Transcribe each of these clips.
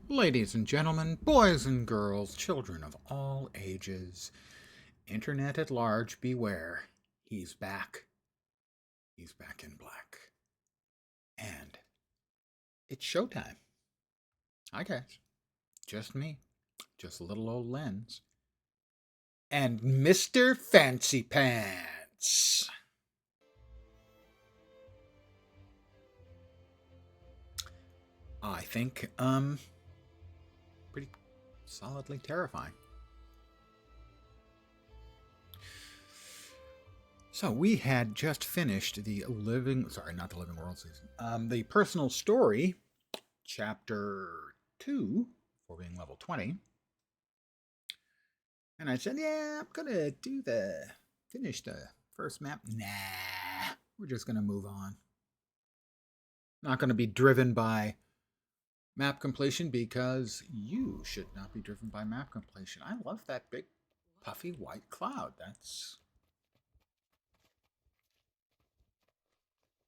Ladies and gentlemen, boys and girls, children of all ages, internet at large, beware. He's back. He's back in black. And it's showtime. Hi, guys. Just me. Just a little old Lens. And Mr. Fancy Pants. I think, pretty solidly terrifying. So we had just finished the not the Living World season, the Personal Story, Chapter 2, for being level 20. And I said, yeah, I'm going to finish the first map. Nah, we're just going to move on. Not going to be driven by map completion because you should not be driven by map completion. I love that big puffy white cloud. That's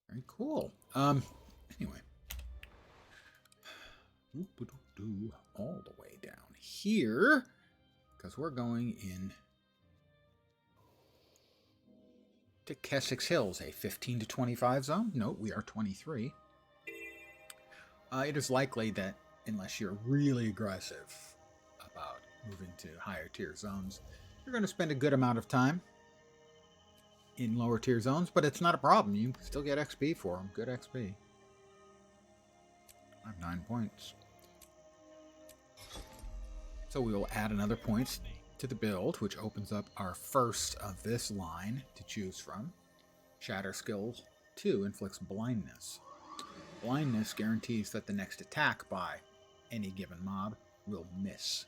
very cool. Anyway. All the way down here because we're going in to Kessex Hills, a 15 to 25 zone. Note we are 23. It is likely that unless you're really aggressive about moving to higher tier zones, you're going to spend a good amount of time in lower tier zones, but it's not a problem. You still get XP for them. Good XP. I have 9 points. So we will add another point to the build, which opens up our first of this line to choose from. Shatter Skill 2 inflicts blindness. Blindness guarantees that the next attack by any given mob will miss.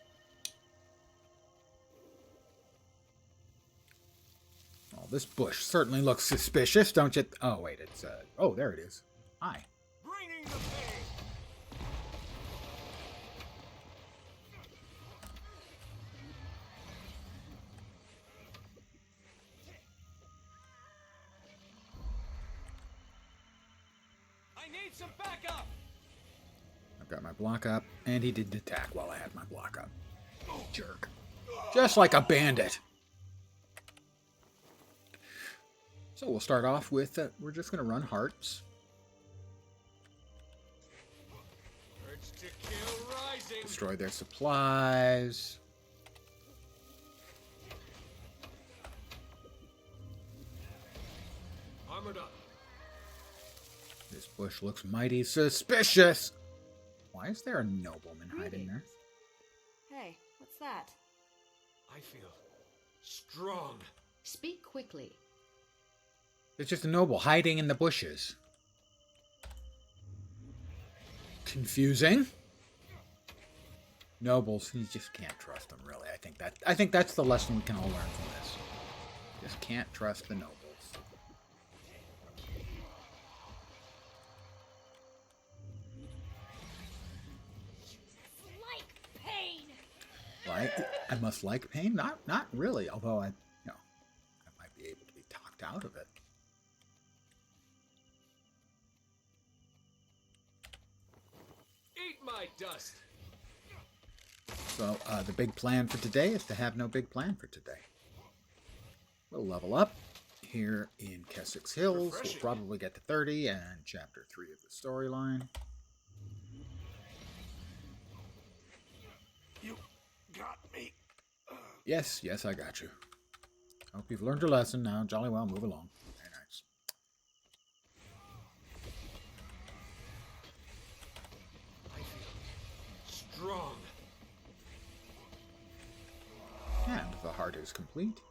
Oh, this bush certainly looks suspicious, don't you? Oh, wait, it's... oh, there it is. Hi. Bringing the pain. Need some backup. I've got my block up, and he didn't attack while I had my block up. Oh, jerk. Just like a bandit. So we'll start off with, we're just going to run hearts. Urge to kill rising. Destroy their supplies. Armored up. This bush looks mighty suspicious. Why is there a nobleman hiding there? Hey, what's that? I feel strong. Speak quickly. There's just a noble hiding in the bushes. Confusing. Nobles, you just can't trust them, really. I think that's the lesson we can all learn from this. Just can't trust the nobles. I must like pain? Not really, although I might be able to be talked out of it. Eat my dust. So, the big plan for today is to have no big plan for today. We'll level up here in Kessex Hills. We'll probably get to 30 and chapter 3 of the storyline. You got me. Yes, I got you. Hope you've learned your lesson now. Jolly well, move along. Very nice. I feel strong. And the heart is complete.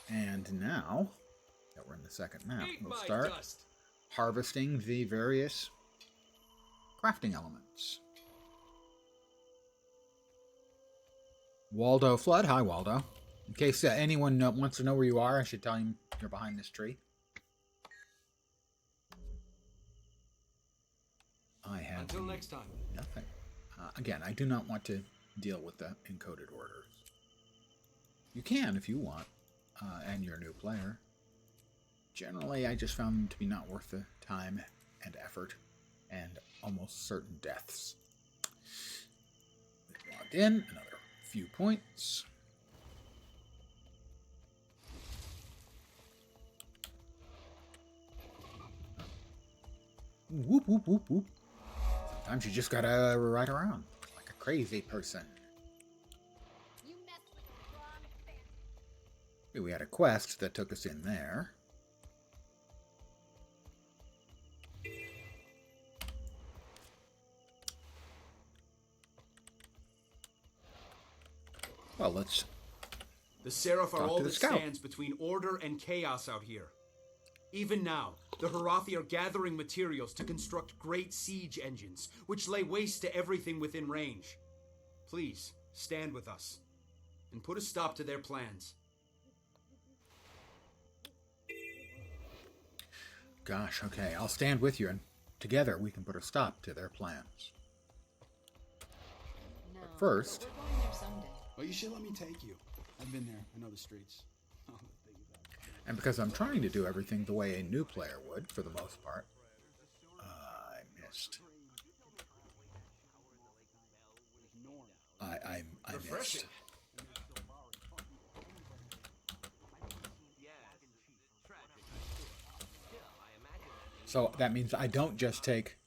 And now that we're in the second map, we'll start harvesting the various crafting elements. Waldo Flood. Hi, Waldo. In case anyone wants to know where you are, I should tell him you're behind this tree. I have Until next time. Nothing. Again, I do not want to deal with the encoded orders. You can if you want, and you're a new player. Generally, I just found them to be not worth the time and effort, and almost certain deaths. locked in. Another few points. Whoop, whoop, whoop, whoop. Sometimes you just gotta ride around like a crazy person. You messed with the wrong bandit. We had a quest that took us in there. Well, let's... The Seraph are Talk all to the that scout. stands between order and chaos out here. Even now, the Harathi are gathering materials to construct great siege engines, which lay waste to everything within range. Please, stand with us, and put a stop to their plans. Gosh, okay, I'll stand with you, and together we can put a stop to their plans. No. first- But we're going there someday. Well, you should let me take you. I've been there. I know the streets. All the things And because I'm trying to do everything the way a new player would, for the most part, I missed. I missed. Refreshing. So that means I don't just take...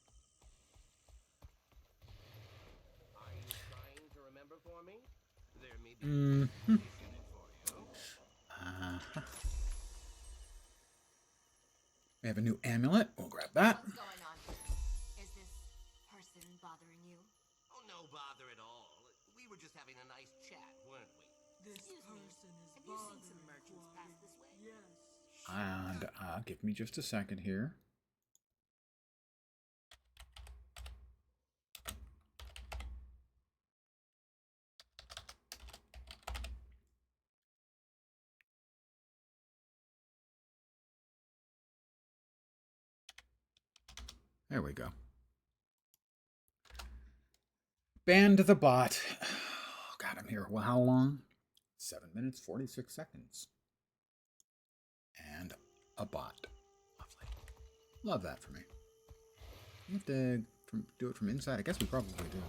We have a new amulet. We'll grab that. What's going on here? Is this person bothering you? Oh, no bother at all. We were just having a nice chat, weren't we? This person is Have you seen some bothering merchants Quiet. pass this way? Yes. And give me just a second here. There we go. Band the bot. Oh, God, I'm here. Well, how long? 7 minutes, 46 seconds. And a bot. Lovely. Love that for me. You have to do it from inside. I guess we probably do.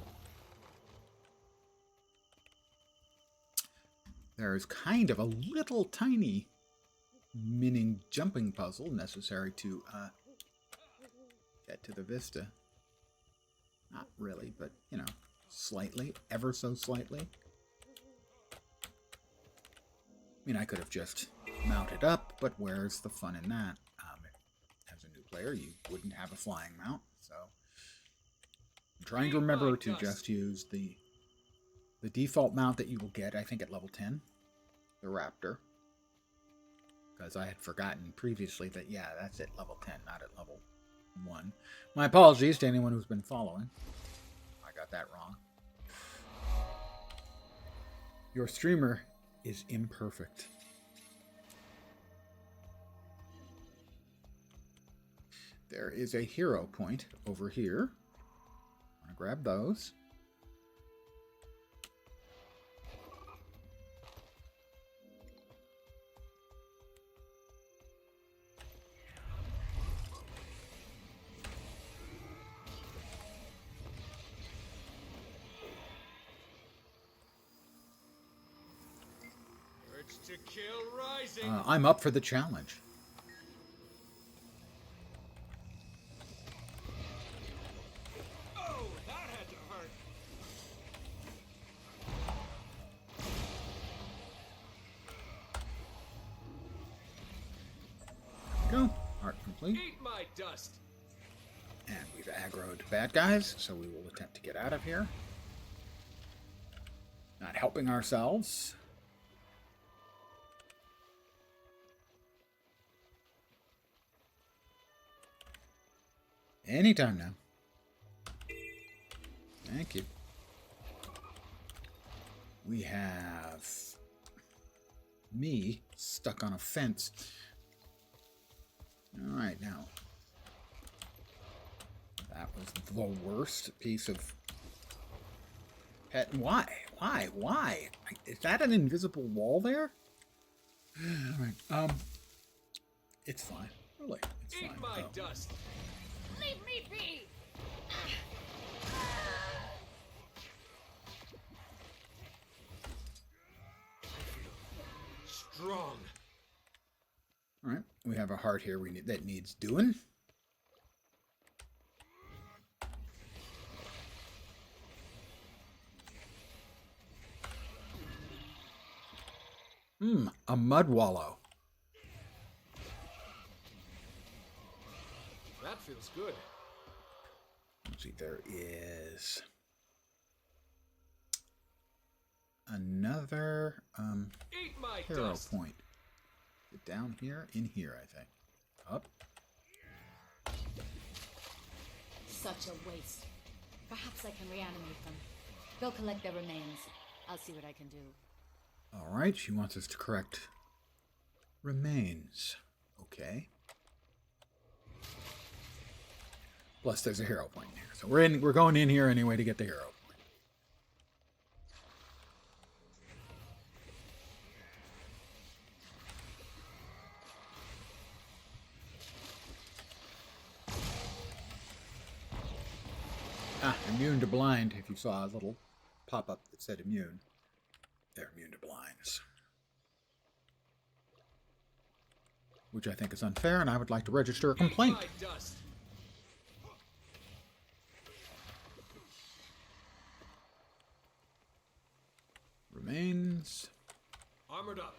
There's kind of a little tiny mini jumping puzzle necessary to get to the Vista. Not really, but, you know, slightly, ever so slightly. I mean, I could have just mounted up, but where's the fun in that? As a new player, you wouldn't have a flying mount, so... I'm trying to remember to just use the default mount that you will get, I think, at level 10. The Raptor. Because I had forgotten previously that, yeah, that's at level 10, not at level 1. My apologies to anyone who's been following. I got that wrong. Your streamer is imperfect. There is a hero point over here. I'm gonna grab those. Urge to kill rising. I'm up for the challenge. Oh, that had to hurt. Go. Art complete. Eat my dust. And we've aggroed bad guys, so we will attempt to get out of here. Not helping ourselves. Anytime now. Thank you. We have me stuck on a fence. All right, now. That was the worst piece of pet. Why? Why? Why? Is that an invisible wall there? All right. It's fine. Really, it's Eat fine. my Oh. dust. Leave me be! strong. All right, we have a heart here that needs doing. A mud wallow. That feels good. Let's see, there is another Eat my hero dust. point. Is it down here? In here, I think. Up. Such a waste. Perhaps I can reanimate them. Go collect their remains. I'll see what I can do. All right, she wants us to correct remains. Okay. Plus, there's a hero point here, so we're going in here anyway to get the hero point. Immune to blind. If you saw a little pop-up that said immune, they're immune to blinds. Which I think is unfair, and I would like to register a complaint. Eat my dust. Remains. Armored up.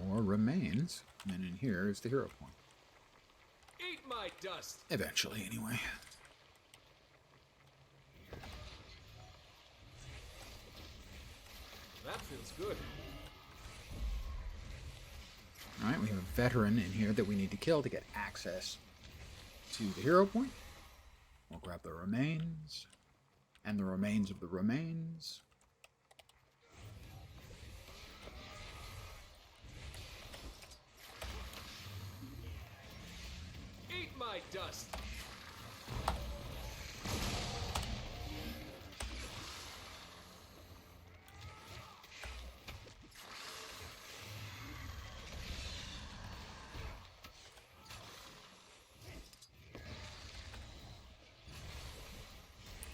More remains. And then in here is the hero point. Eat my dust. Eventually, anyway. That feels good. Alright, we have a veteran in here that we need to kill to get access to the hero point. We'll grab the remains. And the remains of the remains. Eat my dust.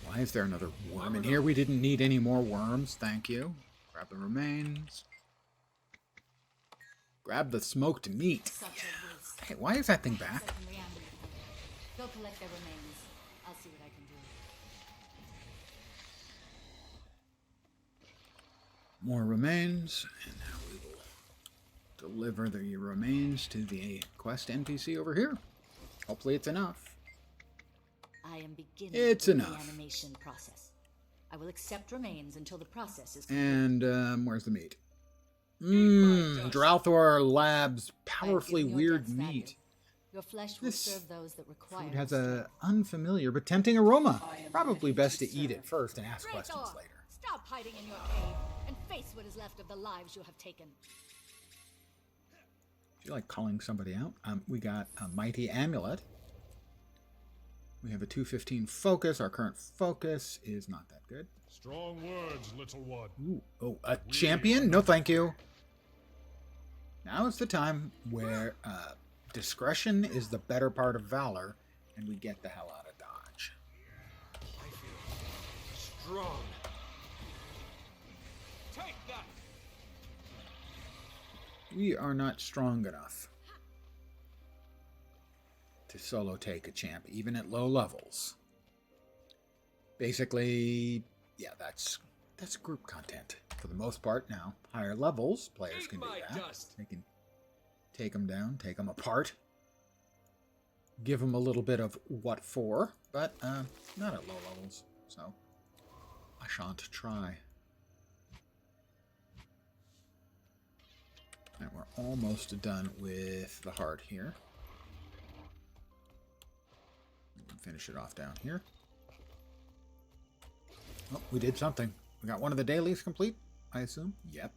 Why is there another worm in here? We didn't need any more worms. Thank you. Grab the remains. Grab the smoked meat. Such a waste. Hey, why is that thing Perhaps back? I can reanimate them. Go collect their remains. I'll see what I can do. More remains. And now we will deliver the remains to the quest NPC over here. Hopefully it's enough. I am beginning It's the enough. reanimation process. I will accept remains until the process is complete. And where's the meat? Dralthor Labs I have powerfully given your weird deaths value. meat. Your flesh will This serve those that require Food has restraint. a unfamiliar but tempting aroma. Probably best to eat it first and ask Traitor! questions later. Stop hiding in your cave and face what is left of the lives you have taken. Do you like calling somebody out? We got a mighty amulet. We have a 215 focus. Our current focus is not that good. Strong words, little one. Ooh, oh, a champion? No, thank you. Now is the time where discretion is the better part of valor, and we get the hell out of Dodge. I feel strong. Take that. We are not strong enough to solo take a champ, even at low levels. Basically, yeah, that's group content for the most part now. Higher levels, players Eat can do my that. dust. They can take them down, take them apart, give them a little bit of what for, but not at low levels, so I shan't try. And we're almost done with the heart here. We can finish it off down here. Oh, we did something. We got one of the dailies complete, I assume? Yep.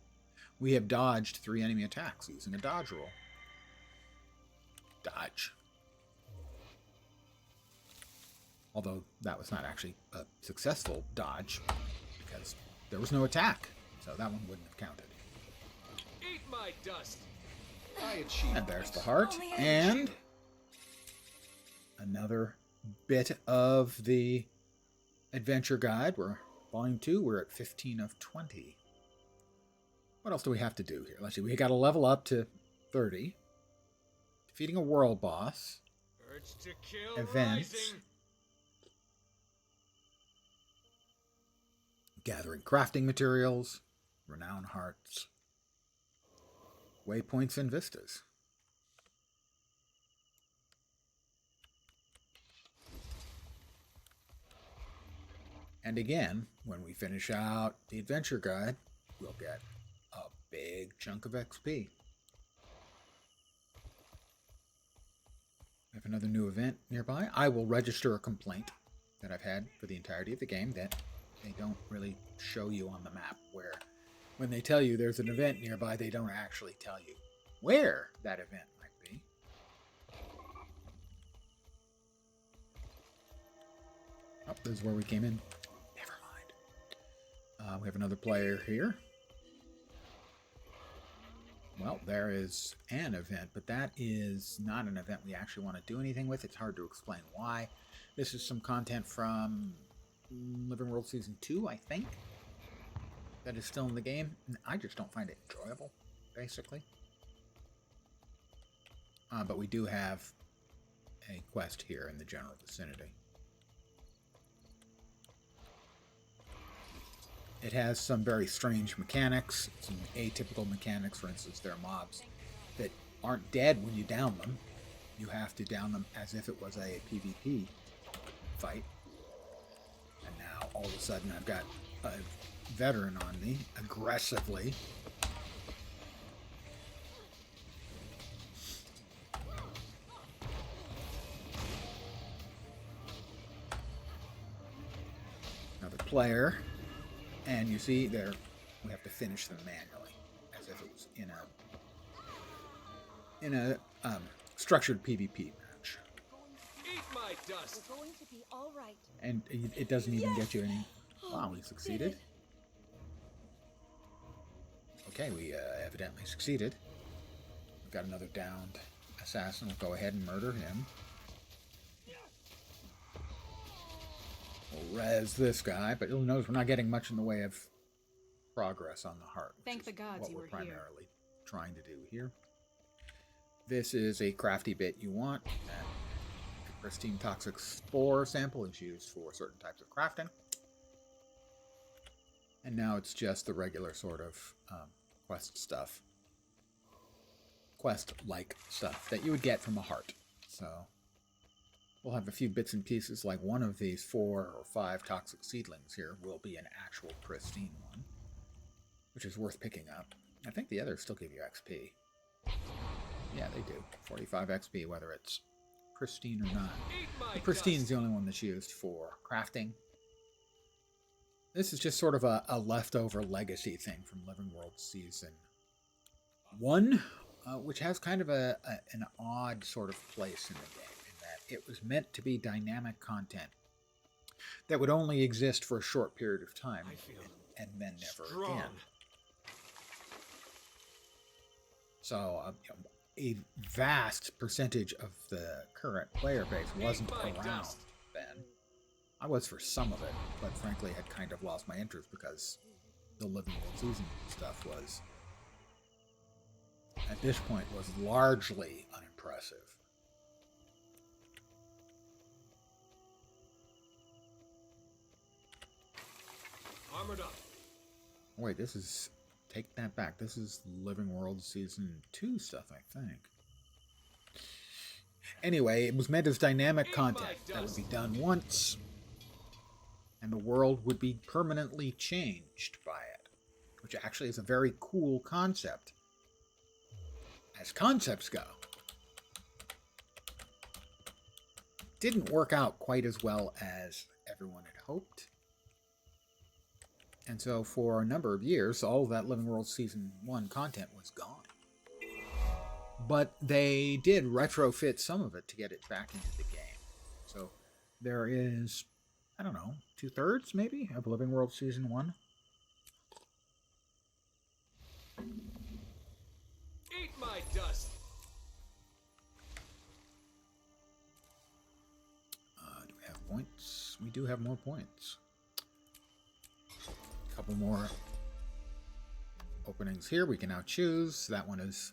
We have dodged 3 enemy attacks using a dodge roll. Dodge. Although that was not actually a successful dodge because there was no attack, so that one wouldn't have counted. Eat my dust. I achieved. And there's the heart. And another bit of the adventure guide. We're Volume 2, we're at 15 of 20. What else do we have to do here? Let's see. We got to level up to 30. Defeating a world boss. Urge to kill Events. rising. Gathering crafting materials. Renown hearts. Waypoints and vistas. And again, when we finish out the adventure guide, we'll get a big chunk of XP. We have another new event nearby. I will register a complaint that I've had for the entirety of the game that they don't really show you on the map, where when they tell you there's an event nearby, they don't actually tell you where that event might be. Oh, this is where we came in. Never mind. We have another player here. Well, there is an event, but that is not an event we actually want to do anything with. It's hard to explain why. This is some content from Living World Season 2, I think, that is still in the game. I just don't find it enjoyable, basically. But we do have a quest here in the general vicinity. It has some very strange mechanics, some atypical mechanics. For instance, there are mobs that aren't dead when you down them. You have to down them as if it was a PvP fight. And now, all of a sudden, I've got a veteran on me, aggressively. Another player. And you see there, we have to finish them manually, as if it was in a structured PvP match. Eat my dust. We're going to be all right. And it doesn't even get you any. Wow, we succeeded. Okay, we evidently succeeded. We've got another downed assassin. We'll go ahead and murder him. We'll res this guy, but you'll notice we're not getting much in the way of progress on the heart. Thank the gods what you we're were here. primarily trying to do here. This is a crafty bit you want. That pristine toxic spore sample is used for certain types of crafting. And now it's just the regular sort of quest stuff. Quest-like stuff that you would get from a heart. So we'll have a few bits and pieces, like one of these 4 or 5 toxic seedlings here will be an actual pristine one, which is worth picking up. I think the others still give you XP. Yeah, they do. 45 XP, whether it's pristine or not. Eat my The pristine is dust. the only one that's used for crafting. This is just sort of a leftover legacy thing from Living World Season 1, which has kind of an odd sort of place in the game. It was meant to be dynamic content that would only exist for a short period of time and then never Strong. again. So a vast percentage of the current player base wasn't Eat my around dust. then. I was for some of it, but frankly had kind of lost my interest because the Living World Season stuff was, at this point, was largely unimpressive. Armored up. Wait, this is... Take that back. This is Living World Season 2 stuff, I think. Anyway, it was meant as dynamic Eat content my that would be dust. done once, and the world would be permanently changed by it, which actually is a very cool concept, as concepts go. Didn't work out quite as well as everyone had hoped. And so for a number of years, all of that Living World Season 1 content was gone. But they did retrofit some of it to get it back into the game. So there is, I don't know, 2/3 maybe of Living World Season 1. Eat my dust. Do we have points? We do have more points. couple more openings here. We can now choose. That one is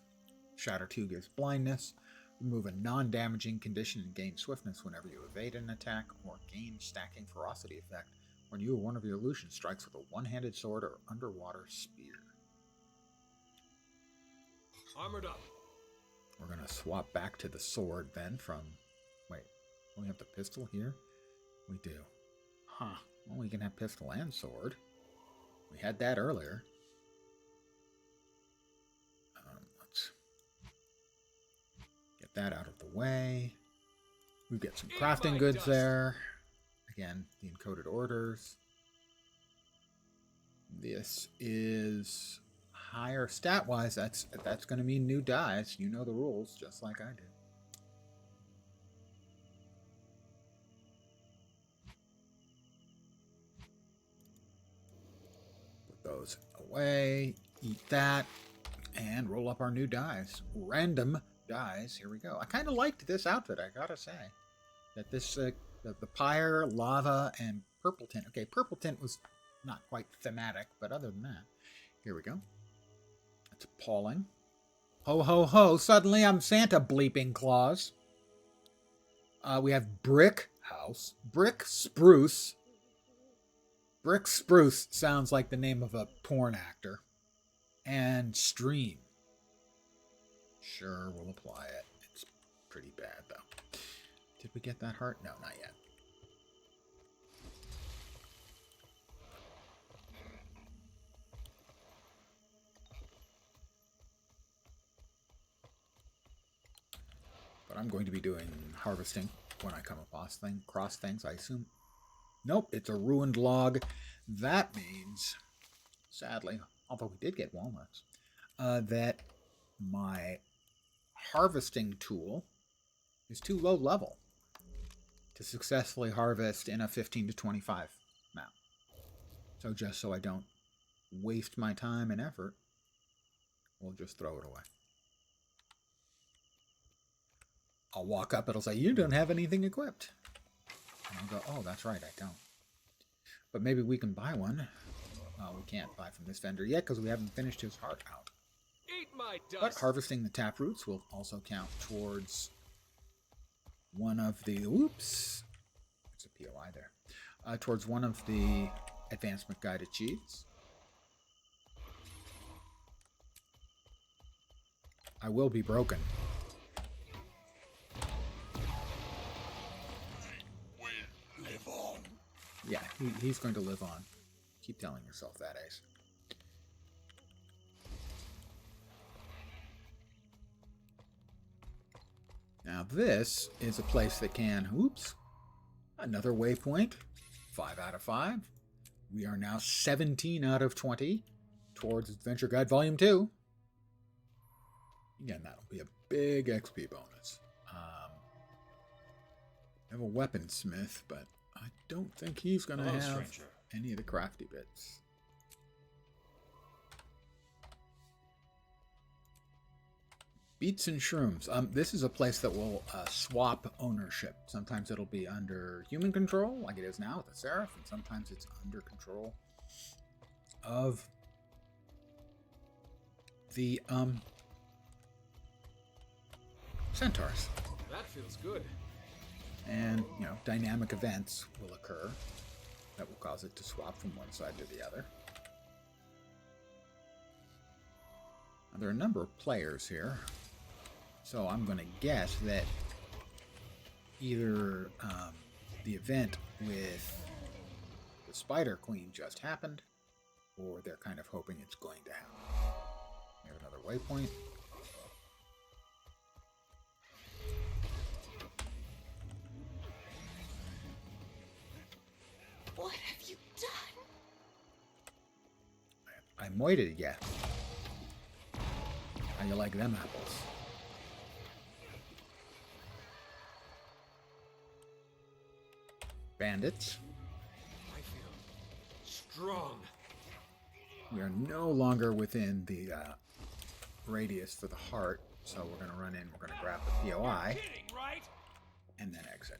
Shatter 2 gives blindness. Remove a non-damaging condition and gain swiftness whenever you evade an attack, or gain stacking ferocity effect when you or one of your illusions strikes with a one-handed sword or underwater spear. Armored up. We're going to swap back to the sword then from... Wait, we have the pistol here? We do. Huh. Well, we can have pistol and sword. We had that earlier. Let's get that out of the way. We get some crafting goods there. Again, the encoded orders. This is higher stat-wise. That's going to mean new dice. You know the rules, just like I do. Put those away. Eat that. And roll up our new dice. Random dice. Here we go. I kind of liked this outfit, I gotta say. That this, the pyre, lava, and purple tint. Okay, purple tint was not quite thematic, but other than that. Here we go. That's appalling. Ho, ho, ho. Suddenly I'm Santa bleeping Claus. We have Brick House. Brick Spruce. Brick Spruce sounds like the name of a porn actor. And Stream. Sure, we'll apply it. It's pretty bad, though. Did we get that heart? No, not yet. But I'm going to be doing harvesting when I come across things, I assume. Nope, it's a ruined log. That means, sadly, although we did get walnuts, that my harvesting tool is too low level to successfully harvest in a 15 to 25 map. So just so I don't waste my time and effort, we'll just throw it away. I'll walk up, it'll say, you don't have anything equipped. And I'll go, oh, that's right, I don't. But maybe we can buy one. We can't buy from this vendor yet because we haven't finished his heart out. Eat my dust. But harvesting the taproots will also count towards one of the... Oops. There's a POI there. Towards one of the advancement guide achieves. I will be broken. Live on. Yeah, he's going to live on. Keep telling yourself that, Ace. Now this is a place that can... Oops. Another waypoint. 5 out of 5. We are now 17 out of 20 towards Adventure Guide Volume 2. Again, that'll be a big XP bonus. I have a weaponsmith, but I don't think he's going to have stranger. any of the crafty bits. Beets and Shrooms. This is a place that will swap ownership. Sometimes it'll be under human control, like it is now with the Seraph, and sometimes it's under control of the centaurs. That feels good. And, you know, dynamic events will occur that will cause it to swap from one side to the other. Now, there are a number of players here, so I'm going to guess that either the event with the Spider Queen just happened, or they're kind of hoping it's going to happen. We have another waypoint. What have you done? I moited it yet. How you like them apples? Bandits. I feel strong. We are no longer within the radius for the heart, so we're going to run in, we're going to grab the POI, Kidding, right? and then exit.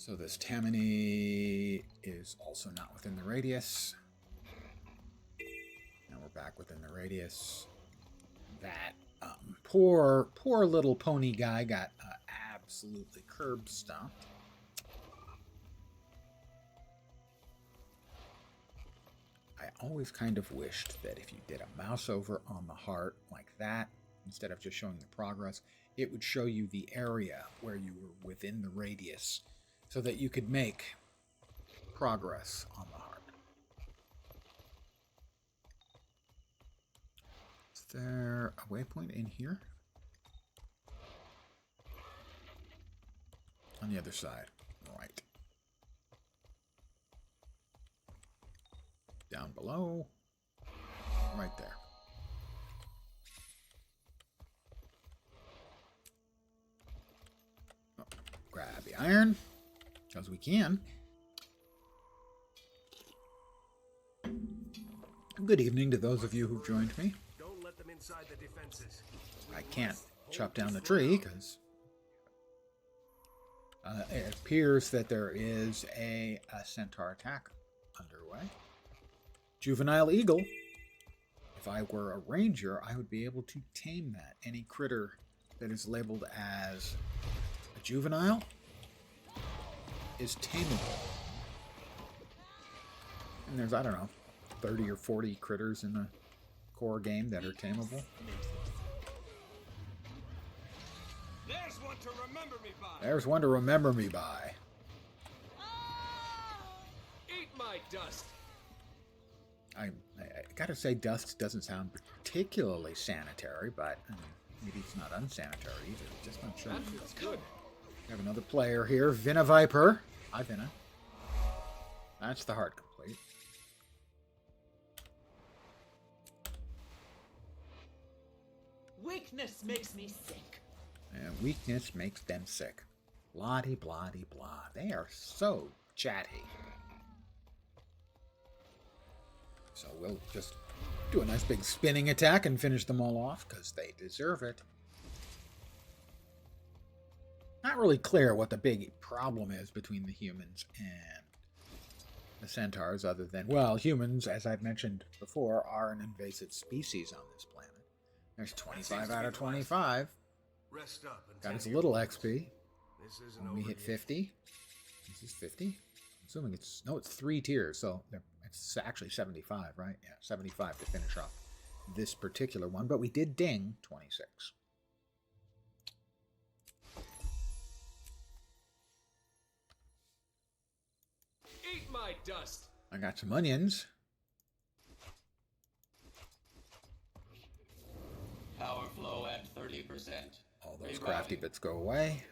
So this Tammany is also not within the radius. Now we're back within the radius. That poor little pony guy got absolutely curb stomped. I always kind of wished that if you did a mouse over on the heart like that, instead of just showing the progress, it would show you the area where you were within the radius so that you could make progress on the heart. Is there a waypoint in here? On the other side. Right. Down below. Right there. Oh, grab the iron. Because we can. Good evening to those of you who've joined me. Don't let them inside the defenses. I can't chop down the tree because it appears that there is a centaur attack underway. Juvenile eagle. If I were a ranger, I would be able to tame that. Any critter that is labeled as a juvenile is tameable. And there's, I don't know, 30 or 40 critters in the core game that are tameable. There's one to remember me by. There's one to remember me by. Eat my dust. I gotta say, dust doesn't sound particularly sanitary, but maybe it's not unsanitary either. Just not sure. That feels good. We have another player here, Vinna Viper. Hi, Vinna. That's the heart complete. Weakness makes me sick. And weakness makes them sick. Blah-de, blah-de, blah. They are so chatty. So we'll just do a nice big spinning attack and finish them all off, because they deserve it. Not really clear what the big problem is between the humans and the centaurs, other than, well, humans, as I've mentioned before, are an invasive species on this planet. There's 25 out of 25. Rest up and Got us a take little your XP. This isn't When we over hit yet. 50. This is 50. I'm assuming it's, no, it's 3 tiers, so it's actually 75, right? Yeah, 75 to finish off this particular one, but we did ding 26. Eat my dust. I got some onions. Power flow at 30%. All those crafty bits go away,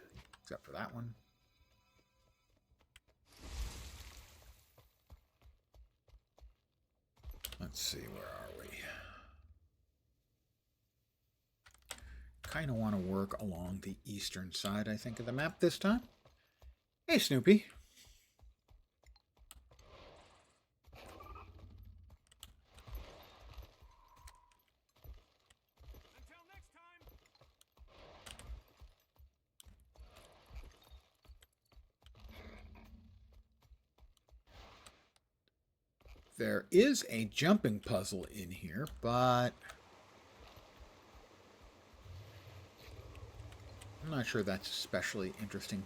except for that one. Let's see, where are we? Kind of want to work along the eastern side, I think, of the map this time. Hey, Snoopy. Until next time. There is a jumping puzzle in here, but I'm not sure that's especially interesting.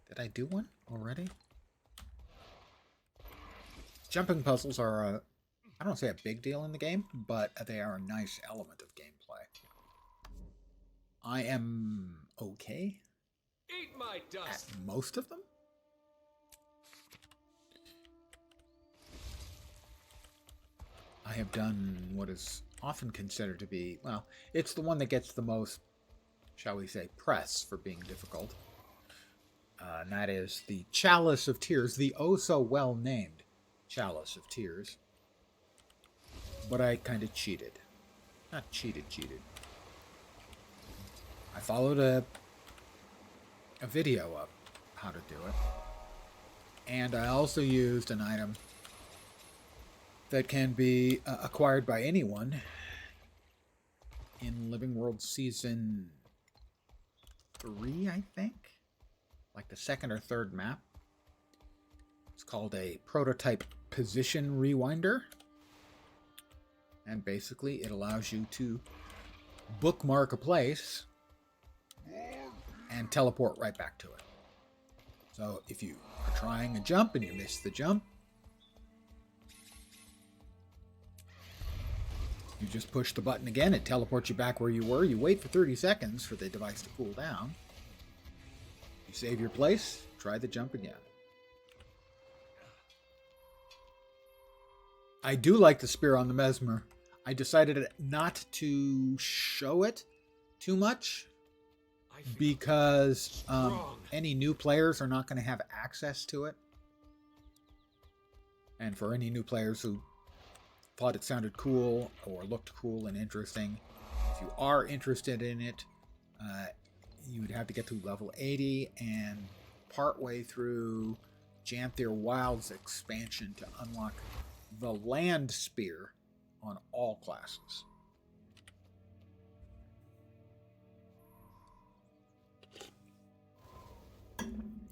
Did I do one already? Jumping puzzles are, I don't want to say a big deal in the game, but they are a nice element of gameplay. I am okay Eat my at dust. most of them. I have done what is often considered to be, well, it's the one that gets the most, shall we say, press for being difficult. And that is the Chalice of Tears, the oh so well named Chalice of Tears. But I kind of cheated. Not cheated. I followed a video of how to do it. And I also used an item that can be acquired by anyone in Living World Season 3, I think. Like the second or third map. It's called a prototype position rewinder. And basically it allows you to bookmark a place and teleport right back to it. So if you are trying a jump and you miss the jump, you just push the button again, it teleports you back where you were. You wait for 30 seconds for the device to cool down. You save your place, try the jump again. I do like the spear on the Mesmer. I decided not to show it too much because any new players are not going to have access to it. And for any new players who thought it sounded cool or looked cool and interesting, if you are interested in it, you would have to get to level 80 and partway through Janthier Wilds expansion to unlock the Land Spear on all classes.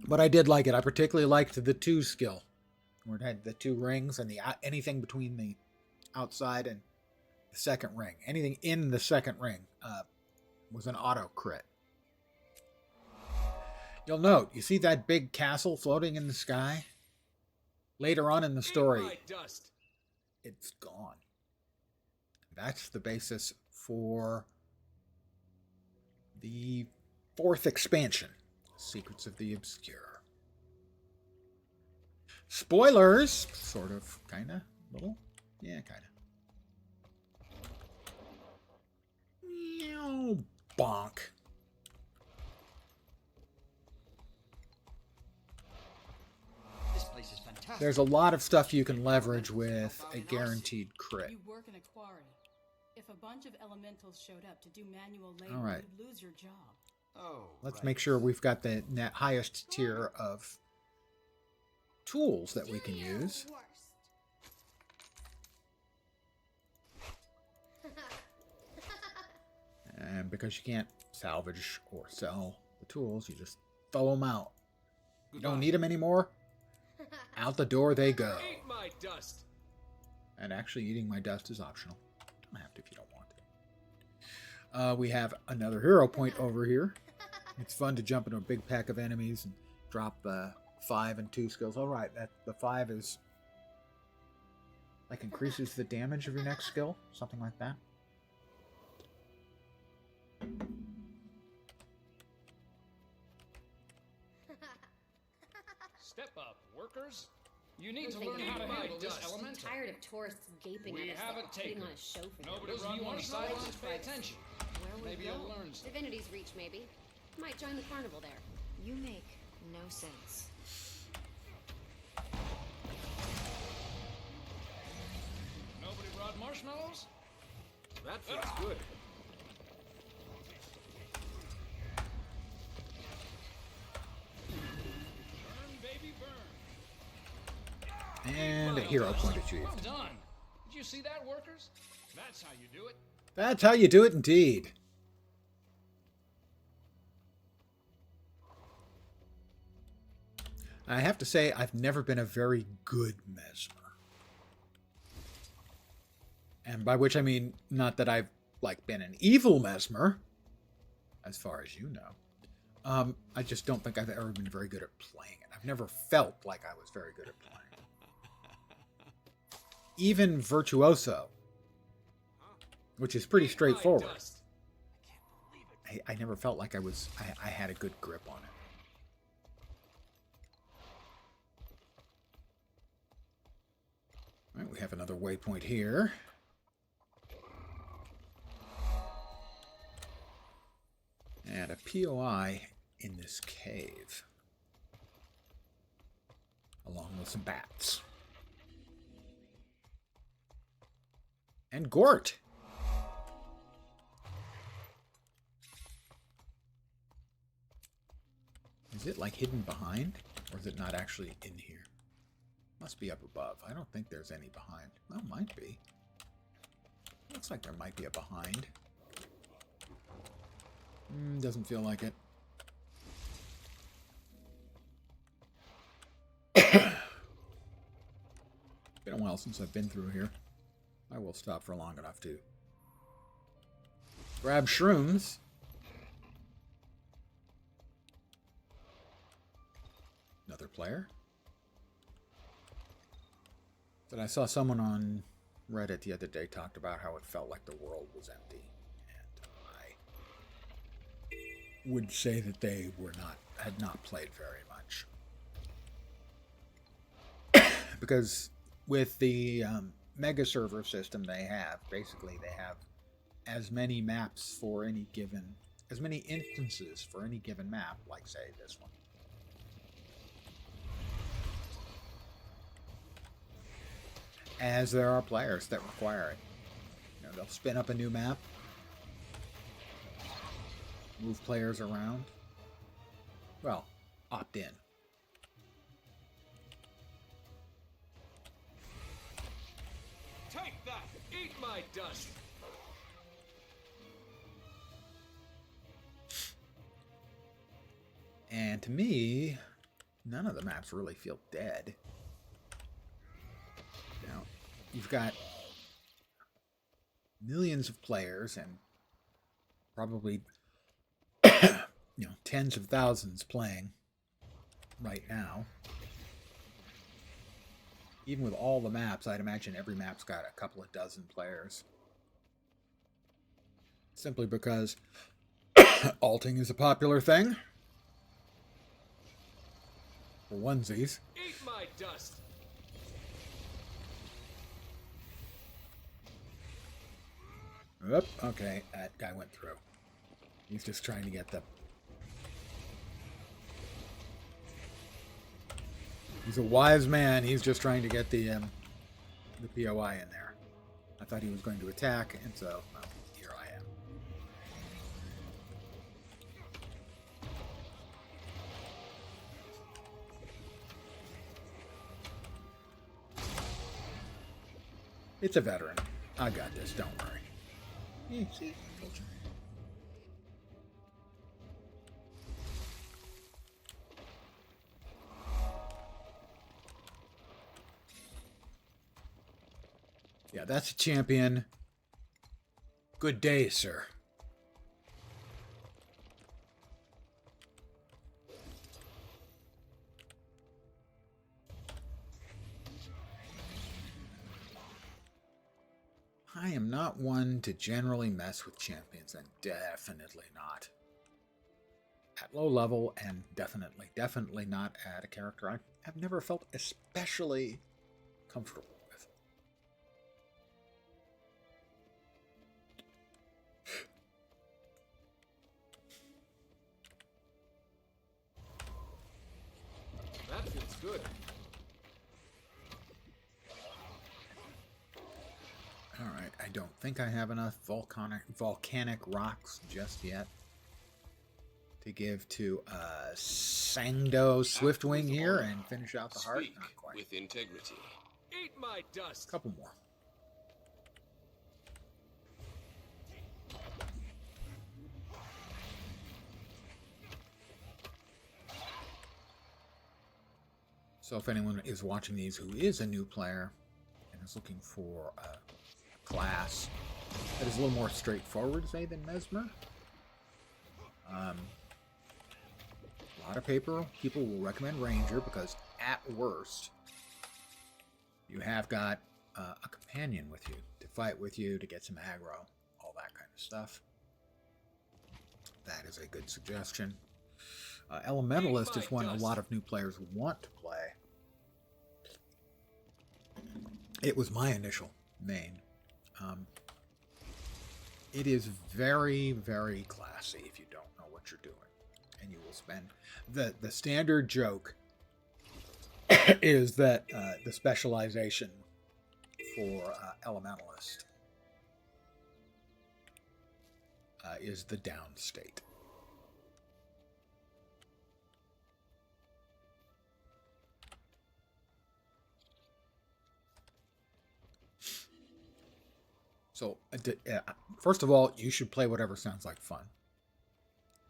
But I did like it. I particularly liked the 2 skill, where it had the 2 rings and the anything between the outside and the second ring. Anything in the second ring was an auto crit. You'll note, you see that big castle floating in the sky? Later on in the story, it's gone. That's the basis for the 4th expansion, Secrets of the Obscure. Spoilers! Sort of, kinda, little. Yeah, kinda. Meow, bonk. This place is fantastic. There's a lot of stuff you can leverage with a guaranteed crit. You work in a quarry. If a bunch of elementals showed up to do manual labor, All right. you'd lose your job. Oh, Let's make sure we've got the highest tier of tools that we can use. And because you can't salvage or sell the tools, you just throw them out. You don't need them anymore? Out the door they go. Eat my dust. And actually eating my dust is optional. Don't have to if you don't want to. We have another hero point over here. It's fun to jump into a big pack of enemies and drop 5 and 2 skills. All right, the 5 is like increases the damage of your next skill, something like that. Step up, workers. You need to Listen, learn how to handle this I'm elemental. tired of tourists gaping We at us have like a putting taker. on a show for them. Nobody run on the sidelines, pay attention. Where we Maybe go? you'll learn something. Divinity's Reach, maybe. Might join the carnival there. You make no sense. Nobody brought marshmallows? That feels good. Burn, baby, burn. And a hero point achieved. Well done. Did you see that, workers? That's how you do it. That's how you do it indeed. I have to say, I've never been a very good Mesmer. And by which I mean, not that I've been an evil Mesmer, as far as you know. I just don't think I've ever been very good at playing it. I've never felt like I was very good at playing it. Even Virtuoso, which is pretty straightforward. I never felt like I had a good grip on it. All right, we have another waypoint here. And a POI in this cave. Along with some bats. And Gort. Is it hidden behind? Or is it not actually in here? Must be up above. I don't think there's any behind. Well, might be. Looks like there might be a behind. Doesn't feel like it. while since I've been through here. I will stop for long enough to grab shrooms. Another player. But I saw someone on Reddit the other day talked about how it felt like the world was empty. And I would say that they had not played very much. Because with the mega server system they have, basically they have as many maps for any given, as many instances for any given map, like say this one. As there are players that require it. You know, they'll spin up a new map, move players around. Well, opt in. Take that! Eat my dust! And to me, none of the maps really feel dead. Now, you've got millions of players and probably tens of thousands playing right now. Even with all the maps, I'd imagine every map's got a couple of dozen players. Simply because alting is a popular thing. For onesies. Eat my dust! Oop, okay, that guy went through. He's just trying to get the... He's a wise man. He's just trying to get the POI in there. I thought he was going to attack, and so, well, here I am. It's a veteran. I got this, don't worry. Yeah, see? Told you. Yeah, that's a champion. Good day, sir. I am not one to generally mess with champions, and definitely not at low level, and definitely not at a character I have never felt especially comfortable with. That feels good. Alright, I don't think I have enough volcanic rocks just yet to give to Sangdo Swiftwing here and finish out the heart. Speak Not quite. with integrity. Eat my dust! Couple more. So if anyone is watching these who is a new player and is looking for a class that is a little more straightforward, say, than Mesmer, a lot of people will recommend Ranger because at worst you have got a companion with you to fight with you, to get some aggro, all that kind of stuff. That is a good suggestion. Elementalist is one a lot of new players want to play. It was my initial main. It is very, very classy if you don't know what you're doing. And you will spend... The standard joke is that the specialization for Elementalist is the down state. So, first of all, you should play whatever sounds like fun.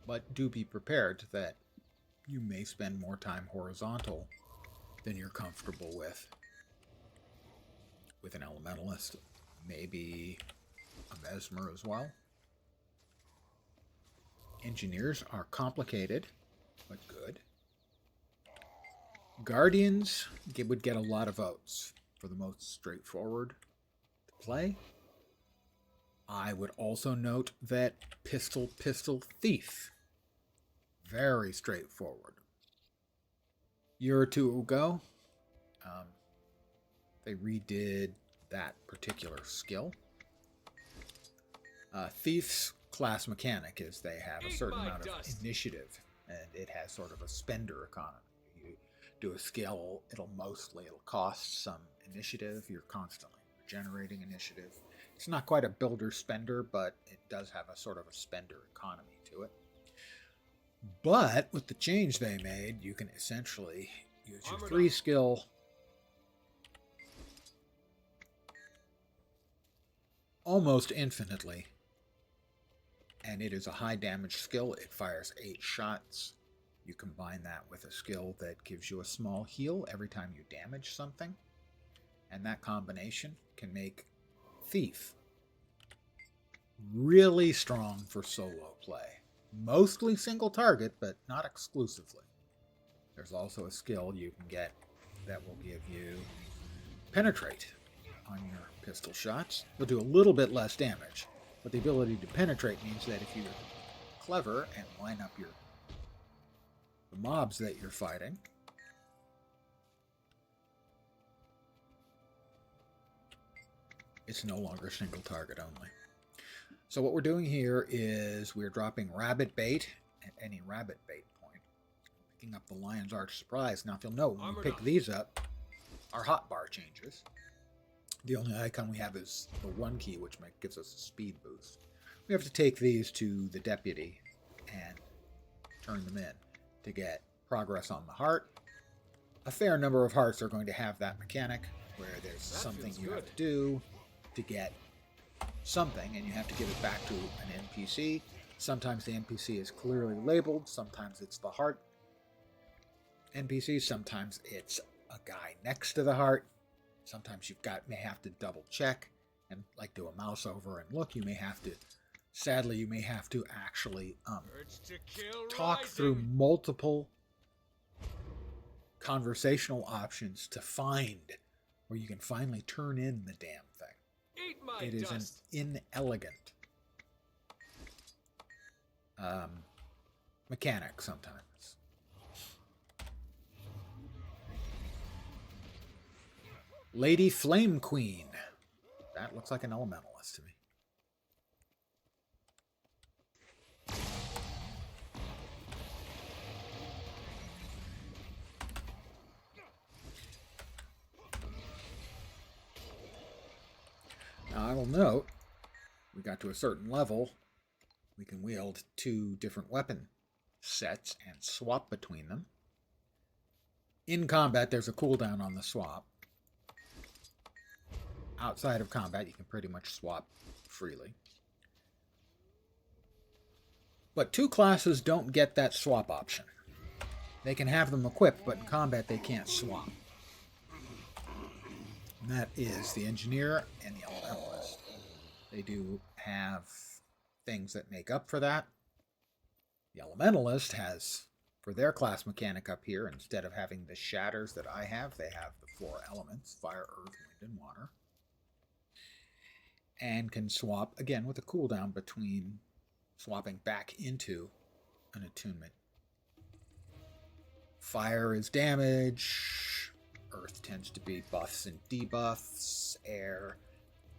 But do be prepared that you may spend more time horizontal than you're comfortable with. with an elementalist, maybe a mesmer as well. Engineers are complicated, but good. Guardians would get a lot of votes for the most straightforward to play. I would also note that Pistol Thief, very straightforward. Year or two ago, they redid that particular skill. Thief's class mechanic is they have a certain amount of initiative, and it has sort of a spender economy. You do a skill, it'll cost some initiative. You're constantly generating initiative. It's not quite a builder spender, but it does have a sort of a spender economy to it. But with the change they made, you can essentially use your 3 skill almost infinitely. And it is a high damage skill. It fires 8 shots. You combine that with a skill that gives you a small heal every time you damage something. And that combination can make Thief really strong for solo play. Mostly single target, but not exclusively. There's also a skill you can get that will give you Penetrate on your pistol shots. You'll do a little bit less damage, but the ability to penetrate means that if you're clever and line up the mobs that you're fighting, it's no longer single target only. So what we're doing here is we're dropping rabbit bait at any rabbit bait point. Picking up the Lion's Arch Surprise. Now if you'll note, when we pick these up, our hotbar changes. The only icon we have is the 1 key, which gives us a speed boost. We have to take these to the deputy and turn them in to get progress on the heart. A fair number of hearts are going to have that mechanic where there's something you have to do to get something, and you have to give it back to an NPC. Sometimes the NPC is clearly labeled, sometimes it's the heart NPC, sometimes it's a guy next to the heart, sometimes may have to double check and like do a mouse over and look. You may have to actually talk through multiple conversational options to find where you can finally turn in the damn thing. It is an inelegant mechanic sometimes. Lady Flame Queen. That looks like an elementalist to me. Now I will note, we got to a certain level, we can wield 2 different weapon sets and swap between them. In combat, there's a cooldown on the swap. Outside of combat, you can pretty much swap freely. But 2 classes don't get that swap option. They can have them equipped, but in combat they can't swap. And that is the Engineer and the Elementalist. They do have things that make up for that. The Elementalist has, for their class mechanic up here, instead of having the shatters that I have, they have the 4 elements, fire, earth, wind, and water. And can swap, again, with a cooldown between swapping back into an attunement. Fire is damage. Earth tends to be buffs and debuffs. Air,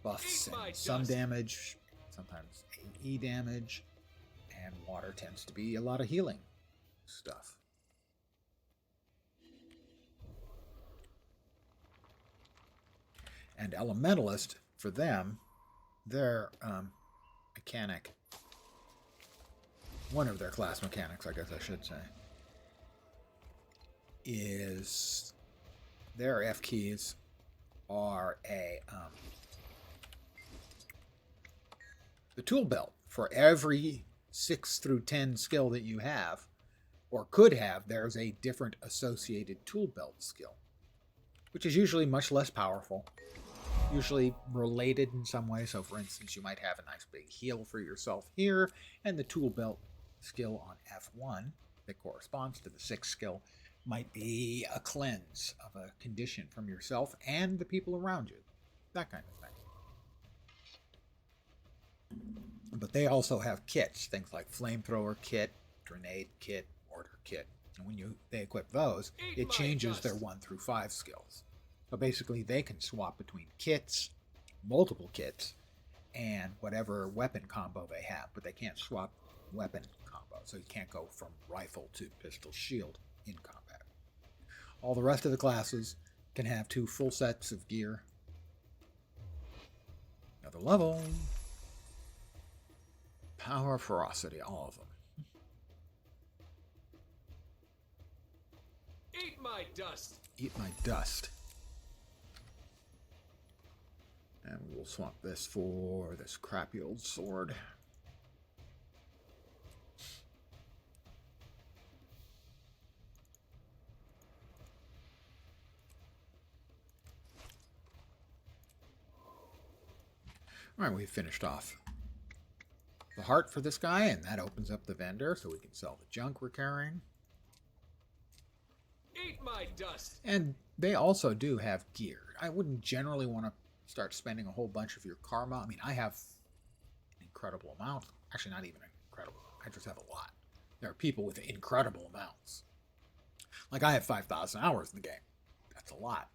buffs and some damage. Sometimes AE damage. And water tends to be a lot of healing stuff. And Elementalist, for them, their mechanic, one of their class mechanics, I guess I should say, is their F keys are the tool belt. For every 6 through 10 skill that you have, or could have, there's a different associated tool belt skill, which is usually much less powerful usually related in some way. So, for instance, you might have a nice big heal for yourself here, and the tool belt skill on F1 that corresponds to the 6th skill might be a cleanse of a condition from yourself and the people around you. That kind of thing. But they also have kits, things like flamethrower kit, grenade kit, mortar kit. And when they equip those, it changes their 1 through 5 skills. So basically they can swap between kits, multiple kits, and whatever weapon combo they have, but they can't swap weapon combo. So you can't go from rifle to pistol shield in combat. All the rest of the classes can have 2 full sets of gear. Another level. Power, ferocity, all of them. Eat my dust! Eat my dust. And we'll swap this for this crappy old sword. Alright, we've finished off the heart for this guy, and that opens up the vendor so we can sell the junk we're carrying. Eat my dust! And they also do have gear. I wouldn't generally want to start spending a whole bunch of your karma. I mean, I have an incredible amount. Actually, not even incredible. I just have a lot. There are people with incredible amounts. Like, I have 5,000 hours in the game. That's a lot.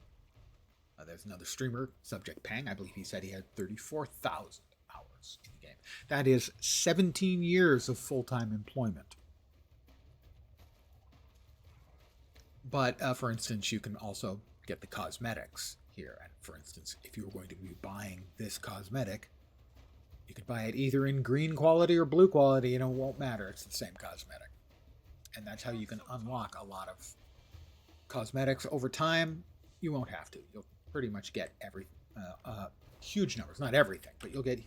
There's another streamer, Subject Pang. I believe he said he had 34,000 hours in the game. That is 17 years of full-time employment. But, for instance, you can also get the cosmetics here. And, for instance, if you were going to be buying this cosmetic, you could buy it either in green quality or blue quality, and it won't matter. It's the same cosmetic. And that's how you can unlock a lot of cosmetics. Over time, you won't have to. You'll pretty much get huge numbers. Not everything, but you'll get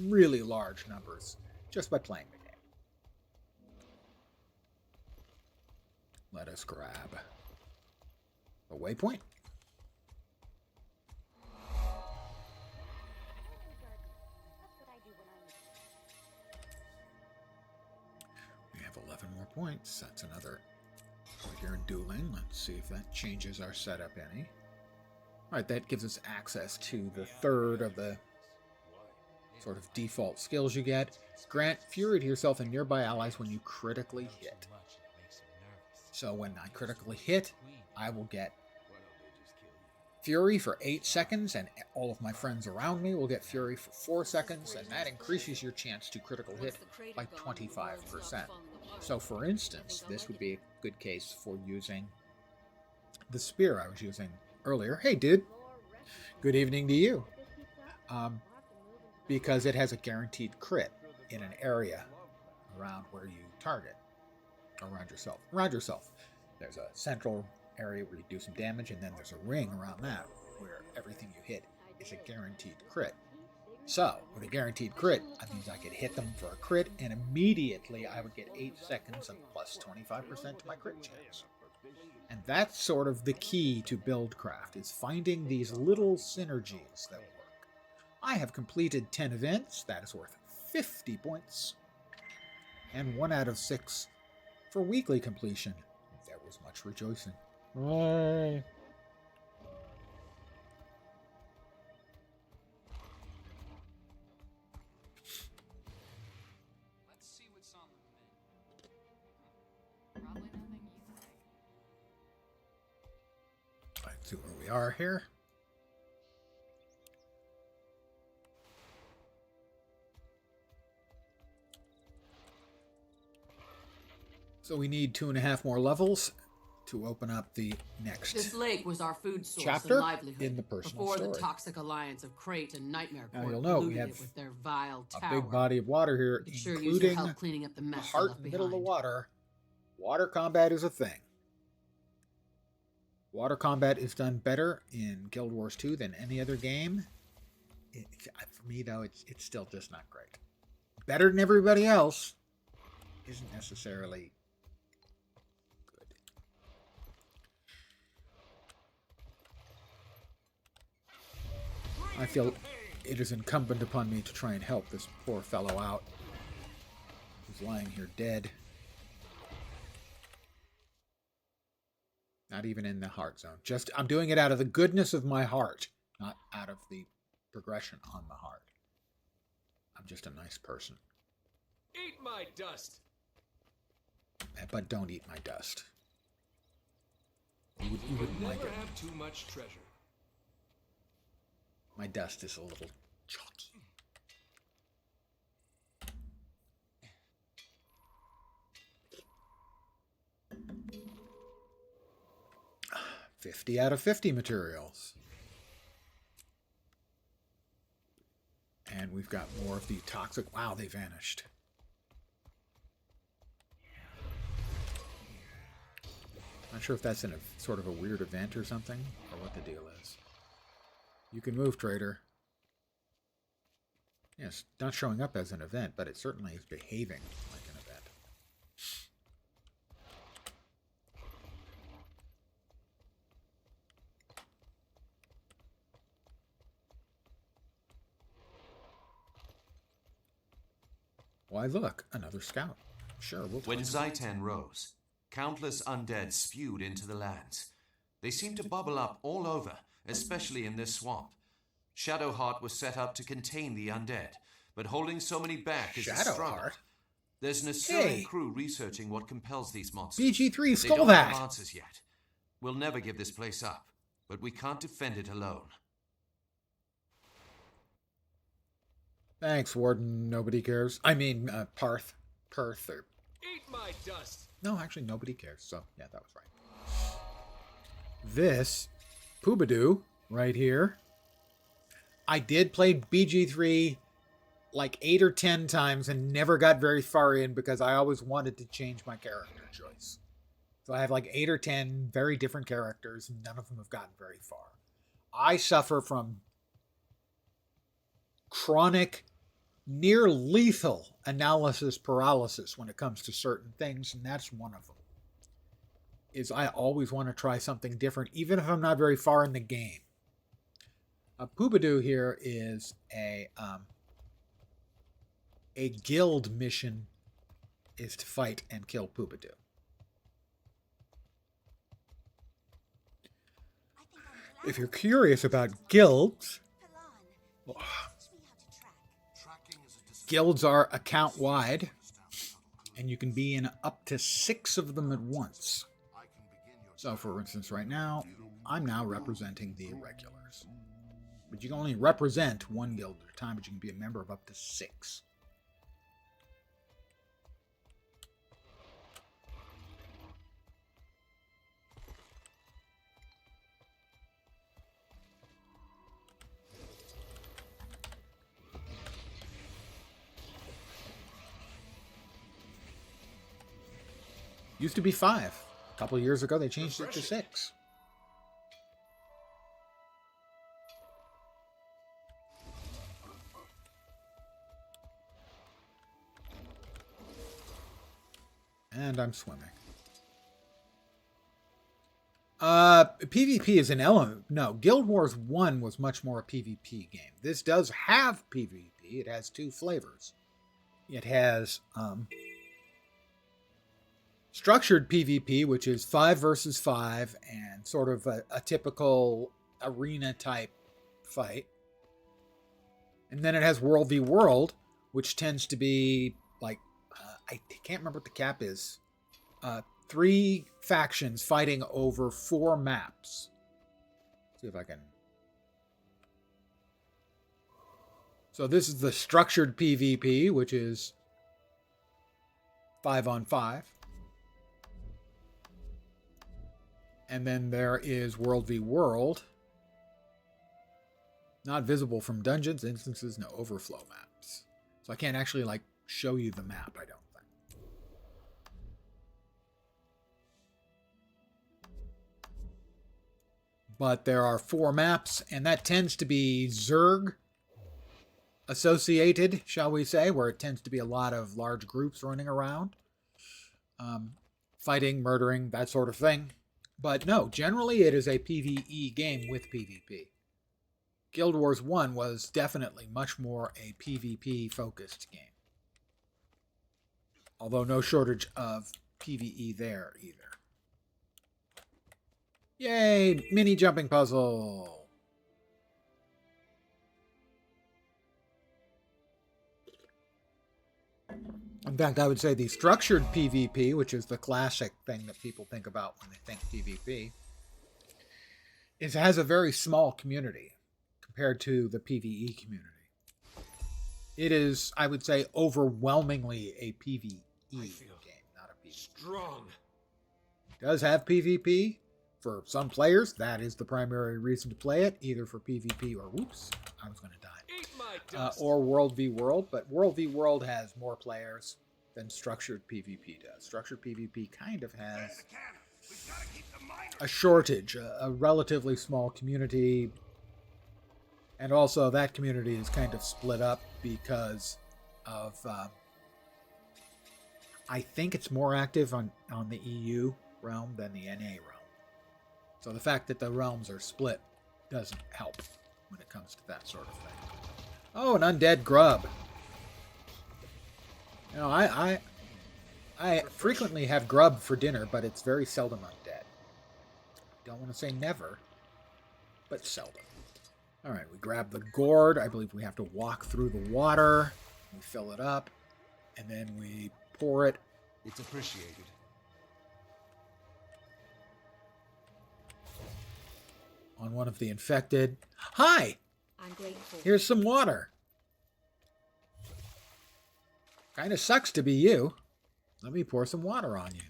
really large numbers just by playing the game. Let us grab a waypoint. We have 11 more points. That's another point here in dueling. Let's see if that changes our setup any. Alright, that gives us access to the third of the sort of default skills you get. Grant fury to yourself and nearby allies when you critically hit. So when I critically hit, I will get fury for 8 seconds, and all of my friends around me will get fury for 4 seconds, and that increases your chance to critical hit by 25%. So for instance, this would be a good case for using the spear I was using earlier. Hey dude, good evening to you. Because it has a guaranteed crit in an area around where you target. Around yourself. There's a central area where you do some damage, and then there's a ring around that where everything you hit is a guaranteed crit. So, with a guaranteed crit, that means I could hit them for a crit, and immediately I would get 8 seconds of plus 25% to my crit chance. And that's sort of the key to Buildcraft, is finding these little synergies that work. I have completed 10 events. That is worth 50 points. And 1 out of 6 for weekly completion. There was much rejoicing. Yay. Let's see what's on the menu. Probably nothing you like. Let's see where we are here. So we need 2.5 more levels to open up the next This lake was our food source chapter and livelihood in the personal before story. the toxic alliance of Crate and Nightmare Now Court you'll note we polluted have it with their vile a tower. big body of water here, We could sure use your including help cleaning up the the mess they heart left in the middle of the behind. water. Water combat is a thing. Water combat is done better in Guild Wars 2 than any other game. For me, though, it's still just not great. Better than everybody else isn't necessarily good. I feel it is incumbent upon me to try and help this poor fellow out. He's lying here dead. Not even in the heart zone. Just, I'm doing it out of the goodness of my heart, not out of the progression on the heart. I'm just a nice person. Eat my dust. But don't eat my dust. You You wouldn't never like it. have too much treasure. My dust is a little chalky. $50 out of 50 materials. And we've got more of the toxic. Wow, they vanished. Not sure if that's in a sort of a weird event or something, or what the deal is. You can move, trader. Yes, not showing up as an event, but it certainly is behaving like an event. Why, look, another scout. Sure, we'll When talk. Zaitan rose, countless undead spewed into the lands. They seemed to bubble up all over, especially in this swamp. Shadowheart was set up to contain the undead, but holding so many back is a struggle. Shadowheart? There's an Assyrian Hey. crew researching what compels these monsters. BG3 They stole don't that. have answers yet. We'll never give this place up, but we can't defend it alone. Thanks, Warden. Nobody cares. I mean, Perth. Perth. Or... Eat my dust. No, actually, nobody cares. So, yeah, that was right. This Poobadoo right here. I did play BG3 like 8 or 10 times and never got very far in because I always wanted to change my character choice. So I have like 8 or 10 very different characters, and none of them have gotten very far. I suffer from chronic, near lethal analysis paralysis when it comes to certain things, and that's one of them. Is I always want to try something different, even if I'm not very far in the game. Poobadoo here is a guild mission is to fight and kill Poobadoo. If you're curious about guilds, guilds are account-wide, and you can be in up to 6 of them at once. So, for instance, right now, I'm now representing the irregulars. But you can only represent one guild at a time, but you can be a member of up to 6. Used to be 5. A couple of years ago, they changed it to 6. And I'm swimming. PvP is an element. No, Guild Wars 1 was much more a PvP game. This does have PvP. It has 2 flavors. It has structured PvP, which is 5 versus 5 and sort of a typical arena type fight. And then it has World v World, which tends to be like, I can't remember what the cap is. 3 factions fighting over 4 maps. Let's see if I can. So this is the structured PvP, which is 5 on 5. And then there is World v World. Not visible from dungeons, instances, no overflow maps. So I can't actually like show you the map, I don't think. But there are 4 maps, and that tends to be Zerg associated, shall we say, where it tends to be a lot of large groups running around. Fighting, murdering, that sort of thing. But no, generally it is a PvE game with PvP. Guild Wars 1 was definitely much more a PvP focused game. Although no shortage of PvE there either. Yay! Mini jumping puzzle! In fact, I would say the structured PvP, which is the classic thing that people think about when they think PvP, has a very small community compared to the PvE community. It is, I would say, overwhelmingly a PvE game, not a PvP. Strong. It does have PvP. For some players, that is the primary reason to play it, either for PvP or, whoops, I was going to die, or World v. World. But World v. World has more players than structured PvP does. Structured PvP kind of has a shortage, a relatively small community. And also that community is kind of split up because of, I think it's more active on the EU realm than the NA realm. So the fact that the realms are split doesn't help when it comes to that sort of thing. Oh, an undead grub. You know, I frequently have grub for dinner, but it's very seldom undead. Don't want to say never, but seldom. All right, we grab the gourd. I believe we have to walk through the water. We fill it up, and then we pour it. It's appreciated. On one of the infected. Hi! I'm grateful. Here's some water. Kind of sucks to be you. Let me pour some water on you.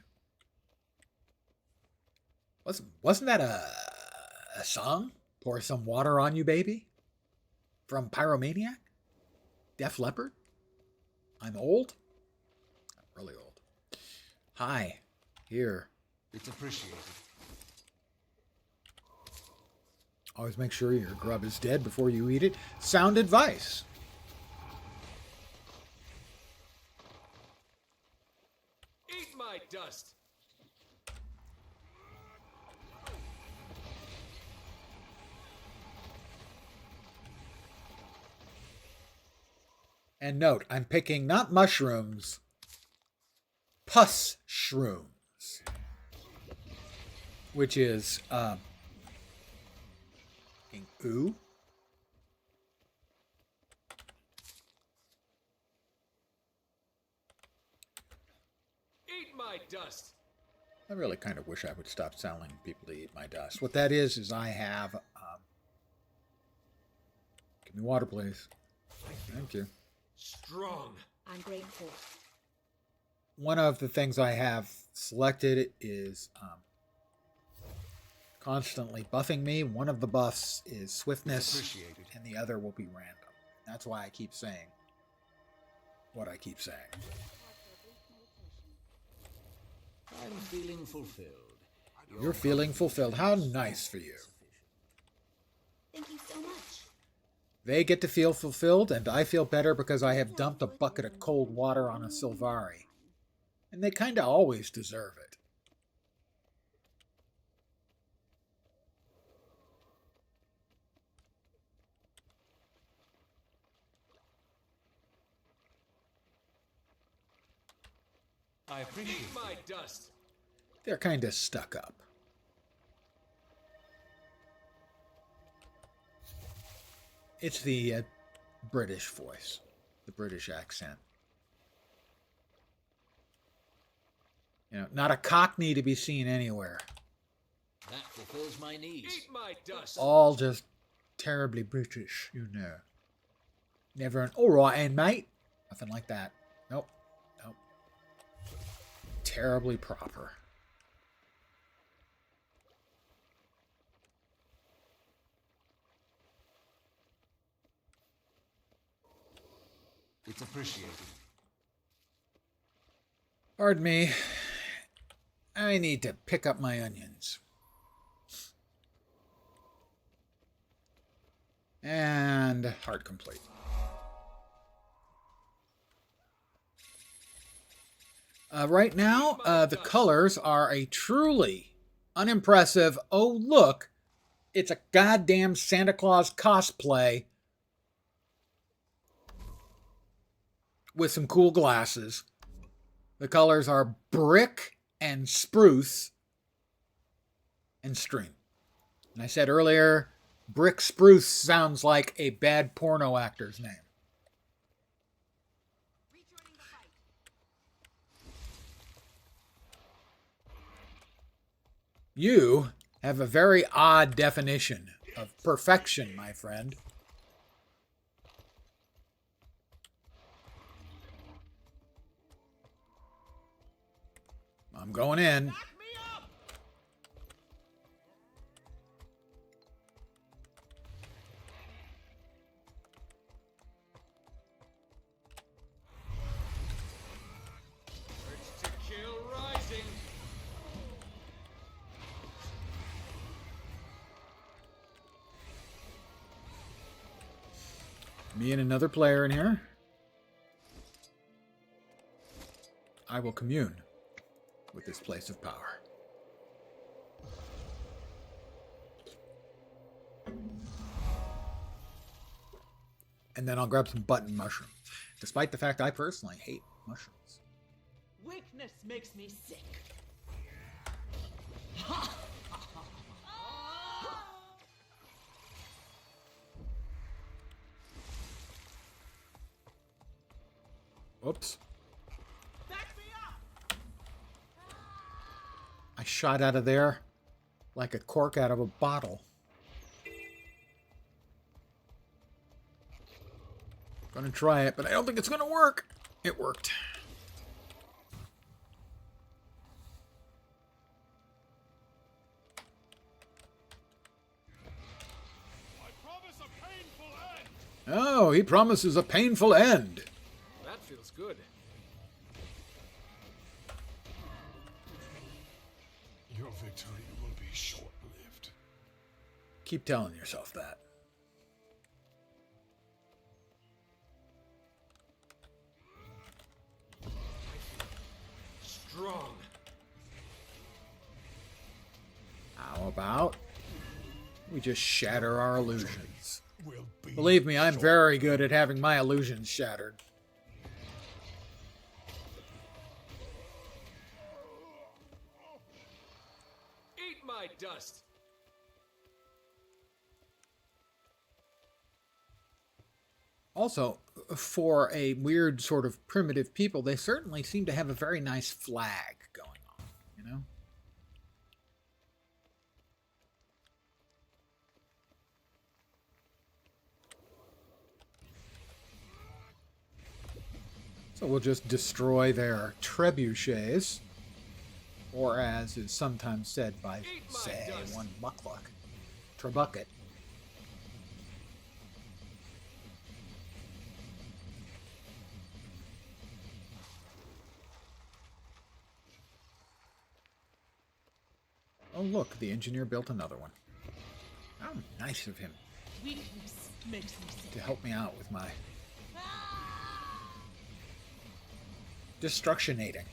Wasn't that a song? Pour some water on you, baby? From Pyromaniac? Def Leppard? I'm old? I'm really old. Hi. Here. It's appreciated. Always make sure your grub is dead before you eat it. Sound advice. Eat my dust. And note, I'm picking not mushrooms, pus shrooms, which is ooh. Eat my dust. I really kind of wish I would stop telling people to eat my dust. What that is I have... give me water, please. Thank you. Strong. I'm grateful. One of the things I have selected is constantly buffing me. One of the buffs is swiftness, and the other will be random. That's why I keep saying what I keep saying. I'm feeling fulfilled. You're feeling fulfilled. How nice for you. Thank you so much. They get to feel fulfilled, and I feel better because I have dumped a bucket of cold water on a Sylvari. And they kind of always deserve it. I appreciate Eat my dust. They're kind of stuck up. It's the British voice, the British accent. You know, not a cockney to be seen anywhere. That fulfills my needs. Eat my dust. All just terribly British, you know. Never an all right, and mate. Nothing like that. Nope. Nope. Terribly proper. It's appreciated. Pardon me. I need to pick up my onions. And heart complete. Right now, the colors are a truly unimpressive, oh look, It's a goddamn Santa Claus cosplay with some cool glasses. The colors are brick and spruce and string. And I said earlier, brick spruce sounds like a bad porno actor's name. You have a very odd definition of perfection, my friend. I'm going in. Urge to kill rising. Me and another player in here. I will commune with this place of power. And then I'll grab some button mushrooms, despite the fact I personally hate mushrooms. Weakness makes me sick. Oops. I shot out of there like a cork out of a bottle. Gonna try it, but I don't think it's gonna work. It worked. I promise a painful end. Oh, he promises a painful end. That feels good. Your victory will be short-lived. Keep telling yourself that. Strong. How about we just shatter our illusions? Will be Believe me, I'm very good at having my illusions shattered. Eat my dust. Also, for a weird sort of primitive people, they certainly seem to have a very nice flag going on, you know? So we'll just destroy their trebuchets, or as is sometimes said by, say, one Muckluck, trebucket. Oh, look, the engineer built another one. How nice of him Weakness makes me sick. to help me out with my destructionating.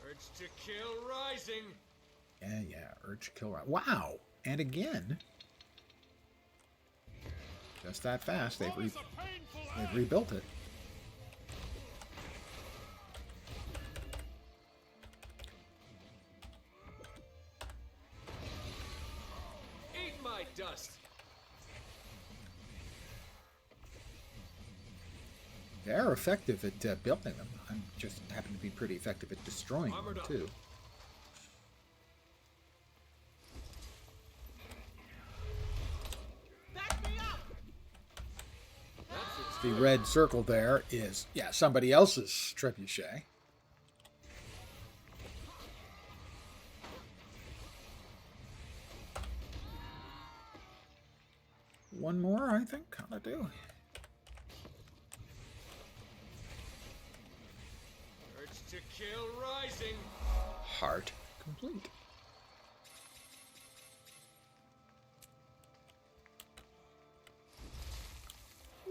Urge to kill rising. Yeah, urge kill right. Wow! And again, just that fast, they've rebuilt it. Eat my dust. They're effective at building them. I just happen to be pretty effective at destroying them too. The red circle there is, yeah, somebody else's trebuchet. One more, I think. How'd I do? Urge to kill rising. Heart complete.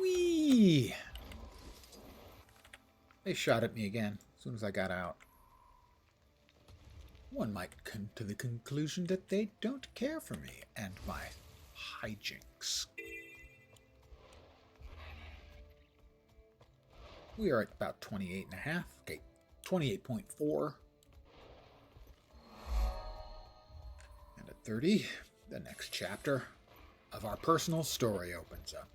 Whee! They shot at me again as soon as I got out. one might come to the conclusion that they don't care for me and my hijinks. We are at about 28.5. Okay, 28.4. And at 30, the next chapter of our personal story opens up.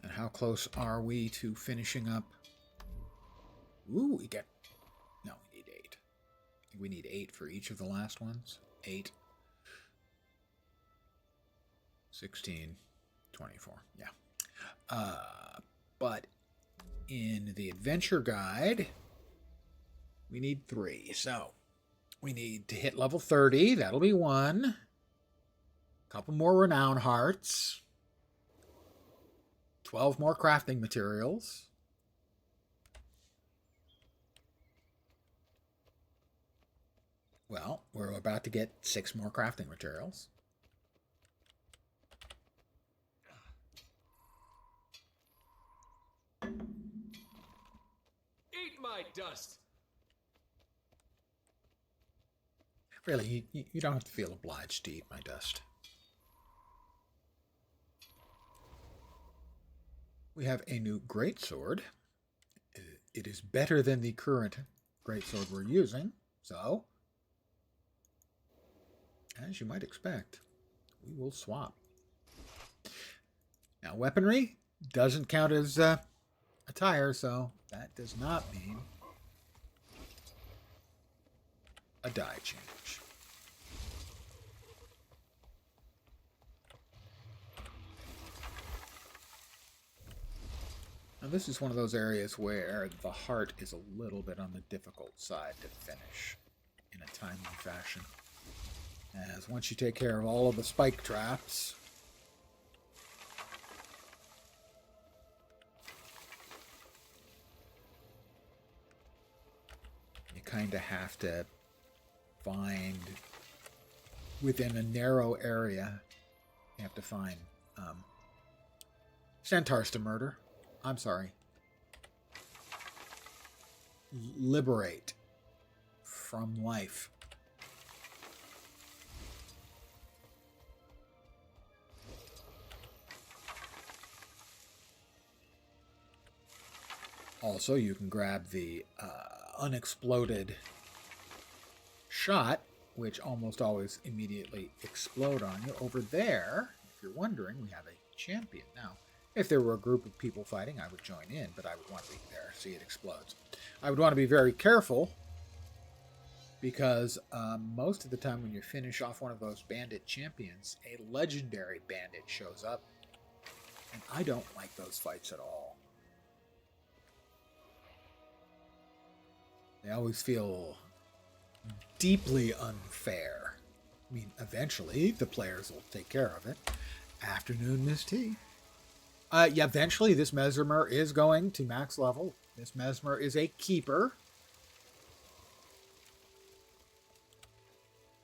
And how close are we to finishing up? Ooh, we get... No, we need 8. We need 8 for each of the last ones. 8. 16, 24, yeah. But in the adventure guide, we need 3. So we need to hit level 30. That'll be 1. A couple more renown hearts. 12 more crafting materials. Well, we're about to get 6 more crafting materials. Eat my dust! Really, you don't have to feel obliged to eat my dust. We have a new greatsword. It is better than the current greatsword we're using, so, as you might expect, we will swap. Now, weaponry doesn't count as attire, so that does not mean a dye change. Now, this is one of those areas where the heart is a little bit on the difficult side to finish in a timely fashion. As once you take care of all of the spike traps, you kind of have to find, within a narrow area, you have to find centaurs to murder. I'm sorry. Liberate from life. Also, you can grab the unexploded shot, which almost always immediately explode on you. Over there, if you're wondering, we have a champion. Now, if there were a group of people fighting, I would join in, but I would want to be there, see it explodes. I would want to be very careful, because most of the time when you finish off one of those bandit champions, a legendary bandit shows up, and I don't like those fights at all. They always feel deeply unfair. I mean, eventually the players will take care of it. Afternoon, Miss T. Yeah, eventually this Mesmer is going to max level. This Mesmer is a keeper.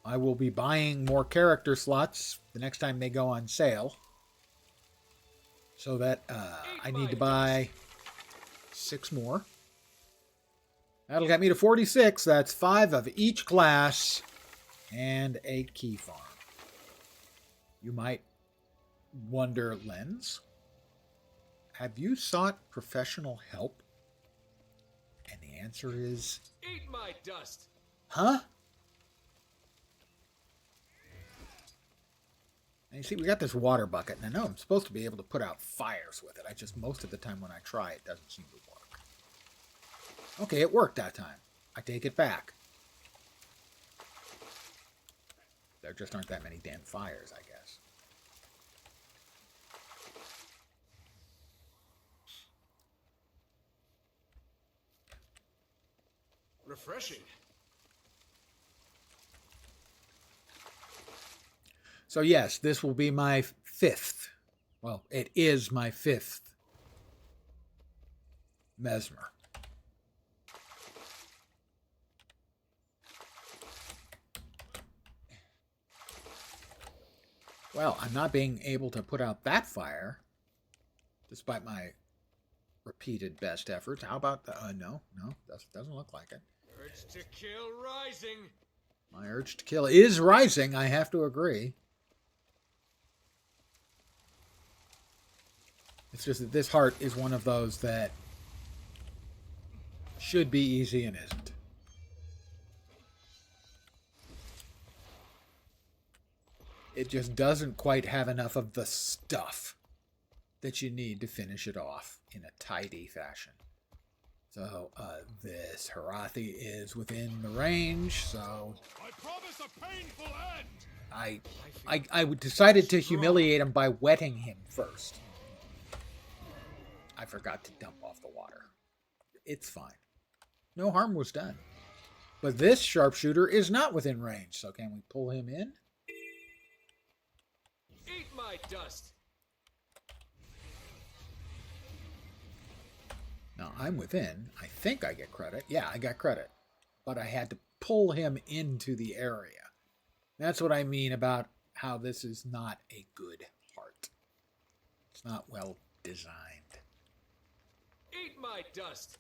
I will be buying more character slots the next time they go on sale. So that I need to buy 6 more. That'll get me to 46. That's 5 of each class and a key farm. You might wonder, Lens, have you sought professional help? And the answer is... Eat my dust! Huh? And you see, we got this water bucket, and I know I'm supposed to be able to put out fires with it. I just, most of the time when I try, it doesn't seem to work. Okay, it worked that time. I take it back. There just aren't that many damn fires, I guess. Refreshing. So yes, this will be my 5th. Well, it is my 5th Mesmer. Well, I'm not being able to put out that fire Despite my repeated best efforts. How about the... no, doesn't look like it. Urge to kill rising. My urge to kill is rising, I have to agree. It's just that this heart is one of those that should be easy and isn't. It just doesn't quite have enough of the stuff that you need to finish it off in a tidy fashion. So, this Harathi is within the range, so... I promise a painful end! I decided to humiliate him by wetting him first. I forgot to dump off the water. It's fine. No harm was done. But this sharpshooter is not within range, so can we pull him in? Eat my dust. Now, I'm within. I think I get credit. Yeah, I got credit. But I had to pull him into the area. That's what I mean about how this is not a good heart. It's not well designed. Eat my dust.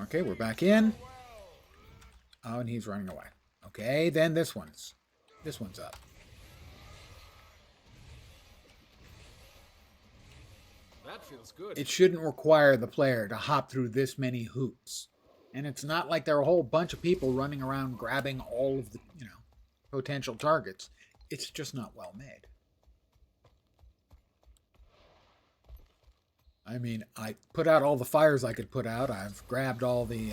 Okay, we're back in. Oh, and he's running away. Okay, then this one's up. That feels good. It shouldn't require the player to hop through this many hoops. And it's not like there are a whole bunch of people running around grabbing all of the, potential targets. It's just not well made. I mean, I put out all the fires I could put out. I've grabbed all the...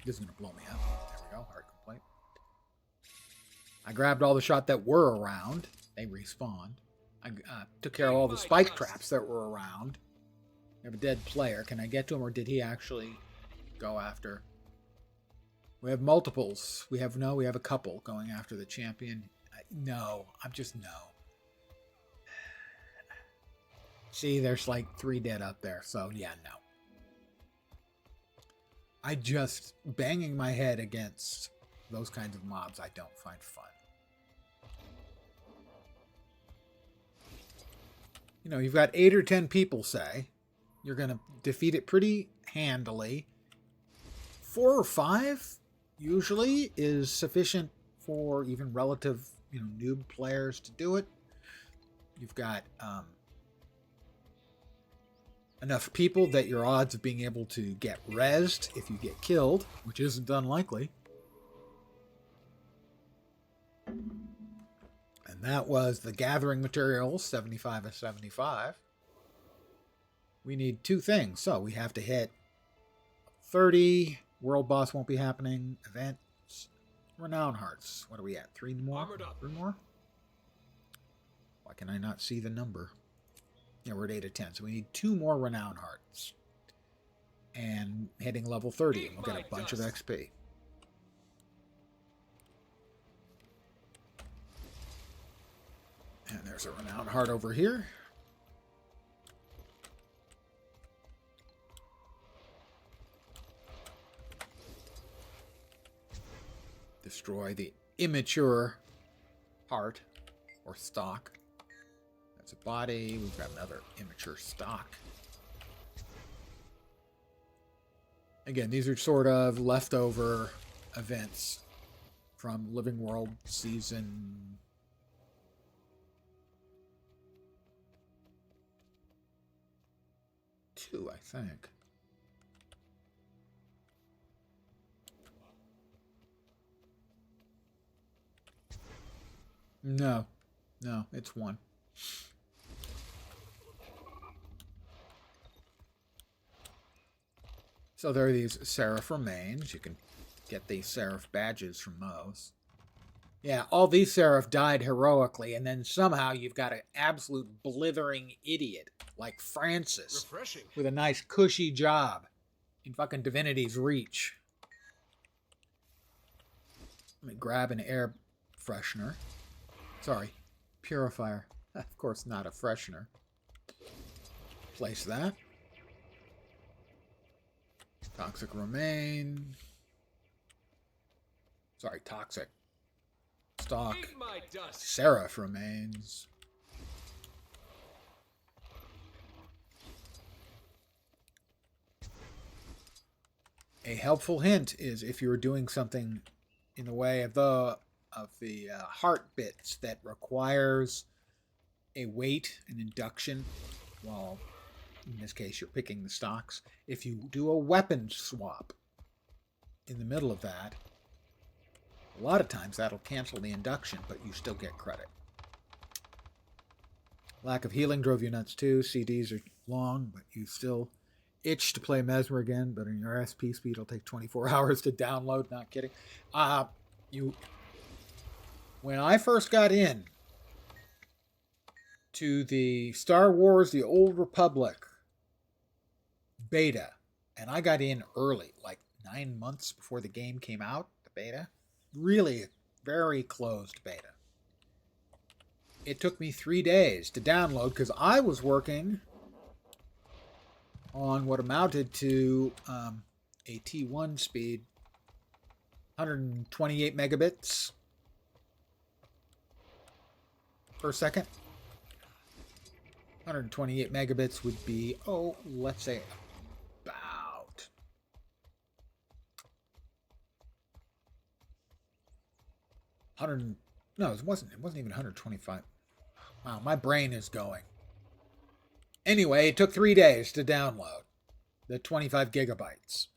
this is going to blow me up. There we go. Heart complete. I grabbed all the shot that were around. They respawned. I took care of all the spike traps that were around. We have a dead player. Can I get to him, or did he actually go after... We have multiples. We have a couple going after the champion. No. I'm just no. See, there's like 3 dead up there, so yeah, no. I just, banging my head against those kinds of mobs I don't find fun. You've got 8 or 10 people, say. You're going to defeat it pretty handily. 4 or 5, usually, is sufficient for even relative, noob players to do it. You've got... enough people that your odds of being able to get rezzed if you get killed, which isn't unlikely. And that was the gathering materials, 75 of 75. We need 2 things. So we have to hit 30. World boss won't be happening. Events. Renown hearts. What are we at? 3 more? Armored up. 3 more? Why can I not see the number? Yeah, we're at 8 of 10, so we need 2 more renown hearts. And hitting level 30, and we'll get a bunch of XP. And there's a renown heart over here. Destroy the immature heart, or stock. A body. We've got another immature stock. Again, these are sort of leftover events from Living World Season 2, I think. No, it's 1. So there are these Seraph remains. You can get these Seraph badges from those. Yeah, all these Seraph died heroically, and then somehow you've got an absolute blithering idiot like Francis. Refreshing. With a nice cushy job in fucking Divinity's Reach. Let me grab an air freshener. Sorry, purifier. Of course, not a freshener. Place that. Toxic remain. Sorry, toxic. Stock. Eat my dust. Seraph remains. A helpful hint is if you're doing something in the way of the heart bits that requires a weight, an induction, well, in this case you're picking the stocks. If you do a weapon swap in the middle of that, a lot of times that'll cancel the induction, but you still get credit. Lack of healing drove you nuts too. CDs are long, but you still itch to play Mesmer again, but in your SP speed it'll take 24 hours to download. Not kidding. When I first got in to the Star Wars The Old Republic beta, and I got in early, like 9 months before the game came out, the beta. Really very closed beta. It took me 3 days to download because I was working on what amounted to a T1 speed, 128 megabits per second. 128 megabits would be, let's say about 100. No, it wasn't even 125. Wow, my brain is going. Anyway, it took 3 days to download the 25 gigabytes.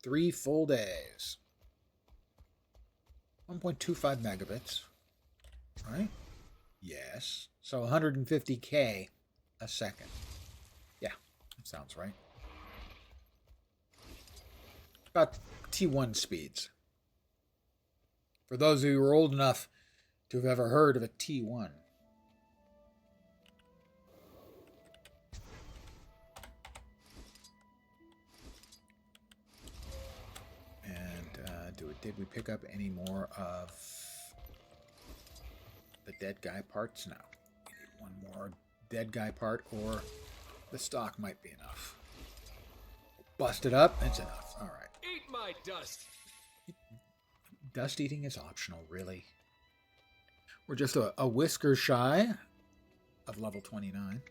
3 full days. 1.25 megabits. Right? Yes. So 150K a second. Yeah, that sounds right. About T1 speeds. For those of you who are old enough to have ever heard of a T1. Did we pick up any more of the dead guy parts? No. We need one more dead guy part, or the stock might be enough. Bust it up. It's enough. All right. Eat my dust. Dust eating is optional, really. We're just a whisker shy of level 29.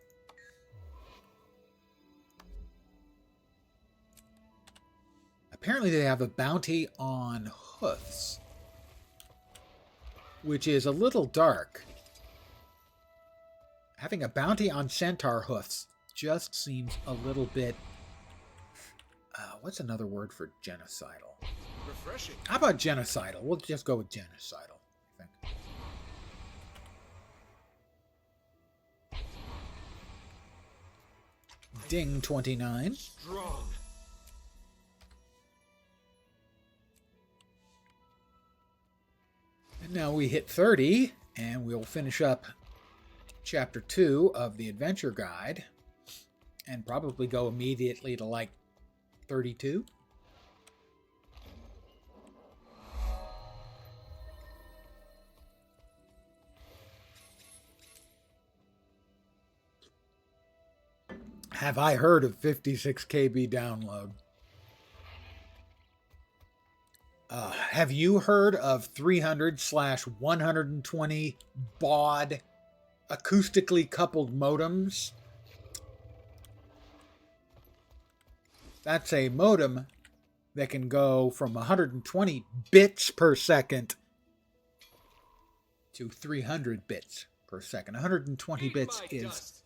Apparently they have a bounty on hoofs, which is a little dark. Having a bounty on centaur hoofs just seems a little bit... what's another word for genocidal? Refreshing. How about genocidal? We'll just go with genocidal, I think. Ding 29. Strong. And now we hit 30, and we'll finish up Chapter 2 of the Adventure Guide, and probably go immediately to, like, 32. Have I heard of 56 KB download? Have you heard of 300/120 baud acoustically coupled modems? That's a modem that can go from 120 bits per second to 300 bits per second. 120 bits is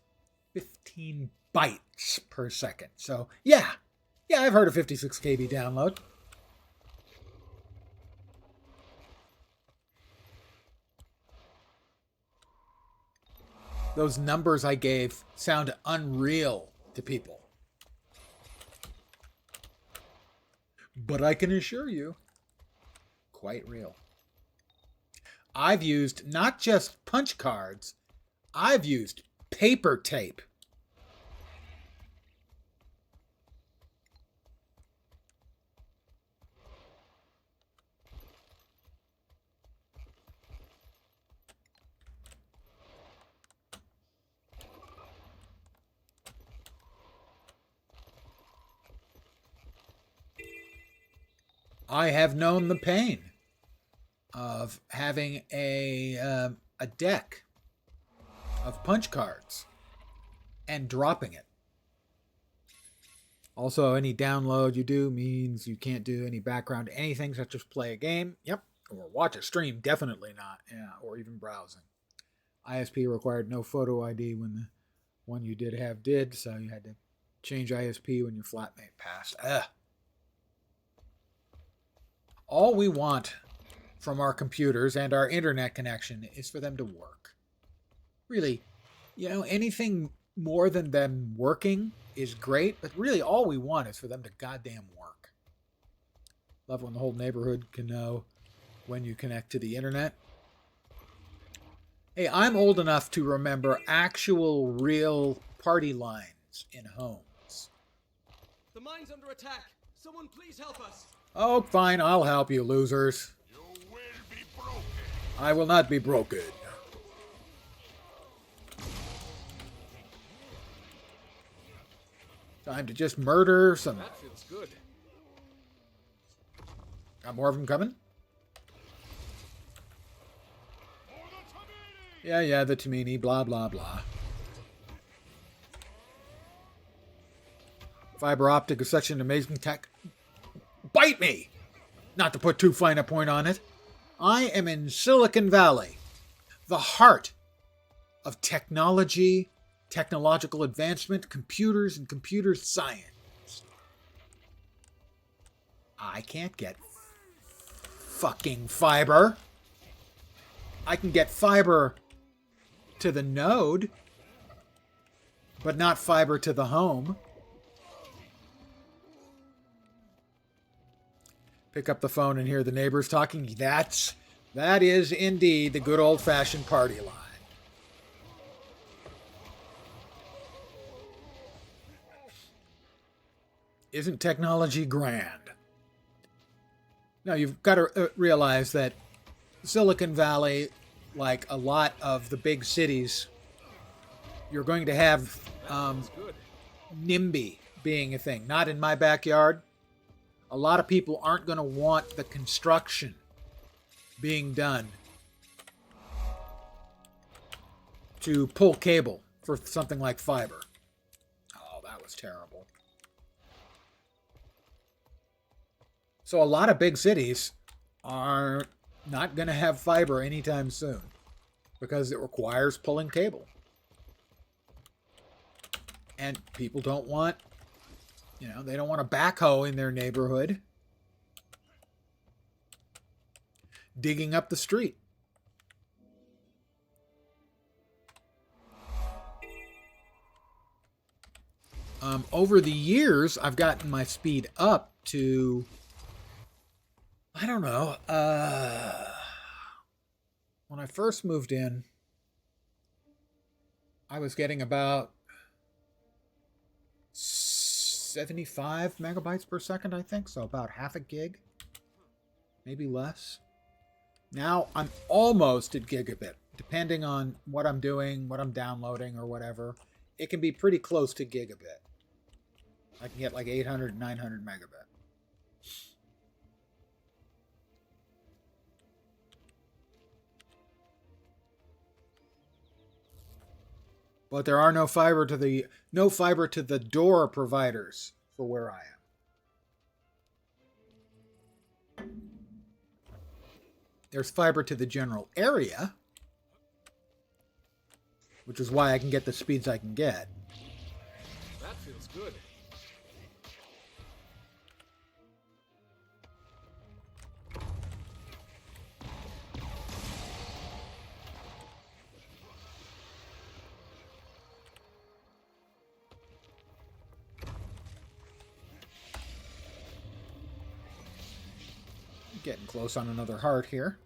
15 bytes per second. So, yeah, I've heard of 56 KB download. Those numbers I gave sound unreal to people. But I can assure you, quite real. I've used not just punch cards, I've used paper tape. I have known the pain of having a deck of punch cards and dropping it. Also, any download you do means you can't do any background anything such as play a game. Yep. Or watch a stream. Definitely not. Yeah. Or even browsing. ISP required no photo ID when the one you did have did, so you had to change ISP when your flatmate passed. Ugh. All we want from our computers and our internet connection is for them to work. Really, anything more than them working is great, but really all we want is for them to goddamn work. Love when the whole neighborhood can know when you connect to the internet. Hey, I'm old enough to remember actual real party lines in homes. The mine's under attack. Someone please help us. Oh, fine, I'll help you, losers. You will be broken. I will not be broken. Time to just murder some. That feels good. Got more of them coming? Yeah, the Tamini, blah, blah, blah. Fiber optic is such an amazing tech. Bite me! Not to put too fine a point on it. I am in Silicon Valley, the heart of technology, technological advancement, computers, and computer science. I can't get fucking fiber. I can get fiber to the node, but not fiber to the home. Pick up the phone and hear the neighbors talking. That is indeed the good old-fashioned party line. Isn't technology grand? Now, you've got to realize that Silicon Valley, like a lot of the big cities, you're going to have NIMBY being a thing. Not in my backyard. A lot of people aren't going to want the construction being done to pull cable for something like fiber. Oh, that was terrible. So a lot of big cities are not going to have fiber anytime soon because it requires pulling cable. And people don't want, they don't want a backhoe in their neighborhood digging up the street. Over the years, I've gotten my speed up to, I don't know, when I first moved in, I was getting about 75 megabytes per second, I think. So about half a gig, maybe less. Now I'm almost at gigabit, depending on what I'm doing, what I'm downloading or whatever. It can be pretty close to gigabit. I can get like 800, 900 megabit. But there are no fiber to the door providers for where I am. There's fiber to the general area, which is why I can get the speeds I can get. That feels good. Getting close on another heart here.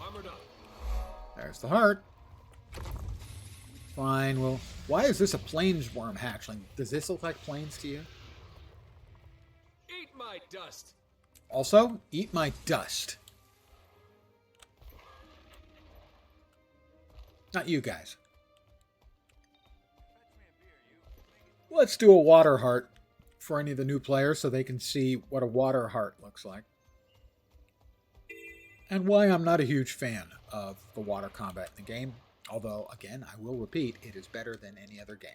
Armored up. There's the heart. Fine, well, why is this a plains worm hatchling? Does this look like plains to you? Eat my dust. Also, eat my dust. Not you guys. Let's do a water heart for any of the new players so they can see what a water heart looks like. And why I'm not a huge fan of the water combat in the game. Although, again, I will repeat, it is better than any other game.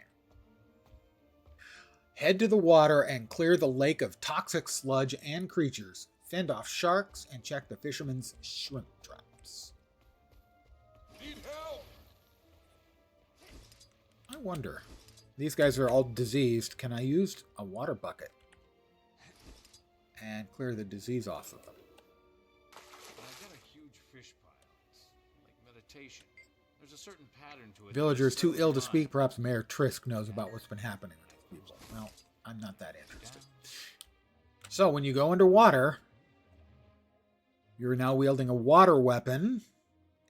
Head to the water and clear the lake of toxic sludge and creatures. Fend off sharks and check the fisherman's shrimp traps. Need help! I wonder. These guys are all diseased. Can I use a water bucket and clear the disease off of them? I've got a huge fish pile. It's like meditation. There's a certain pattern to it. Villagers too ill to speak. Perhaps Mayor Trisk knows about what's been happening with these people. Well, I'm not that interested. So when you go underwater, you're now wielding a water weapon,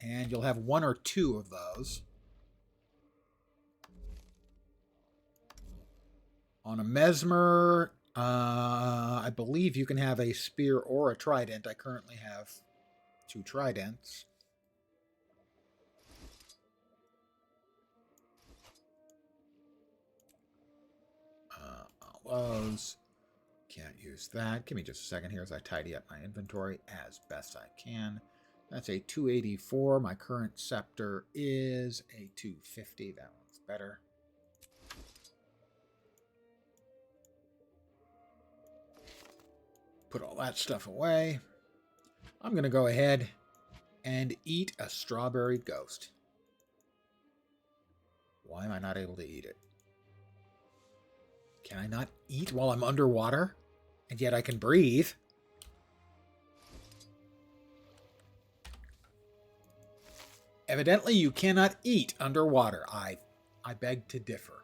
and you'll have 1 or 2 of those. On a Mesmer, I believe you can have a spear or a trident. I currently have 2 tridents. Those. Can't use that. Give me just a second here as I tidy up my inventory as best I can. That's a 284. My current scepter is a 250. That one's better. Put all that stuff away. I'm going to go ahead and eat a strawberry ghost. Why am I not able to eat it? Can I not eat while I'm underwater? And yet I can breathe. Evidently, you cannot eat underwater. I beg to differ.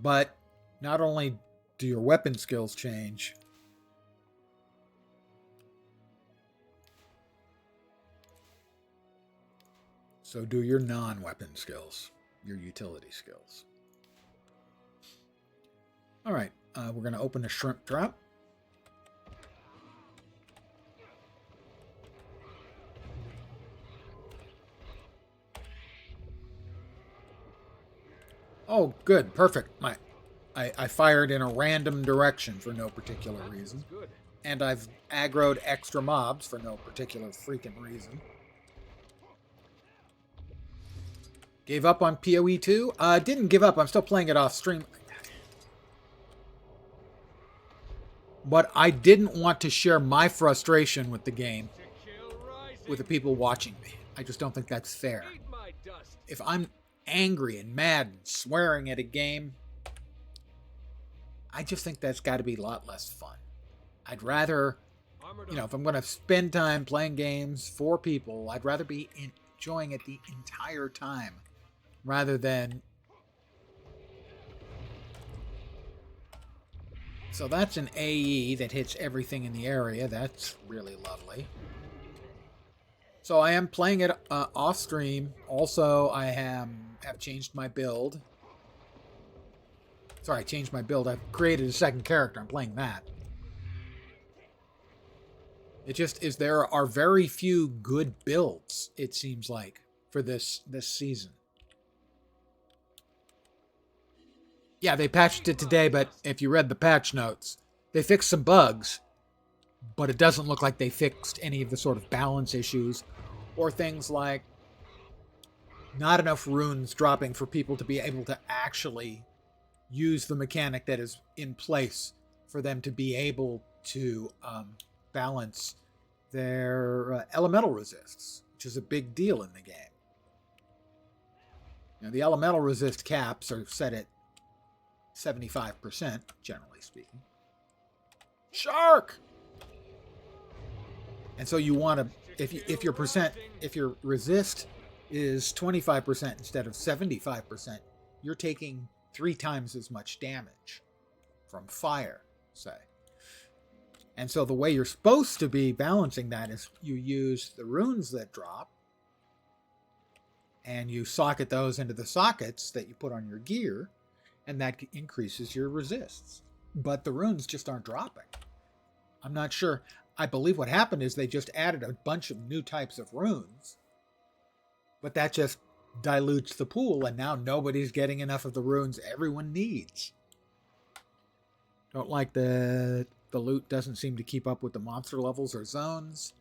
But not only do your weapon skills change, so do your non-weapon skills, your utility skills. All right, we're going to open the shrimp trap. Oh, good, perfect. I fired in a random direction for no particular reason. And I've aggroed extra mobs for no particular freaking reason. Gave up on PoE 2? Didn't give up. I'm still playing it off stream. But I didn't want to share my frustration with the game with the people watching me. I just don't think that's fair. If I'm angry and mad and swearing at a game, I just think that's got to be a lot less fun. I'd rather, if I'm going to spend time playing games for people, I'd rather be enjoying it the entire time rather than... So that's an AE that hits everything in the area. That's really lovely. So I am playing it off stream. Also, I have changed my build. Sorry, I changed my build. I've created a second character. I'm playing that. It just is there are very few good builds, it seems like, for this season. Yeah, they patched it today, but if you read the patch notes, they fixed some bugs, but it doesn't look like they fixed any of the sort of balance issues or things like not enough runes dropping for people to be able to actually use the mechanic that is in place for them to be able to balance their elemental resists, which is a big deal in the game. The elemental resist caps are set at 75%, generally speaking. Shark! And so you want to, if your resist is 25% instead of 75%, you're taking 3 times as much damage from fire, say. And so the way you're supposed to be balancing that is you use the runes that drop and you socket those into the sockets that you put on your gear, and that increases your resists. But the runes just aren't dropping. I'm not sure. I believe what happened is they just added a bunch of new types of runes, but that just dilutes the pool, and now nobody's getting enough of the runes everyone needs. Don't like the loot doesn't seem to keep up with the monster levels or zones.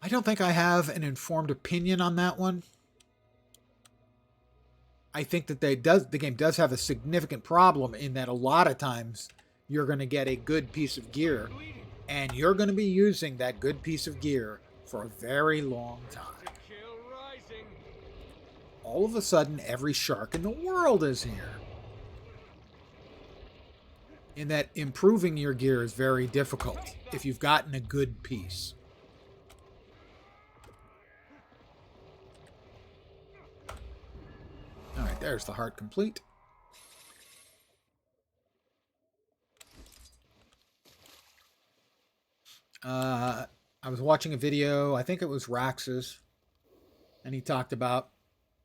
I don't think I have an informed opinion on that one. I think that the game does have a significant problem in that a lot of times you're going to get a good piece of gear, and you're going to be using that good piece of gear for a very long time. All of a sudden, every shark in the world is here. In that improving your gear is very difficult if you've gotten a good piece. Alright, there's the heart complete. I was watching a video, I think it was Rax's, and he talked about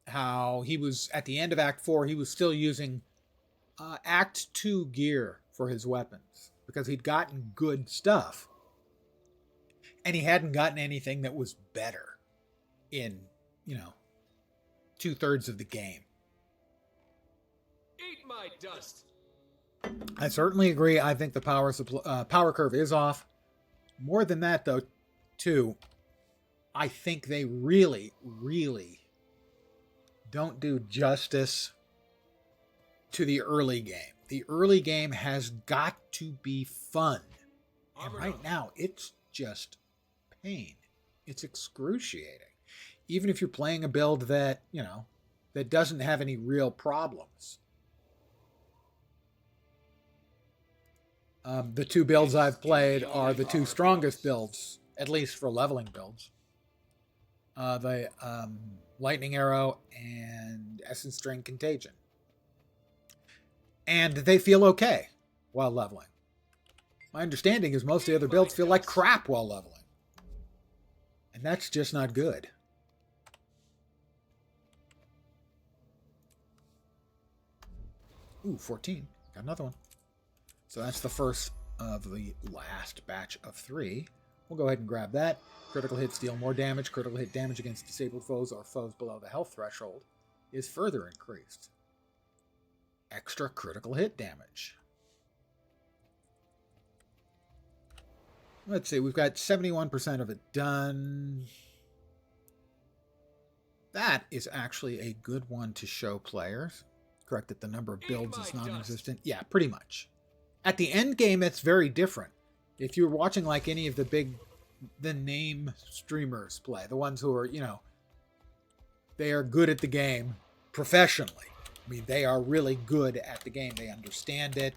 how he was, at the end of Act 4, he was still using Act 2 gear for his weapons, because he'd gotten good stuff. And he hadn't gotten anything that was better in, 2/3 of the game. Eat my dust. I certainly agree. I think the power curve is off. More than that, though, too, I think they really, really don't do justice to the early game. The early game has got to be fun. And right now, it's just pain. It's excruciating. Even if you're playing a build that, that doesn't have any real problems. The two builds I've played are the two strongest builds, at least for leveling builds. The Lightning Arrow and Essence Drain Contagion. And they feel okay while leveling. My understanding is most of the other builds feel like crap while leveling. And that's just not good. Ooh, 14. Got another one. So that's the first of the last batch of 3. We'll go ahead and grab that. Critical hits deal more damage. Critical hit damage against disabled foes or foes below the health threshold is further increased. Extra critical hit damage. Let's see, we've got 71% of it done. That is actually a good one to show players. Correct that the number of builds is non-existent. Yeah, pretty much. At the end game, it's very different. If you're watching like any of the name streamers play, the ones who are, they are good at the game professionally. I mean, they are really good at the game. They understand it.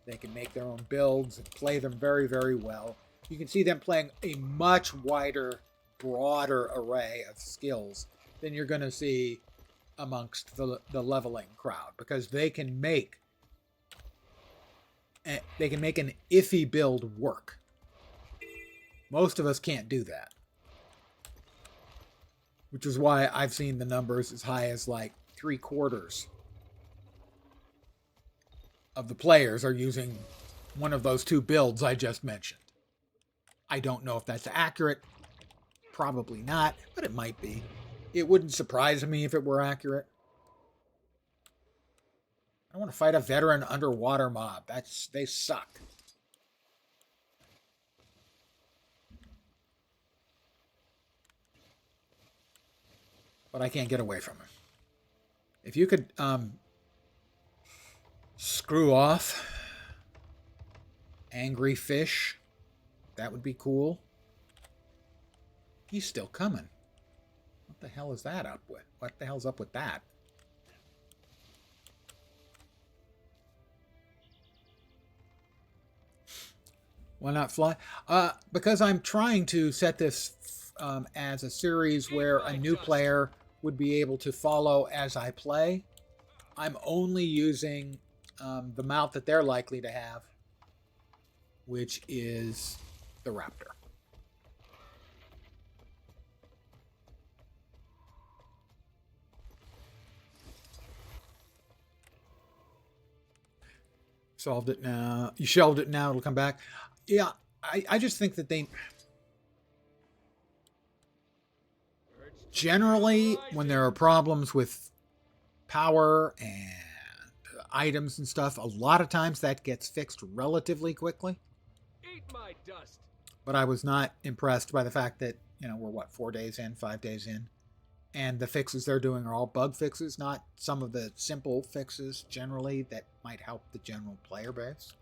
They can make their own builds and play them very, very well. You can see them playing a much wider, broader array of skills than you're going to see amongst the leveling crowd, because they can make an iffy build work. Most of us can't do that. Which is why I've seen the numbers as high as like 3/4 of the players are using one of those two builds I just mentioned. I don't know if that's accurate. Probably not, but it might be. It wouldn't surprise me if it were accurate. I want to fight a veteran underwater mob. They suck. But I can't get away from him. If you could screw off angry fish, that would be cool. He's still coming. What the hell is that up with? What the hell's up with that? Why not fly? Because I'm trying to set this as a series where a new player would be able to follow as I play. I'm only using the mount that they're likely to have, which is the Raptor. Solved it now. You shelved it now. It'll come back. Yeah, I just think that they... Generally, when there are problems with power and items and stuff, a lot of times that gets fixed relatively quickly. Eat my dust. But I was not impressed by the fact that, we're 4 days in, 5 days in, and the fixes they're doing are all bug fixes, not some of the simple fixes generally that might help the general player base.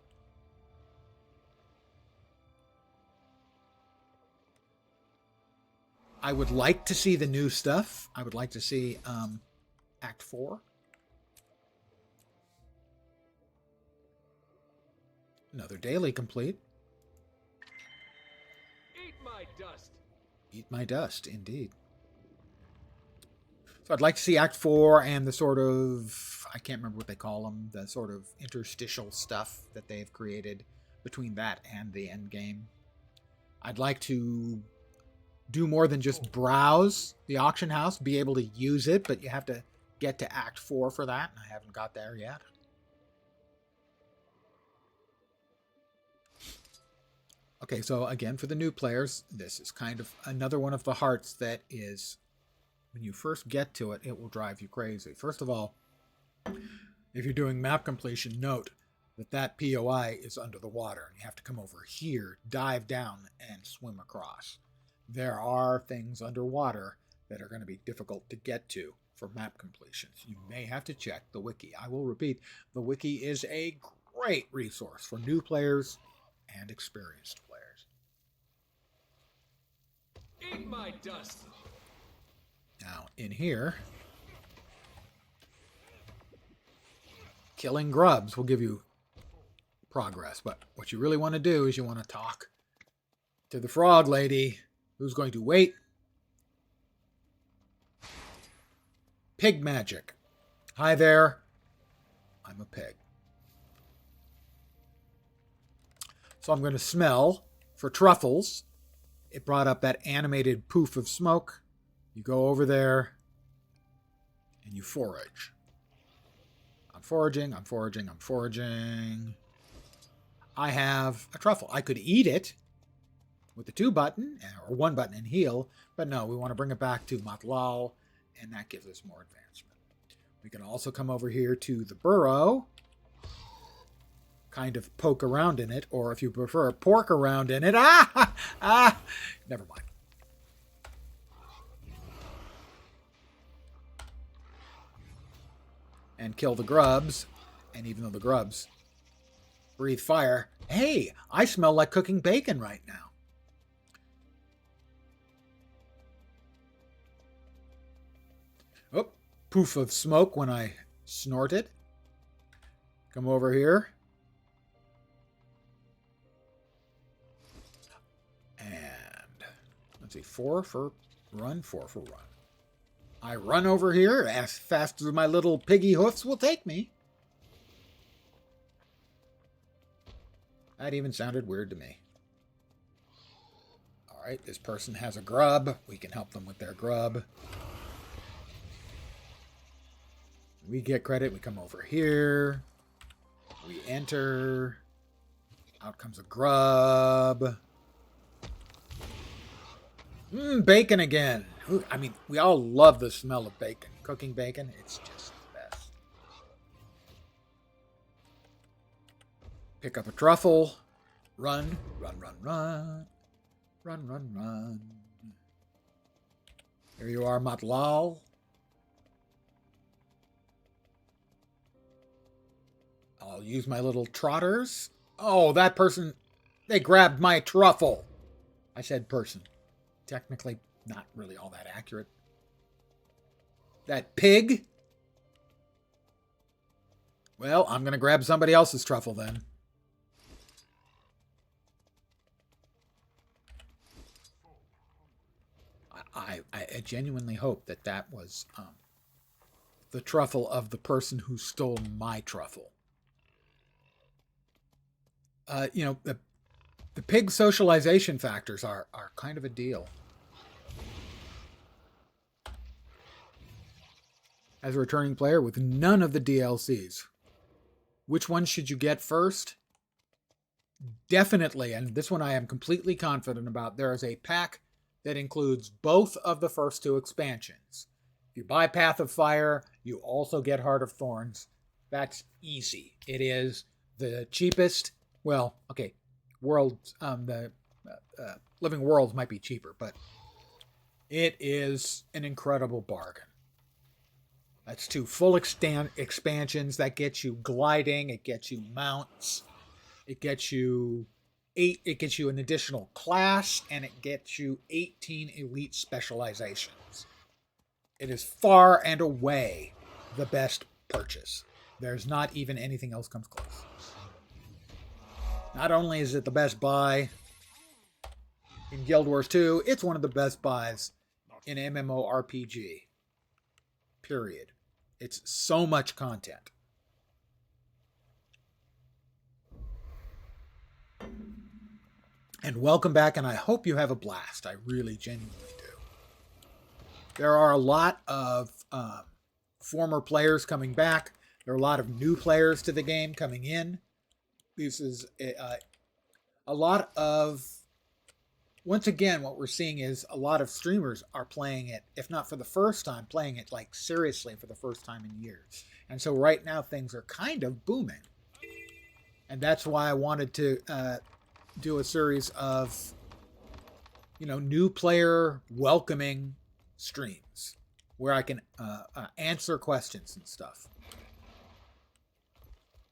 I would like to see the new stuff. I would like to see Act 4. Another daily complete. Eat my dust. Eat my dust, indeed. So I'd like to see Act 4 and the sort of, I can't remember what they call them, the sort of interstitial stuff that they've created between that and the end game. I'd like to do more than just browse the auction house, be able to use it, but you have to get to Act 4 for that, and I haven't got there yet. Okay, so again, for the new players, this is kind of another one of the hearts that is, when you first get to it, it will drive you crazy. First of all, if you're doing map completion, note that POI is under the water, and you have to come over here, dive down, and swim across. There are things underwater that are going to be difficult to get to for map completions. You may have to check the wiki. I will repeat, the wiki is a great resource for new players and experienced players. Eat my dust. Now, in here, killing grubs will give you progress, but what you really want to do is you want to talk to the frog lady, who's going to wait. Pig magic. Hi there. I'm a pig. So I'm going to smell for truffles. It brought up that animated poof of smoke. You go over there and you forage. I'm foraging, I'm foraging, I'm foraging. I have a truffle. I could eat it with the 2 button, or 1 button and heal, but no, we want to bring it back to Matlal, and that gives us more advancement. We can also come over here to the burrow, kind of poke around in it, or if you prefer, pork around in it. Never mind. And kill the grubs, and even though the grubs breathe fire, hey, I smell like cooking bacon right now. Oh, poof of smoke when I snorted. Come over here. And let's see, 4 for run, 4 for run. I run over here as fast as my little piggy hoofs will take me. That even sounded weird to me. All right, this person has a grub. We can help them with their grub. We get credit. We come over here. We enter. Out comes a grub. Bacon again. Ooh, I mean, we all love the smell of bacon. Cooking bacon, it's just the best. Pick up a truffle. Run, run, run, run. Run, run, run. Here you are, Matlal. I'll use my little trotters. Oh, that person, they grabbed my truffle. I said person. Technically, not really all that accurate. That pig? Well, I'm going to grab somebody else's truffle then. I genuinely hope that that was the truffle of the person who stole my truffle. The pig socialization factors are kind of a deal. As a returning player with none of the DLCs, which one should you get first? Definitely, and this one I am completely confident about, there is a pack that includes both of the first two expansions. If you buy Path of Fire, you also get Heart of Thorns. That's easy. It is the cheapest. Well, okay, Worlds, the Living Worlds might be cheaper, but it is an incredible bargain. That's two full expansions. That gets you gliding. It gets you mounts. It gets you It gets you an additional class, and it gets you 18 elite specializations. It is far and away the best purchase. There's not even anything else comes close. Not only is it the best buy in Guild Wars 2, it's one of the best buys in MMORPG. Period. It's so much content. And welcome back, and I hope you have a blast. I really genuinely do. There are a lot of former players coming back. There are a lot of new players to the game coming in. This is a lot of... Once again, what we're seeing is a lot of streamers are playing it, if not for the first time, playing it like seriously for the first time in years. And so right now things are kind of booming. And that's why I wanted to do a series of, new player welcoming streams where I can answer questions and stuff.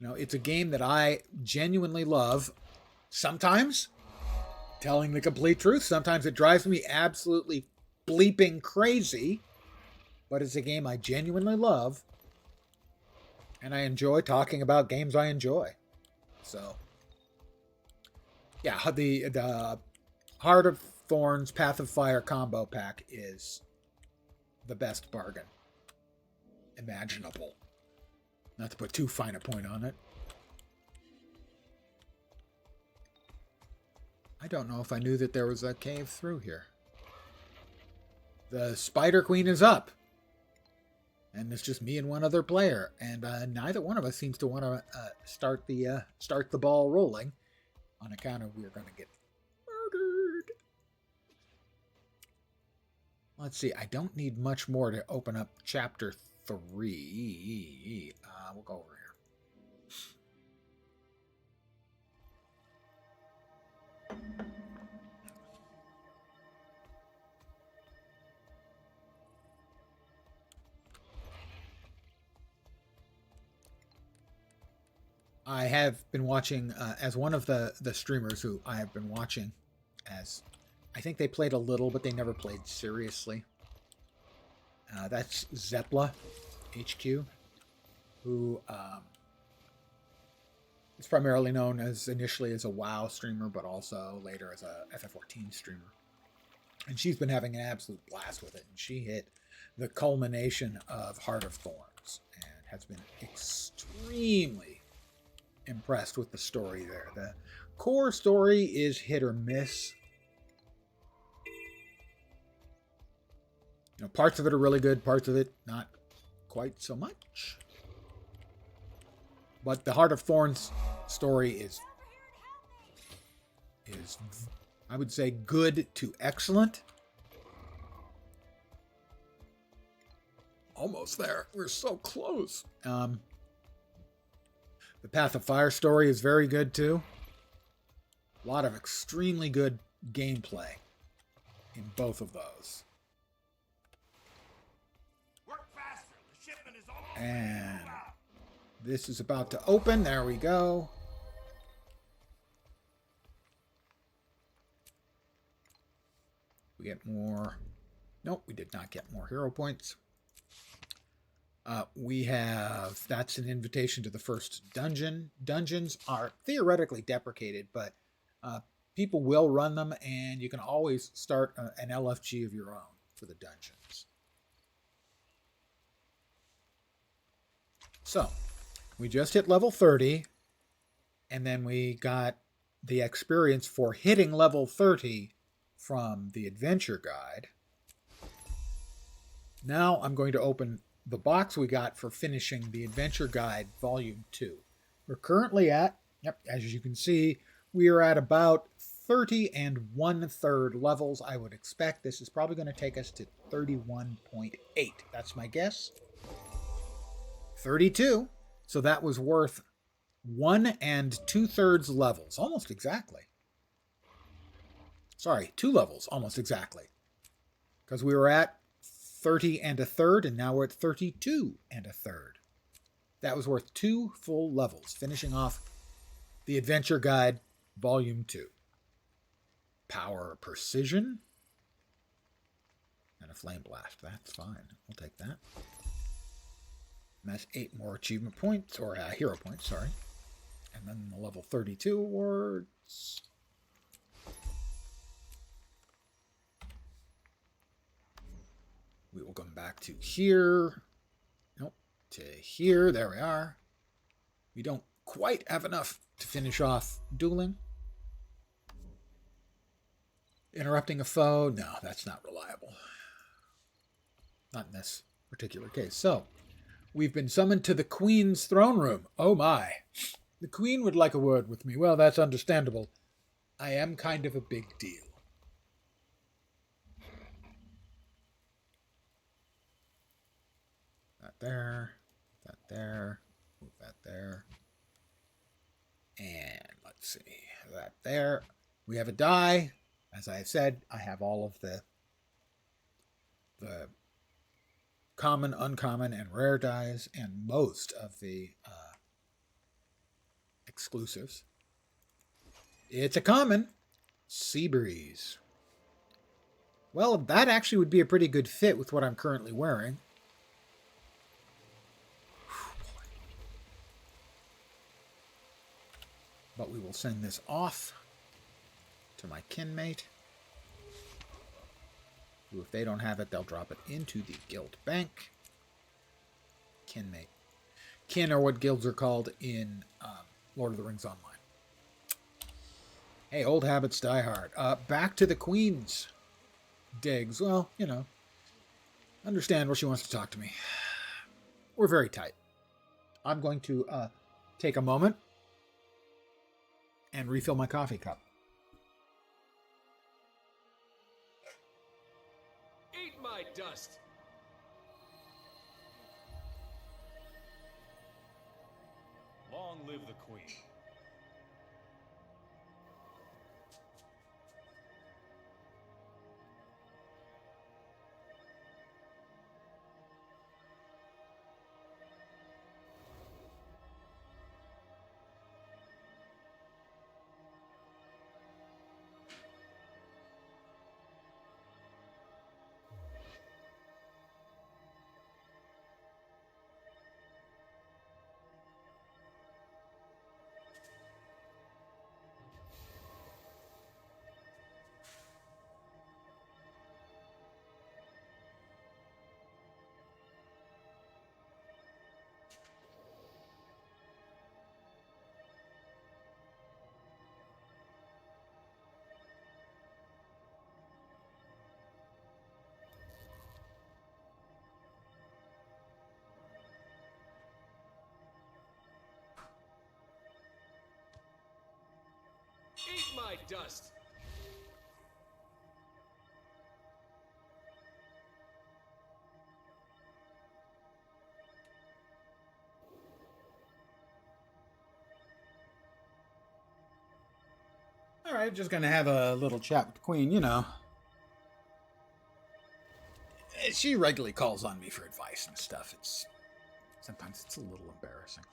It's a game that I genuinely love. Sometimes telling the complete truth. Sometimes it drives me absolutely bleeping crazy. But it's a game I genuinely love. And I enjoy talking about games I enjoy. So, yeah, the Heart of Thorns, Path of Fire combo pack is the best bargain imaginable. Not to put too fine a point on it. I don't know if I knew that there was a cave through here. The Spider Queen is up. And it's just me and one other player. And neither one of us seems to want to start the ball rolling. On account of we're going to get murdered. Let's see. I don't need much more to open up chapter 3. We'll go over here. I have been watching, as one of the streamers who I have been watching, as I think they played a little, but they never played seriously. That's Zepla HQ, who is primarily known as initially as a WoW streamer, but also later as a FF14 streamer. And she's been having an absolute blast with it. And she hit the culmination of Heart of Thorns and has been extremely impressed with the story there. The core story is hit or miss. Parts of it are really good, parts of it not quite so much. But the Heart of Thorns story is I would say good to excellent. Almost there. We're so close. The Path of Fire story is very good too. A lot of extremely good gameplay in both of those. Work faster. The shipment is almost And this is about to open. There we go. We get more. Nope, we did not get more hero points. We have, that's an invitation to the first dungeon. Dungeons are theoretically deprecated, but people will run them, and you can always start an LFG of your own for the dungeons. So, we just hit level 30, and then we got the experience for hitting level 30 from the adventure guide. Now I'm going to open the box we got for finishing the Adventure Guide Volume 2. We're currently at, as you can see, we are at about 30 and 1/3 levels. I would expect this is probably going to take us to 31.8. That's my guess. 32. So that was worth 1 2/3 levels, almost exactly. Sorry, 2 levels, almost exactly. Because we were at 30 1/3, and now we're at 32 1/3. That was worth 2 full levels, finishing off the Adventure Guide Volume 2. Power Precision. And a Flame Blast. That's fine. We'll take that. And that's 8 more achievement points, or hero points, sorry. And then the level 32 awards. We will come back to here. Nope. To here. There we are. We don't quite have enough to finish off dueling. Interrupting a foe. No, that's not reliable. Not in this particular case. So, we've been summoned to the Queen's throne room. Oh my. The Queen would like a word with me. Well, that's understandable. I am kind of a big deal. That there. That there. Move that there. And let's see. That there. We have a die. As I said, I have all of the common, uncommon, and rare dies, and most of the exclusives. It's a common. Sea Breeze. Well, that actually would be a pretty good fit with what I'm currently wearing. But we will send this off to my kinmate, who, if they don't have it, they'll drop it into the guild bank. Kinmate. Kin are what guilds are called in Lord of the Rings Online. Hey, old habits die hard. Back to the Queen's digs. Well, you know, understand what she wants to talk to me. We're very tight. I'm going to take a moment and refill my coffee cup. Eat my dust! Long live the Queen. Eat my dust! All right, just going to have a little chat with the Queen, you know. She regularly calls on me for advice and stuff. Sometimes it's a little embarrassing.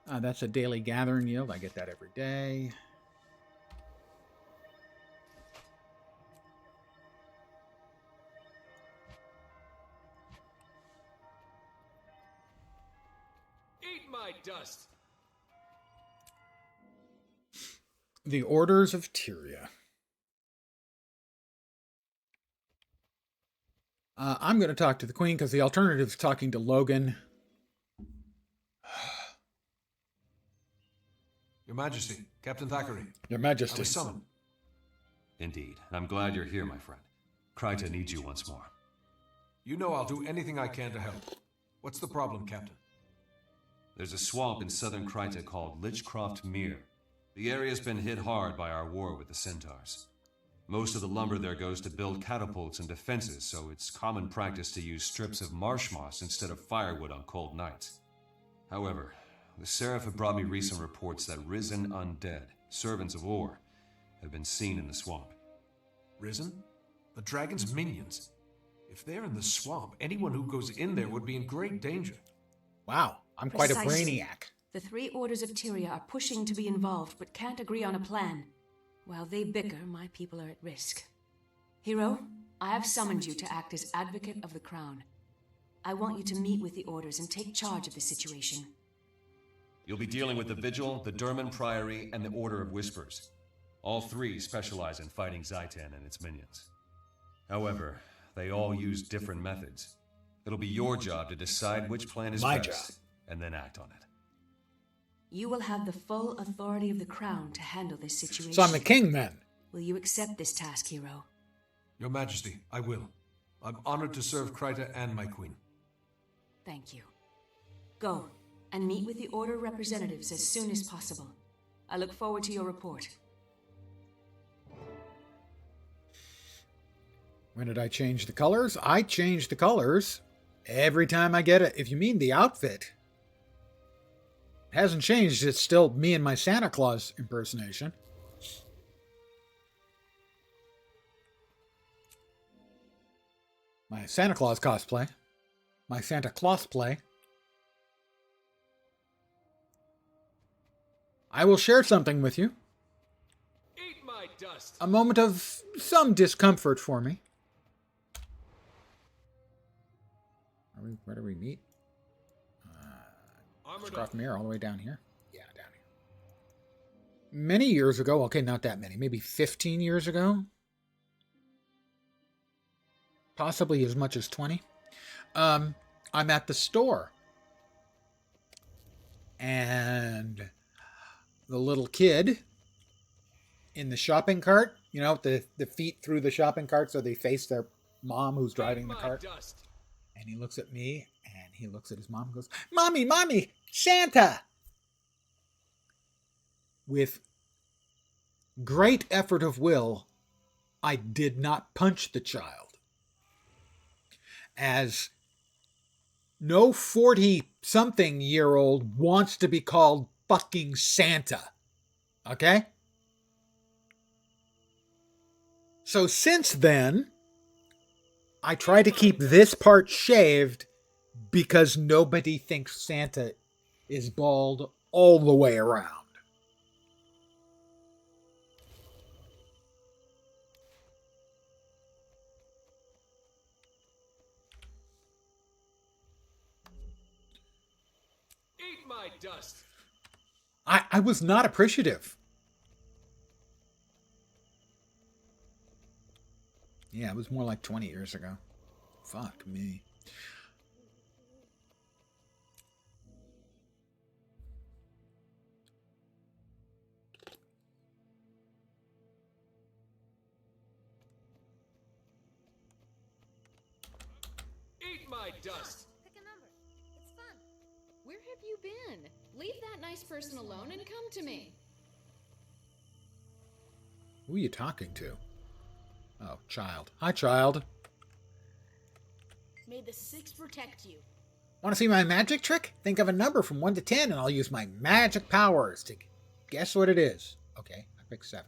That's a daily gathering yield. I get that every day. Eat my dust! The Orders of Tyria. I'm going to talk to the Queen because the alternative is talking to Logan. Your Majesty, Captain Thackeray. Your Majesty. I was summoned. Indeed, and I'm glad you're here, my friend. Kryta needs you once more. You know I'll do anything I can to help. What's the problem, Captain? There's a swamp in southern Kryta called Lichcroft Mere. The area's been hit hard by our war with the Centaurs. Most of the lumber there goes to build catapults and defenses, so it's common practice to use strips of marsh moss instead of firewood on cold nights. However, the Seraph have brought me recent reports that risen undead, servants of Or, have been seen in the swamp. Risen? The dragon's minions. If they're in the swamp, anyone who goes in there would be in great danger. Wow, I'm quite a Precisely. brainiac. The three orders of Tyria are pushing to be involved, but can't agree on a plan. While they bicker, my people are at risk. Hero, I have summoned you to act as advocate of the crown. I want you to meet with the orders and take charge of the situation. You'll be dealing with the Vigil, the Durman Priory, and the Order of Whispers. All three specialize in fighting Zaitan and its minions. However, they all use different methods. It'll be your job to decide which plan is My best, job. and then act on it. You will have the full authority of the crown to handle this situation. So I'm the king then. Will you accept this task, Hero? Your Majesty, I will. I'm honored to serve Kryta and my queen. Thank you. Go, and meet with the Order representatives as soon as possible. I look forward to your report. When did I change the colors? I change the colors every time I get it. If you mean the outfit, it hasn't changed. It's still me and my Santa Claus impersonation. My Santa Claus cosplay. My Santa Claus play. I will share something with you. Eat my dust. A moment of some discomfort for me. Where do we meet? Scruff Mirror all the way down here? Yeah, down here. Many years ago, okay, not that many, maybe 15 years ago. Possibly as much as 20. I'm at the store. And the little kid in the shopping cart, you know, the feet through the shopping cart so they face their mom who's driving the cart. And he looks at me and he looks at his mom and goes, "Mommy, Mommy, Santa!" With great effort of will, I did not punch the child. As no 40-something-year-old wants to be called fucking Santa. Okay? So since then, I try to keep this part shaved because nobody thinks Santa is bald all the way around. Eat my dust. I was not appreciative. Yeah, it was more like 20 years ago. Fuck me. Eat my dust. Pick a number. It's fun. Where have you been? Leave that nice person alone and come to me. Who are you talking to? Oh, child. Hi, child. May the six protect you. Want to see my magic trick? Think of a number from 1 to 10 and I'll use my magic powers to guess what it is. Okay, I picked 7.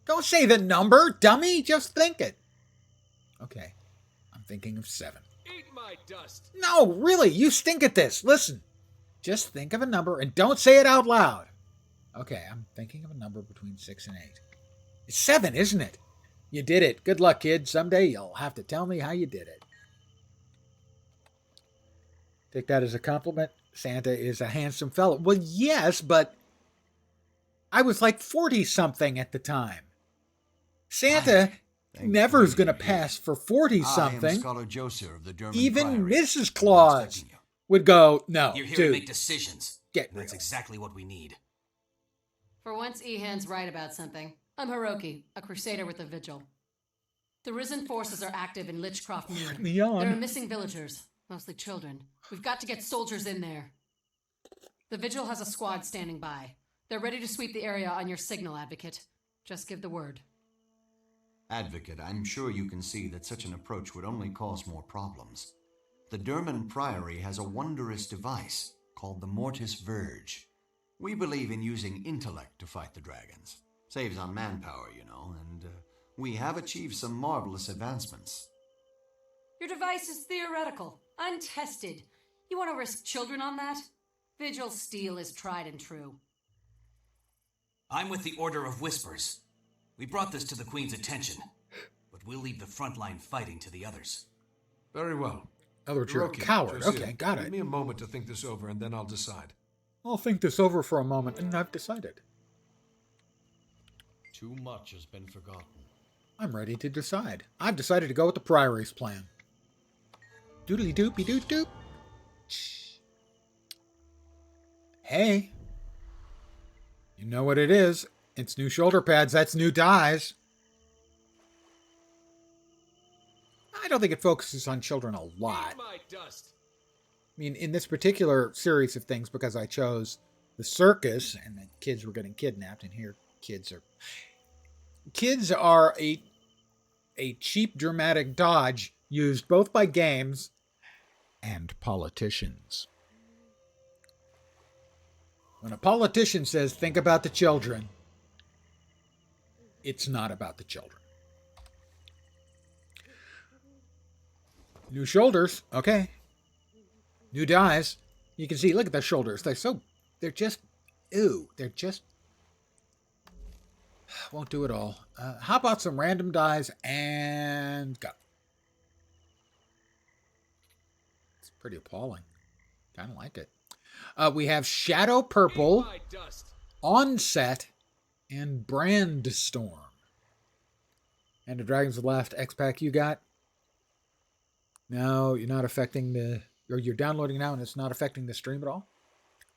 Don't say the number, dummy. Just think it. Okay, I'm thinking of 7. Eat my dust. No, really, you stink at this. Listen, just think of a number and don't say it out loud. Okay, I'm thinking of a number between 6 and 8. It's 7, isn't it? You did it. Good luck, kid. Someday you'll have to tell me how you did it. Take that as a compliment. Santa is a handsome fellow. Well, yes, but I was like 40-something at the time. Santa never's going to pass for 40-something. I am Scholar Joser of the Durman Even Priory. Mrs. Claus would go, no, You're here dude, to make decisions. get That's real. exactly what we need. For once, Ehan's right about something. I'm Hiroki, a crusader with the Vigil. The Risen forces are active in Lichcroft Mere. Leon. There are missing villagers, mostly children. We've got to get soldiers in there. The Vigil has a squad standing by. They're ready to sweep the area on your signal, Advocate. Just give the word. Advocate, I'm sure you can see that such an approach would only cause more problems. The Durman Priory has a wondrous device called the Mortis Verge. We believe in using intellect to fight the dragons. Saves on manpower, you know, and we have achieved some marvelous advancements. Your device is theoretical, untested. You want to risk children on that? Vigil steel is tried and true. I'm with the Order of Whispers. We brought this to the Queen's attention, but we'll leave the frontline fighting to the others. Very well. Other you're a Hiroki, coward. Josiah, Okay, got it. Give me a moment to think this over, and then I'll decide. I'll think this over for a moment, and I've decided. Too much has been forgotten. I'm ready to decide. I've decided to go with the Priory's plan. Doodly doopy doop doop. Hey. You know what it is. It's new shoulder pads. That's new dies. I don't think it focuses on children a lot. My dust. I mean, in this particular series of things, because I chose the circus and the kids were getting kidnapped, and here kids are a cheap dramatic dodge used both by games and politicians. When a politician says, think about the children, it's not about the children. New shoulders, okay. New dies. You can see, look at their shoulders. They're just, won't do it all. How about some random dies and go. It's pretty appalling. Kind of like it. We have Shadow Purple, Onset, and Brandstorm. And the Dragons of the Last X-Pack you got? No, you're not affecting the... Or you're downloading now and it's not affecting the stream at all?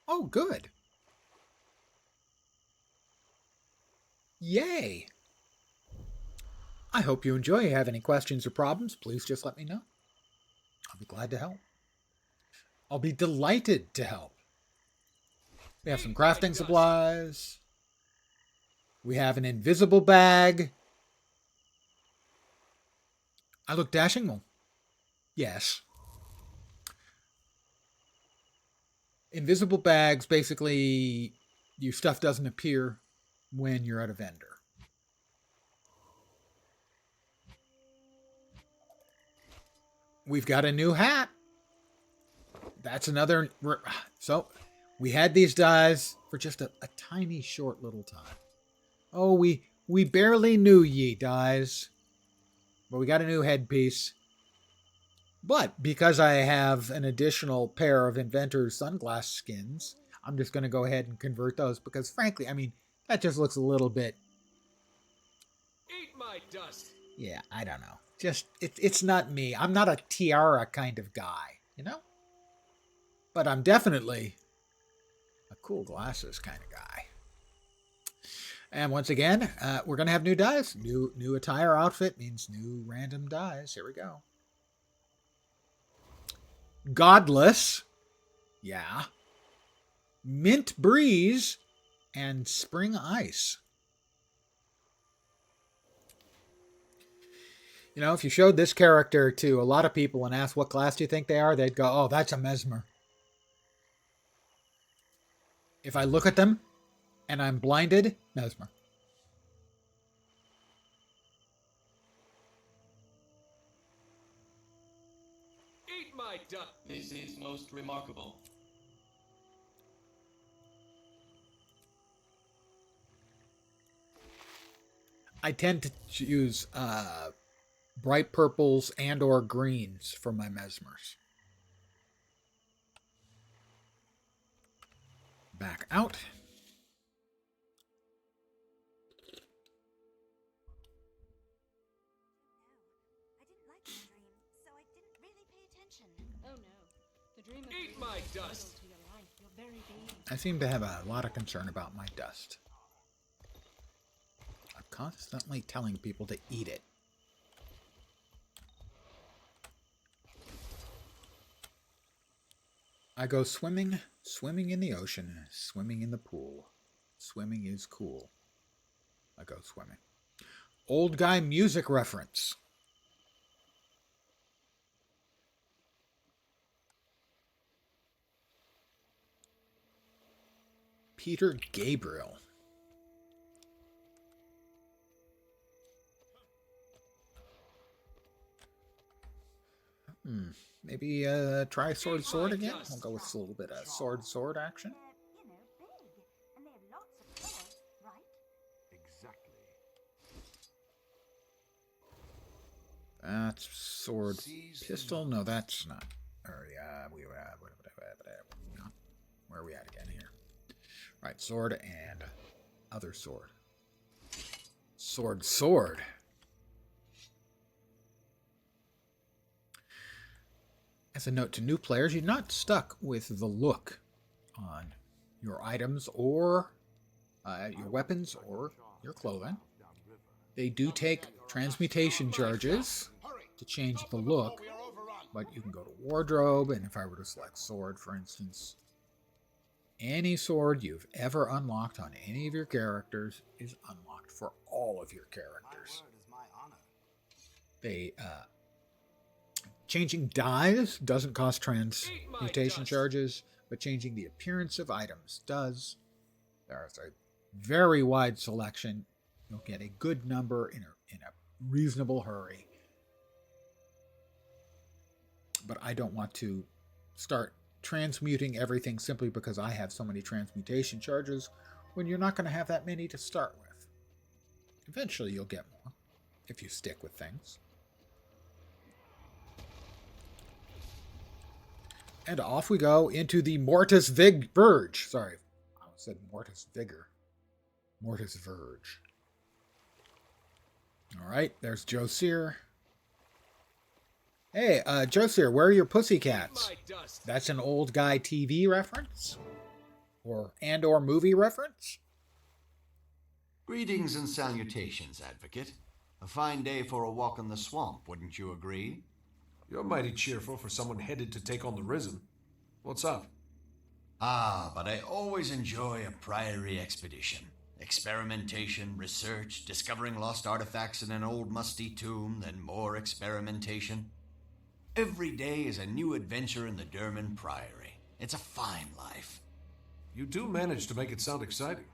Oh, good. Yay. I hope you enjoy. If you have any questions or problems, please just let me know. I'll be glad to help. I'll be delighted to help. We have some crafting supplies. We have an invisible bag. I look dashing? Well, yes. Invisible bags, basically, your stuff doesn't appear when you're at a vendor. We've got a new hat. That's another... So, we had these dies for just a tiny, short little time. Oh, we barely knew ye, dies. But we got a new headpiece. But because I have an additional pair of Inventor's sunglass skins, I'm just going to go ahead and convert those because, frankly, I mean, that just looks a little bit... Eat my dust. Yeah, I don't know. Just, it's not me. I'm not a tiara kind of guy, you know? But I'm definitely a cool glasses kind of guy. And once again, we're going to have new dies. New attire outfit means new random dies. Here we go. Godless. Yeah. Mint Breeze. And Spring Ice. You know, if you showed this character to a lot of people and asked what class do you think they are, they'd go, oh, that's a Mesmer. If I look at them and I'm blinded, Mesmer. Eat my dust. This is most remarkable. I tend to use bright purples and or greens for my Mesmers. Back out. Oh no. The dream of Eat my dust. to your life, your very being. I seem to have a lot of concern about my dust. I'm constantly telling people to eat it. I go swimming in the ocean, swimming in the pool. Swimming is cool. I go swimming. Old guy music reference. Peter Gabriel. Maybe try sword again. I'll go with a little bit of sword action. That's sword pistol. No, that's not. Or yeah, where are we at again here? Right, sword and other sword. Sword. As a note to new players, you're not stuck with the look on your items or your weapons or your clothing. They do take transmutation charges to change the look, but you can go to wardrobe, and if I were to select sword, for instance, any sword you've ever unlocked on any of your characters is unlocked for all of your characters. They changing dyes doesn't cost transmutation charges, but changing the appearance of items does. There's a very wide selection. You'll get a good number in a reasonable hurry. But I don't want to start transmuting everything simply because I have so many transmutation charges when you're not going to have that many to start with. Eventually you'll get more if you stick with things. And off we go into the Mortis Verge. Sorry, I said Mortis Vigor. Mortis Verge. All right, there's Josir. Hey, Josir, where are your pussycats? That's an old guy TV reference? Or movie reference? Greetings and salutations, Advocate. A fine day for a walk in the swamp, wouldn't you agree? You're mighty cheerful for someone headed to take on the Risen. What's up? Ah, but I always enjoy a priory expedition. Experimentation, research, discovering lost artifacts in an old musty tomb, then more experimentation. Every day is a new adventure in the Derman Priory. It's a fine life. You do manage to make it sound exciting.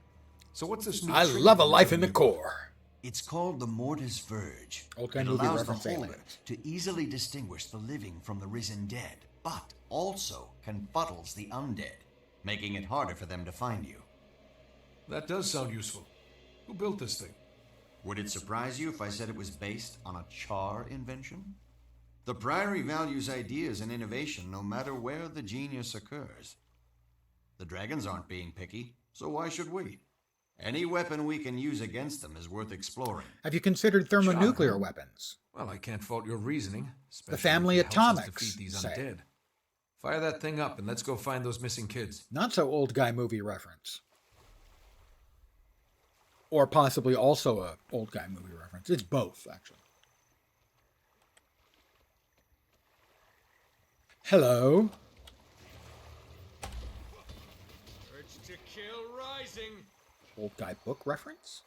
So what's this new I love a life in the core. It's called the Mortis Verge. It allows the Holy to easily distinguish the living from the risen dead, but also confuddles the undead, making it harder for them to find you. That does sound useful. Who built this thing? Would it surprise you if I said it was based on a Char invention? The Priory values ideas and innovation no matter where the genius occurs. The dragons aren't being picky, so why should we? Any weapon we can use against them is worth exploring. Have you considered thermonuclear weapons? Well, I can't fault your reasoning. The family atomics, defeat these say. undead. Fire that thing up and let's go find those missing kids. Not so old guy movie reference. Or possibly also a old guy movie reference. It's both, actually. Hello. Urge to kill rising. Old guy book reference?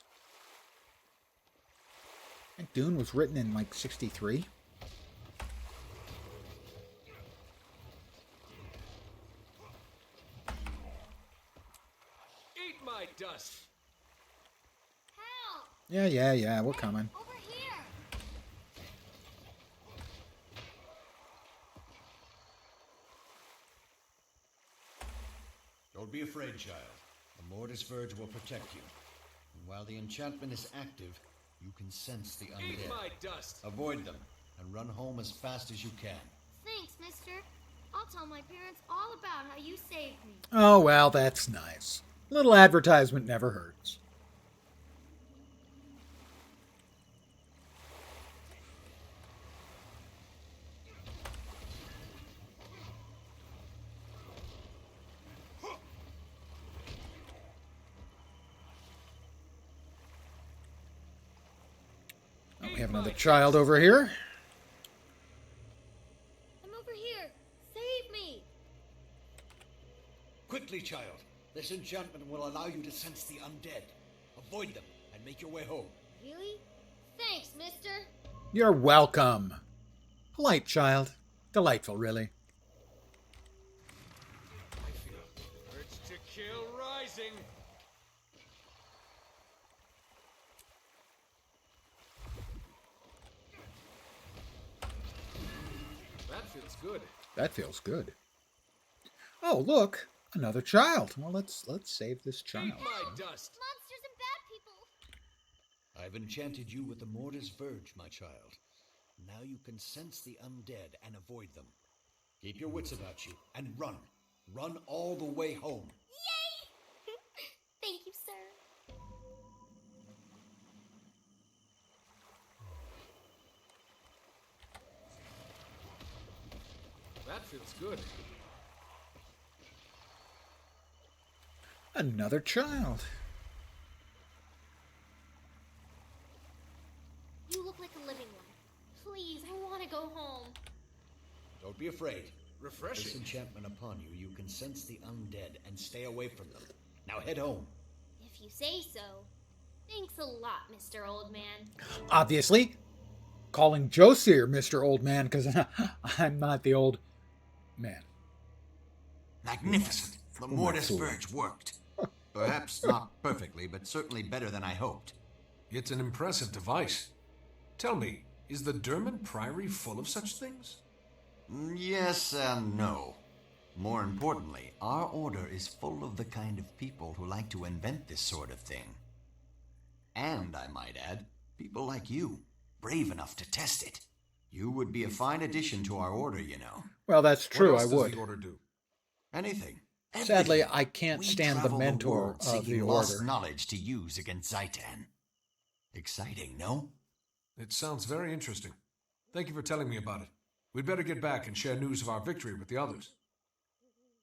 I think Dune was written in like 63. Eat my dust. Yeah, we're coming. Over here. Don't be afraid, child. The Mortis Verge will protect you. And while the enchantment is active, you can sense the undead. Eat my dust. Avoid them and run home as fast as you can. Thanks, mister. I'll tell my parents all about how you saved me. Oh, well, that's nice. Little advertisement never hurts. We have another child over here. I'm over here. Save me. Quickly, child. This enchantment will allow you to sense the undead. Avoid them and make your way home. Really? Thanks, mister. You're welcome. Polite child. Delightful, really. Urge to kill rising. That feels good. That feels good. Oh, look. Another child. Well, let's save this child. Eat my dust. Monsters and bad people. I've enchanted you with the Mortis Verge, my child. Now you can sense the undead and avoid them. Keep your wits about you and run. Run all the way home. Yay! Thank you, sir. That feels good. Another child. You look like a living one. Please, I want to go home. Don't be afraid. Refreshing. This enchantment upon you, you can sense the undead and stay away from them. Now head home. If you say so. Thanks a lot, Mr. Old Man. Obviously, calling Josir Mr. Old Man because I'm not the old man. Magnificent. The Mortis Verge worked. Perhaps not perfectly, but certainly better than I hoped. It's an impressive device. Tell me, is the Durman Priory full of such things? Yes and no. More importantly, our order is full of the kind of people who like to invent this sort of thing. And, I might add, people like you, brave enough to test it. You would be a fine addition to our order, you know. Well, that's true, What else I would. Does the order do? Anything. Sadly, I can't We stand the travel mentor world of seeking the lost order. knowledge to use against Zaitan. Exciting, no? It sounds very interesting. Thank you for telling me about it. We'd better get back and share news of our victory with the others.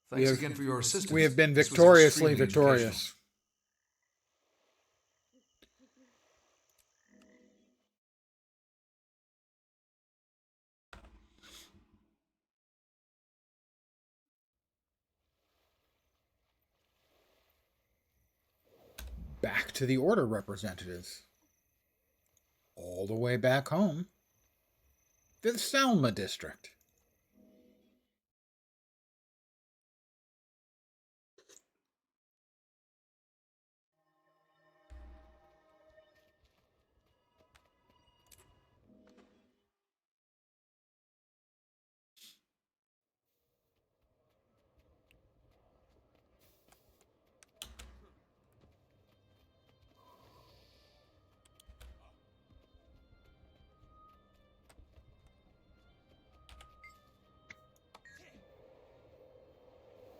Thanks again for your assistance. We have been This was victoriously extremely victorious. Back to the order representatives. All the way back home. To the Selma district.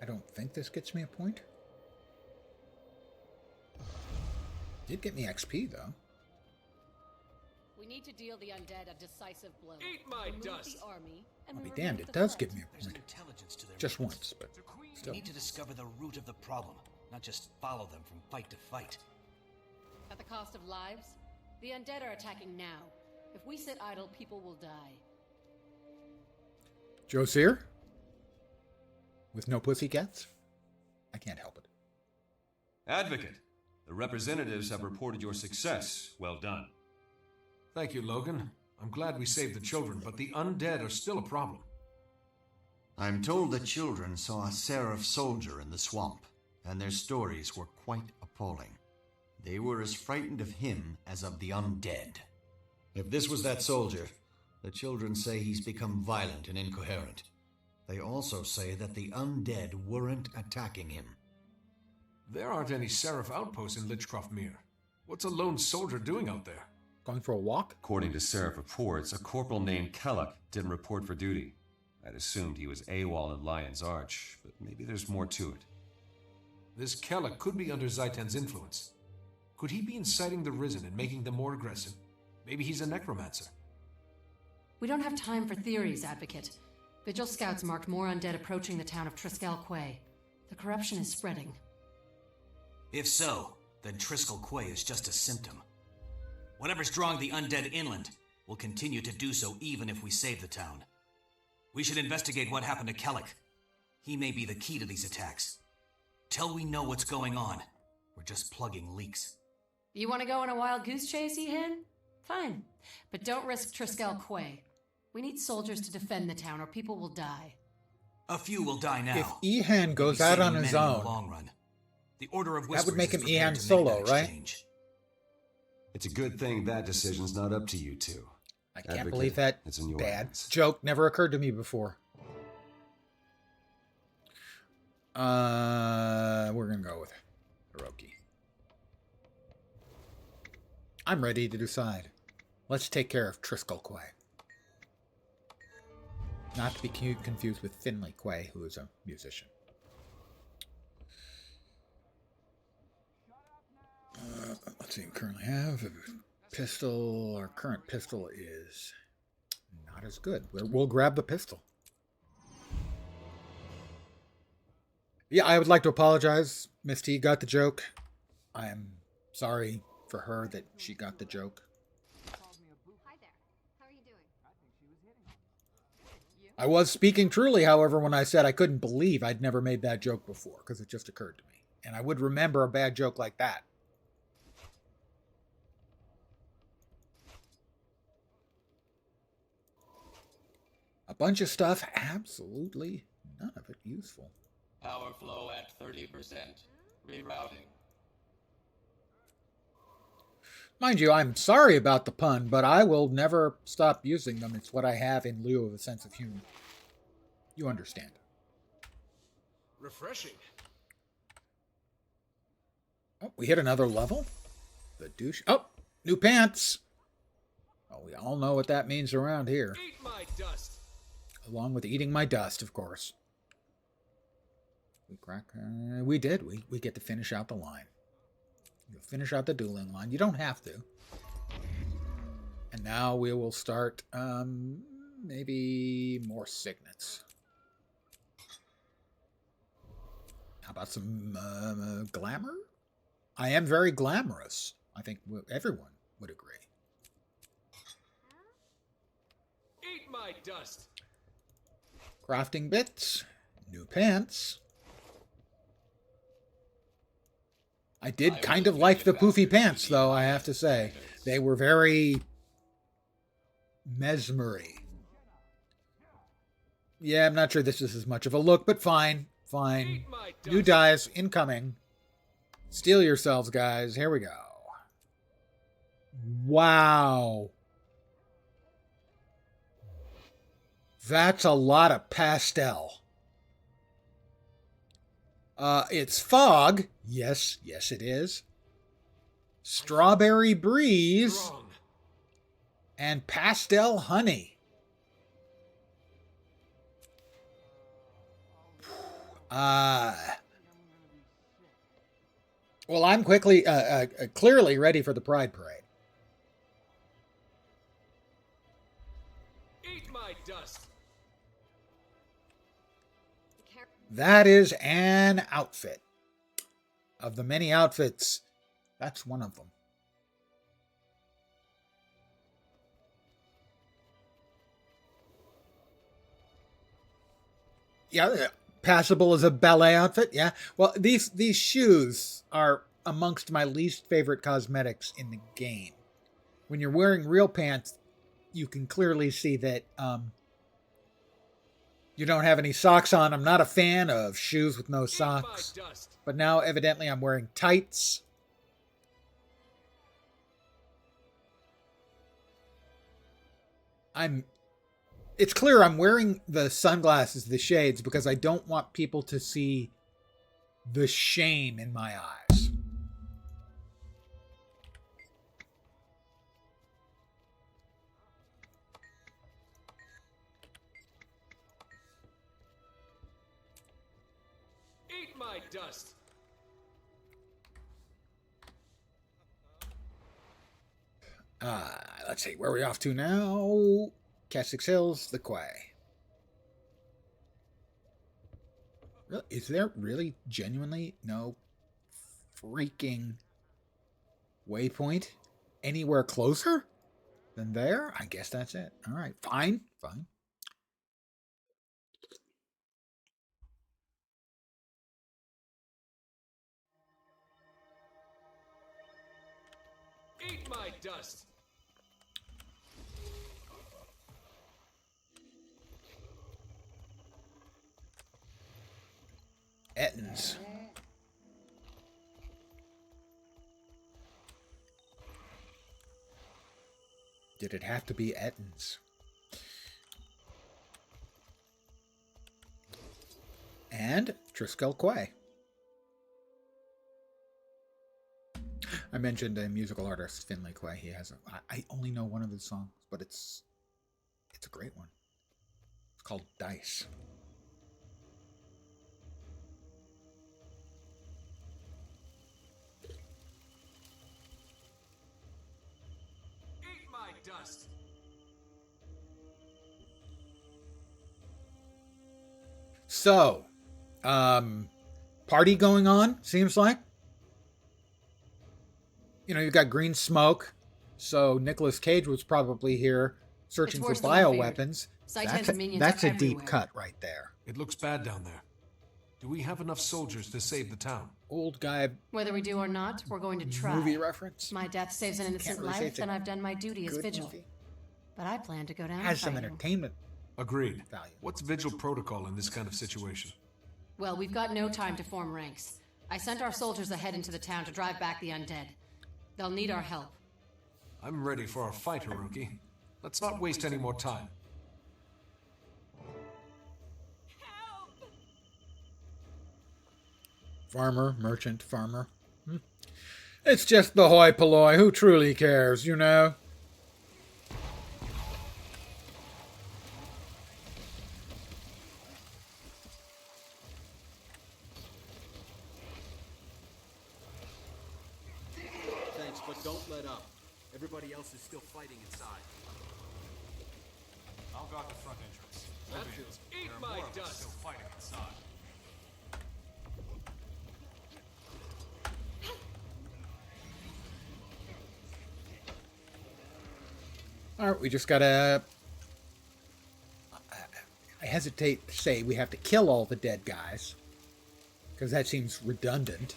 I don't think this gets me a point. Did get me XP, though. We need to deal the undead a decisive blow. Eat my Remove dust. The army and I'll be remove damned, the it does threat. give me a There's point. intelligence to their Just movements. once, but We still. need to discover the root of the problem, not just follow them from fight to fight. At the cost of lives, the undead are attacking now. If we sit idle, people will die. Josir? With no pussycats? I can't help it. Advocate, the representatives have reported your success. Well done. Thank you, Logan. I'm glad we saved the children, but the undead are still a problem. I'm told the children saw a Seraph soldier in the swamp, and their stories were quite appalling. They were as frightened of him as of the undead. If this was that soldier, the children say he's become violent and incoherent. They also say that the undead weren't attacking him. There aren't any Seraph outposts in Lichcroft Mere. What's a lone soldier doing out there? Going for a walk? According to Seraph reports, a corporal named Kellogg didn't report for duty. I'd assumed he was AWOL in Lion's Arch, but maybe there's more to it. This Kellogg could be under Zaitan's influence. Could he be inciting the Risen and making them more aggressive? Maybe he's a necromancer. We don't have time for theories, Advocate. Vigil scouts marked more undead approaching the town of Triskel Quay. The corruption is spreading. If so, then Triskel Quay is just a symptom. Whatever's drawing the undead inland will continue to do so even if we save the town. We should investigate what happened to Kellic. He may be the key to these attacks. Till we know what's going on, we're just plugging leaks. You want to go on a wild goose chase, Ehan? Fine. But don't risk Triskel Quay. We need soldiers to defend the town, or people will die. A few will die now. If Ehan goes out on his own, long run. The Order of that Whispers would make him is prepared Ehan to make Solo, that right? exchange. It's a good thing that decision's not up to you two. I can't Advocate, believe that it's in your bad hands. joke never occurred to me before. We're gonna go with Hiroki. I'm ready to decide. Let's take care of Triskel Quay. Not to be confused with Finley Quay, who is a musician. Let's see, we currently have a pistol. Our current pistol is not as good. We'll grab the pistol. Yeah, I would like to apologize. Miss T got the joke. I am sorry for her that she got the joke. I was speaking truly, however, when I said I couldn't believe I'd never made that joke before, because it just occurred to me. And I would remember a bad joke like that. A bunch of stuff, absolutely none of it useful. Power flow at 30%. Rerouting. Mind you, I'm sorry about the pun, but I will never stop using them. It's what I have in lieu of a sense of humor. You understand. Refreshing. Oh, we hit another level? The douche. Oh, new pants. Oh, we all know what that means around here. Eat my dust. Along with eating my dust, of course. We crack. We did. We get to finish out the line. You finish out the dueling line. You don't have to. And now we will start maybe more signets. How about some glamour? I am very glamorous. I think everyone would agree. Eat my dust. Crafting bits. New pants. I did kind of like the poofy pants, though, I have to say. They were very mesmery. Yeah, I'm not sure this is as much of a look, but fine. Fine. New dies incoming. Steel yourselves, guys. Here we go. Wow. That's a lot of pastel. It's fog. Yes, it is. Strawberry breeze. And pastel honey. Well, I'm clearly ready for the Pride Parade. Eat my dust. That is an outfit. Of the many outfits, that's one of them. Yeah, passable as a ballet outfit, yeah. Well, these shoes are amongst my least favorite cosmetics in the game. When you're wearing real pants, you can clearly see that you don't have any socks on. I'm not a fan of shoes with no socks. But now, evidently, I'm wearing tights. It's clear I'm wearing the sunglasses, the shades, because I don't want people to see the shame in my eyes. Eat my dust. Let's see, where are we off to now? Casix Hills, the Quay. Is there really genuinely no freaking waypoint anywhere closer than there? I guess that's it. All right, fine. my dust! Ettins. Did it have to be Ettins? And Triskel Quay. I mentioned a musical artist, Finlay Quay. He has I only know one of his songs, but it's a great one. It's called Dice. Eat my dust! So, party going on, seems like. You know, you've got green smoke, so Nicolas Cage was probably here searching for bioweapons. That's a deep cut right there. It looks bad down there. Do we have enough soldiers to save the town? Old guy. Whether we do or not, we're going to try. Movie reference. My death saves an innocent really life, then I've done my duty as Vigil. Movie. But I plan to go down Has some fighting. entertainment. Agreed. Value. What's Vigil protocol in this kind of situation? Well, we've got no time to form ranks. I sent our soldiers ahead into the town to drive back the undead. They'll need our help. I'm ready for a fight, Haruki. Let's not waste any more time. Farmer, merchant, farmer. It's just the hoi polloi. Who truly cares, you know? Thanks, but don't let up. Everybody else is still fighting inside. I'll guard the front entrance. That feels. Eat my dust! Still fighting inside. All right, we just gotta... I hesitate to say we have to kill all the dead guys, because that seems redundant.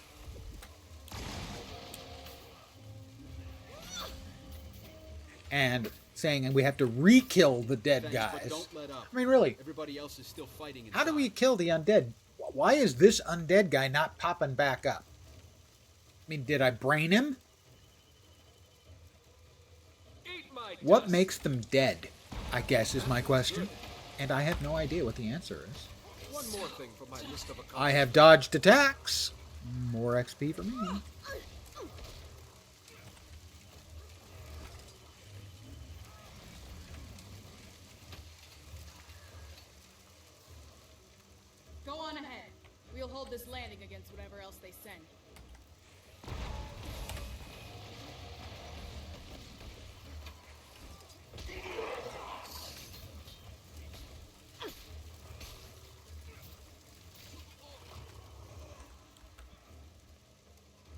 And saying we have to re-kill the dead Thanks, guys. but don't let up. I mean, really, Everybody else is still fighting inside. how do we kill the undead? Why is this undead guy not popping back up? I mean, did I brain him? What makes them dead, I guess, is my question. And I have no idea what the answer is. One more thing for my list of I have dodged attacks. More XP for me. Go on ahead. We'll hold this landing against whatever else they send.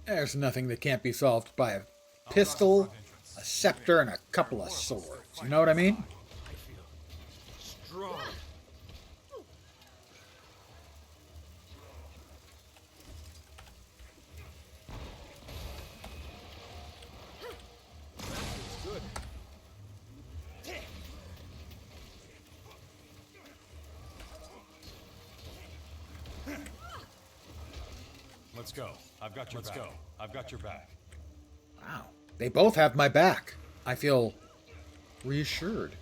There's nothing that can't be solved by a pistol, a scepter, and a couple of swords. You know what I mean? Strong. Good. Let's go. I've got your back. Let's go. I've got your back. Wow. They both have my back. I feel reassured.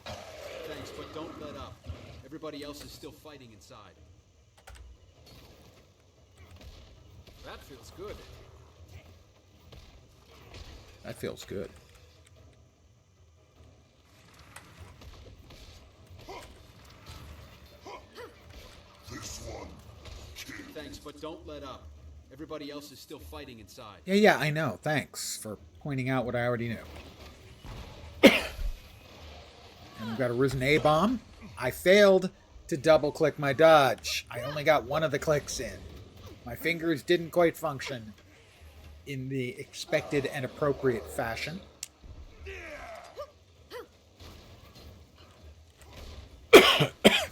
Thanks, but don't let up. Everybody else is still fighting inside. That feels good. That feels good. This one. Thanks, but don't let up. Everybody else is still fighting inside. Yeah, I know. Thanks for pointing out what I already knew. And we've got a Risen A-bomb. I failed to double-click my dodge. I only got one of the clicks in. My fingers didn't quite function in the expected and appropriate fashion.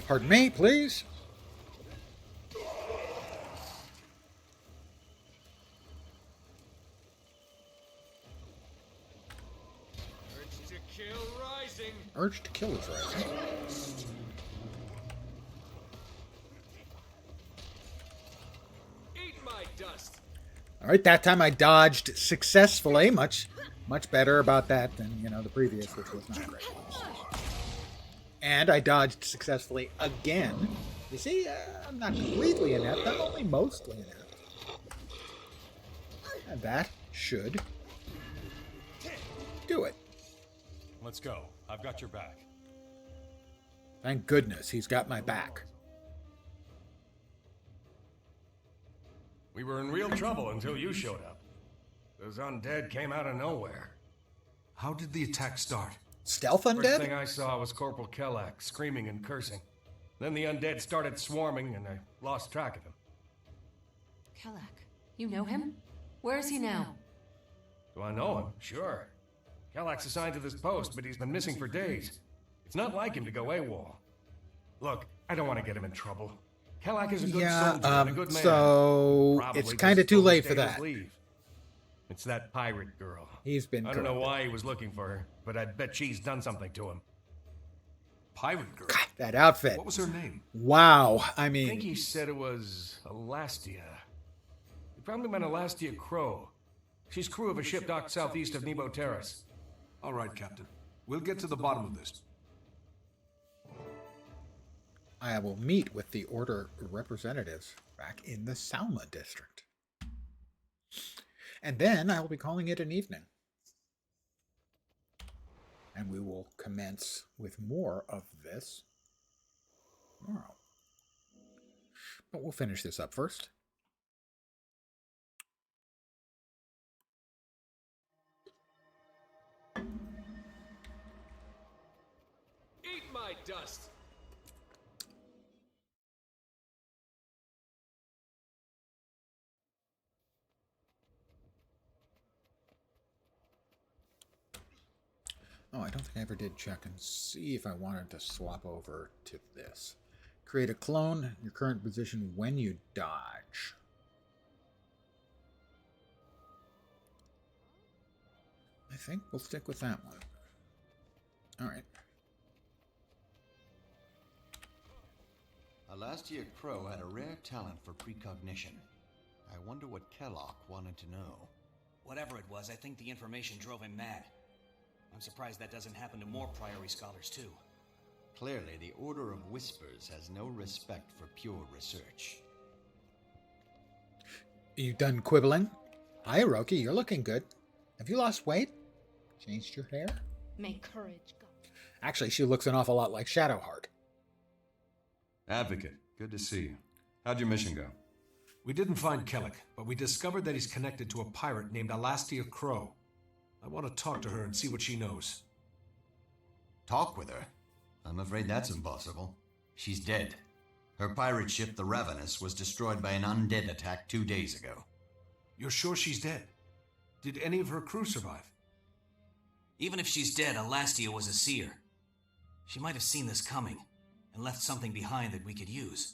Pardon me, please. Kill rising. Urge to kill is rising. Eat my dust. All right, that time I dodged successfully. Much better about that than, the previous, which was not great. And I dodged successfully again. You see, I'm not completely inept. I'm only mostly inept. And that should do it. Let's go. I've got your back. Thank goodness he's got my back. We were in real trouble until you showed up. Those undead came out of nowhere. How did the attack start? Stealth undead? First thing I saw was Corporal Kellak screaming and cursing. Then the undead started swarming and I lost track of him. Kellak, you know him? Where is he now? Do I know him? Sure. Kellak's assigned to this post, but he's been missing for days. It's not like him to go AWOL. Look, I don't want to get him in trouble. Kellak is a good soldier and a good man. So Probably it's kind of just too late for overstayed his that. leave. It's that pirate girl. He's been I don't know corrupted. why he was looking for her, but I bet she's done something to him. Pirate girl? That outfit. What was her name? Wow. I I mean, think he said it was Elastia. He probably meant Elastia Crow. She's crew of a ship docked southeast of Nebo Terrace. All right, Captain. We'll get to the bottom of this. I will meet with the Order representatives back in the Salma district. And then I will be calling it an evening. And we will commence with more of this tomorrow. But we'll finish this up first. Eat my dust. Oh, I don't think I ever did check and see if I wanted to swap over to this. Create a clone, your current position when you dodge. I think we'll stick with that one. All right. Elastia Crow had a rare talent for precognition. I wonder what Kellogg wanted to know. Whatever it was, I think the information drove him mad. I'm surprised that doesn't happen to more Priory scholars, too. Clearly, the Order of Whispers has no respect for pure research. You done quibbling? Hi, Hiroki, you're looking good. Have you lost weight? Changed your hair? May courage go. Actually, she looks an awful lot like Shadowheart. Advocate, good to see you. How'd your mission go? We didn't find Kellogg, but we discovered that he's connected to a pirate named Elastia Crow. I want to talk to her and see what she knows. Talk with her? I'm afraid that's impossible. She's dead. Her pirate ship, the Ravenous, was destroyed by an undead attack 2 days ago. You're sure she's dead? Did any of her crew survive? Even if she's dead, Elastia was a seer. She might have seen this coming and left something behind that we could use.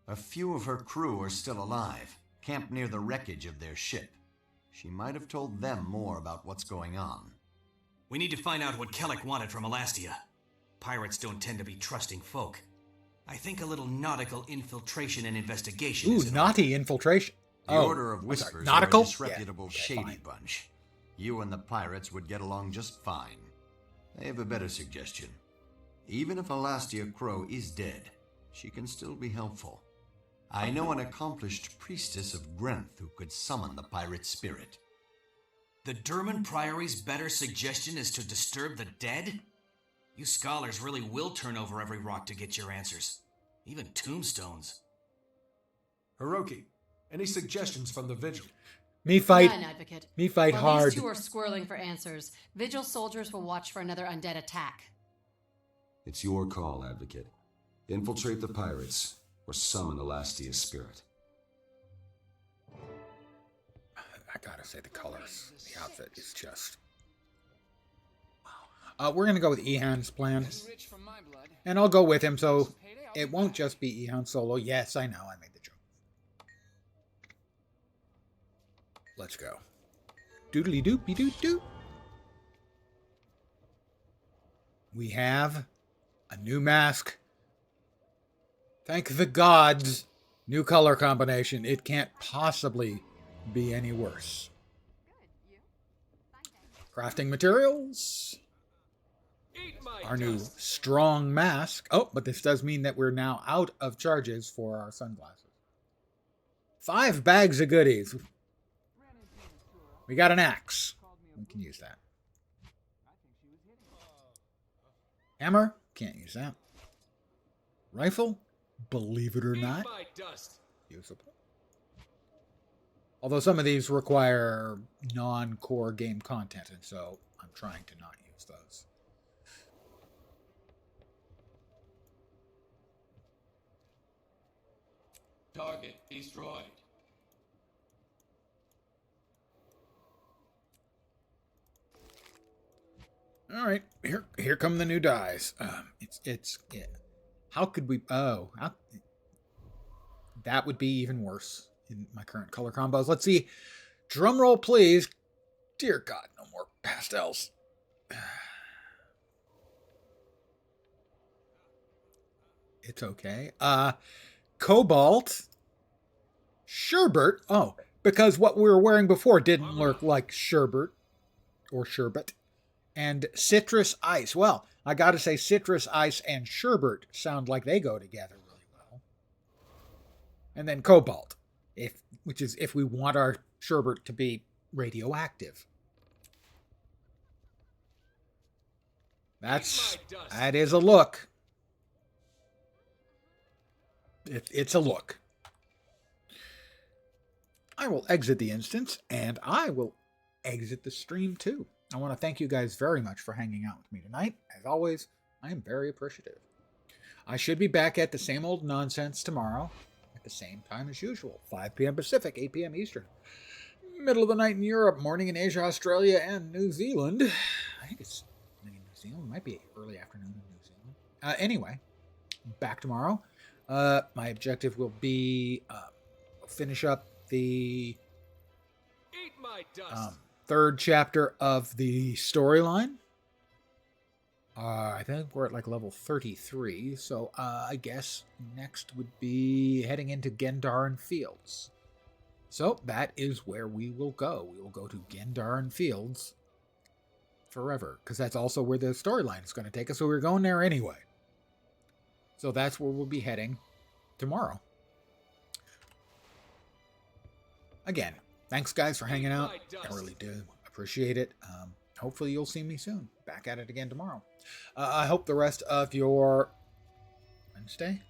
A few of her crew are still alive, camped near the wreckage of their ship. She might have told them more about what's going on. We need to find out what Kellogg wanted from Elastia. Pirates don't tend to be trusting folk. I think a little nautical infiltration and investigation Ooh, is naughty infiltration. The Order of I'm sorry, Whispers nautical? are a disreputable, Yeah, shady fine. bunch. You and the pirates would get along just fine. I have a better suggestion. Even if Elastia Crow is dead, she can still be helpful. I know an accomplished priestess of Grenth who could summon the pirate spirit. The Durman Priory's better suggestion is to disturb the dead? You scholars really will turn over every rock to get your answers. Even tombstones. Hiroki, any suggestions from the Vigil? Me fight. None, Advocate. Me fight While hard. These two are squirreling for answers. Vigil soldiers will watch for another undead attack. It's your call, Advocate. Infiltrate the pirates, or summon Elastia's spirit. I gotta say, the colors, the outfit is just... Wow. We're gonna go with Ehan's plan. And I'll go with him, so it won't just be Ehan solo. Yes, I know, I made the joke. Let's go. Doodly doopy doot doot. we have a new mask. Thank the gods. New color combination. It can't possibly be any worse. Crafting materials. Our new strong mask. Oh, but this does mean that we're now out of charges for our sunglasses. 5 bags of goodies. We got an axe. We can use that. Hammer. Can't use that. Rifle. Believe it or not. Usable. Although some of these require non-core game content, and so I'm trying to not use those. Target destroyed. All right, here come the new dies. Yeah. How could we? Oh, that would be even worse in my current color combos. Let's see. Drum roll, please. Dear God, no more pastels. It's okay. Cobalt. Sherbet. Oh, because what we were wearing before didn't look like sherbet or sherbet. And citrus ice. Well, I got to say citrus ice and sherbet sound like they go together really well. And then cobalt, which is if we want our sherbet to be radioactive. That is a look. It's a look. I will exit the instance, and I will exit the stream too. I want to thank you guys very much for hanging out with me tonight. As always, I am very appreciative. I should be back at the same old nonsense tomorrow at the same time as usual. 5 p.m. Pacific, 8 p.m. Eastern. Middle of the night in Europe, morning in Asia, Australia, and New Zealand. I think it's morning in New Zealand. It might be early afternoon in New Zealand. Anyway, back tomorrow. My objective will be finish up the third chapter of the storyline. I think we're at like level 33, so I guess next would be heading into Gendarin Fields. So that is where we will go. We will go to Gendarin Fields forever, because that's also where the storyline is going to take us, so we're going there anyway. So that's where we'll be heading tomorrow. Again, thanks guys for hanging out. I really do appreciate it. Hopefully you'll see me soon. Back at it again tomorrow. I hope the rest of your Wednesday?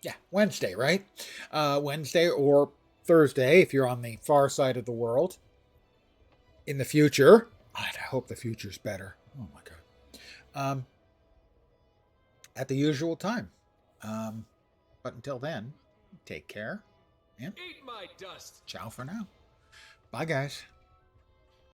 Yeah, Wednesday, right? Wednesday or Thursday, if you're on the far side of the world. In the future. I hope the future's better. Oh my God. At the usual time. But until then, take care. And eat my dust. Ciao for now. Bye, guys.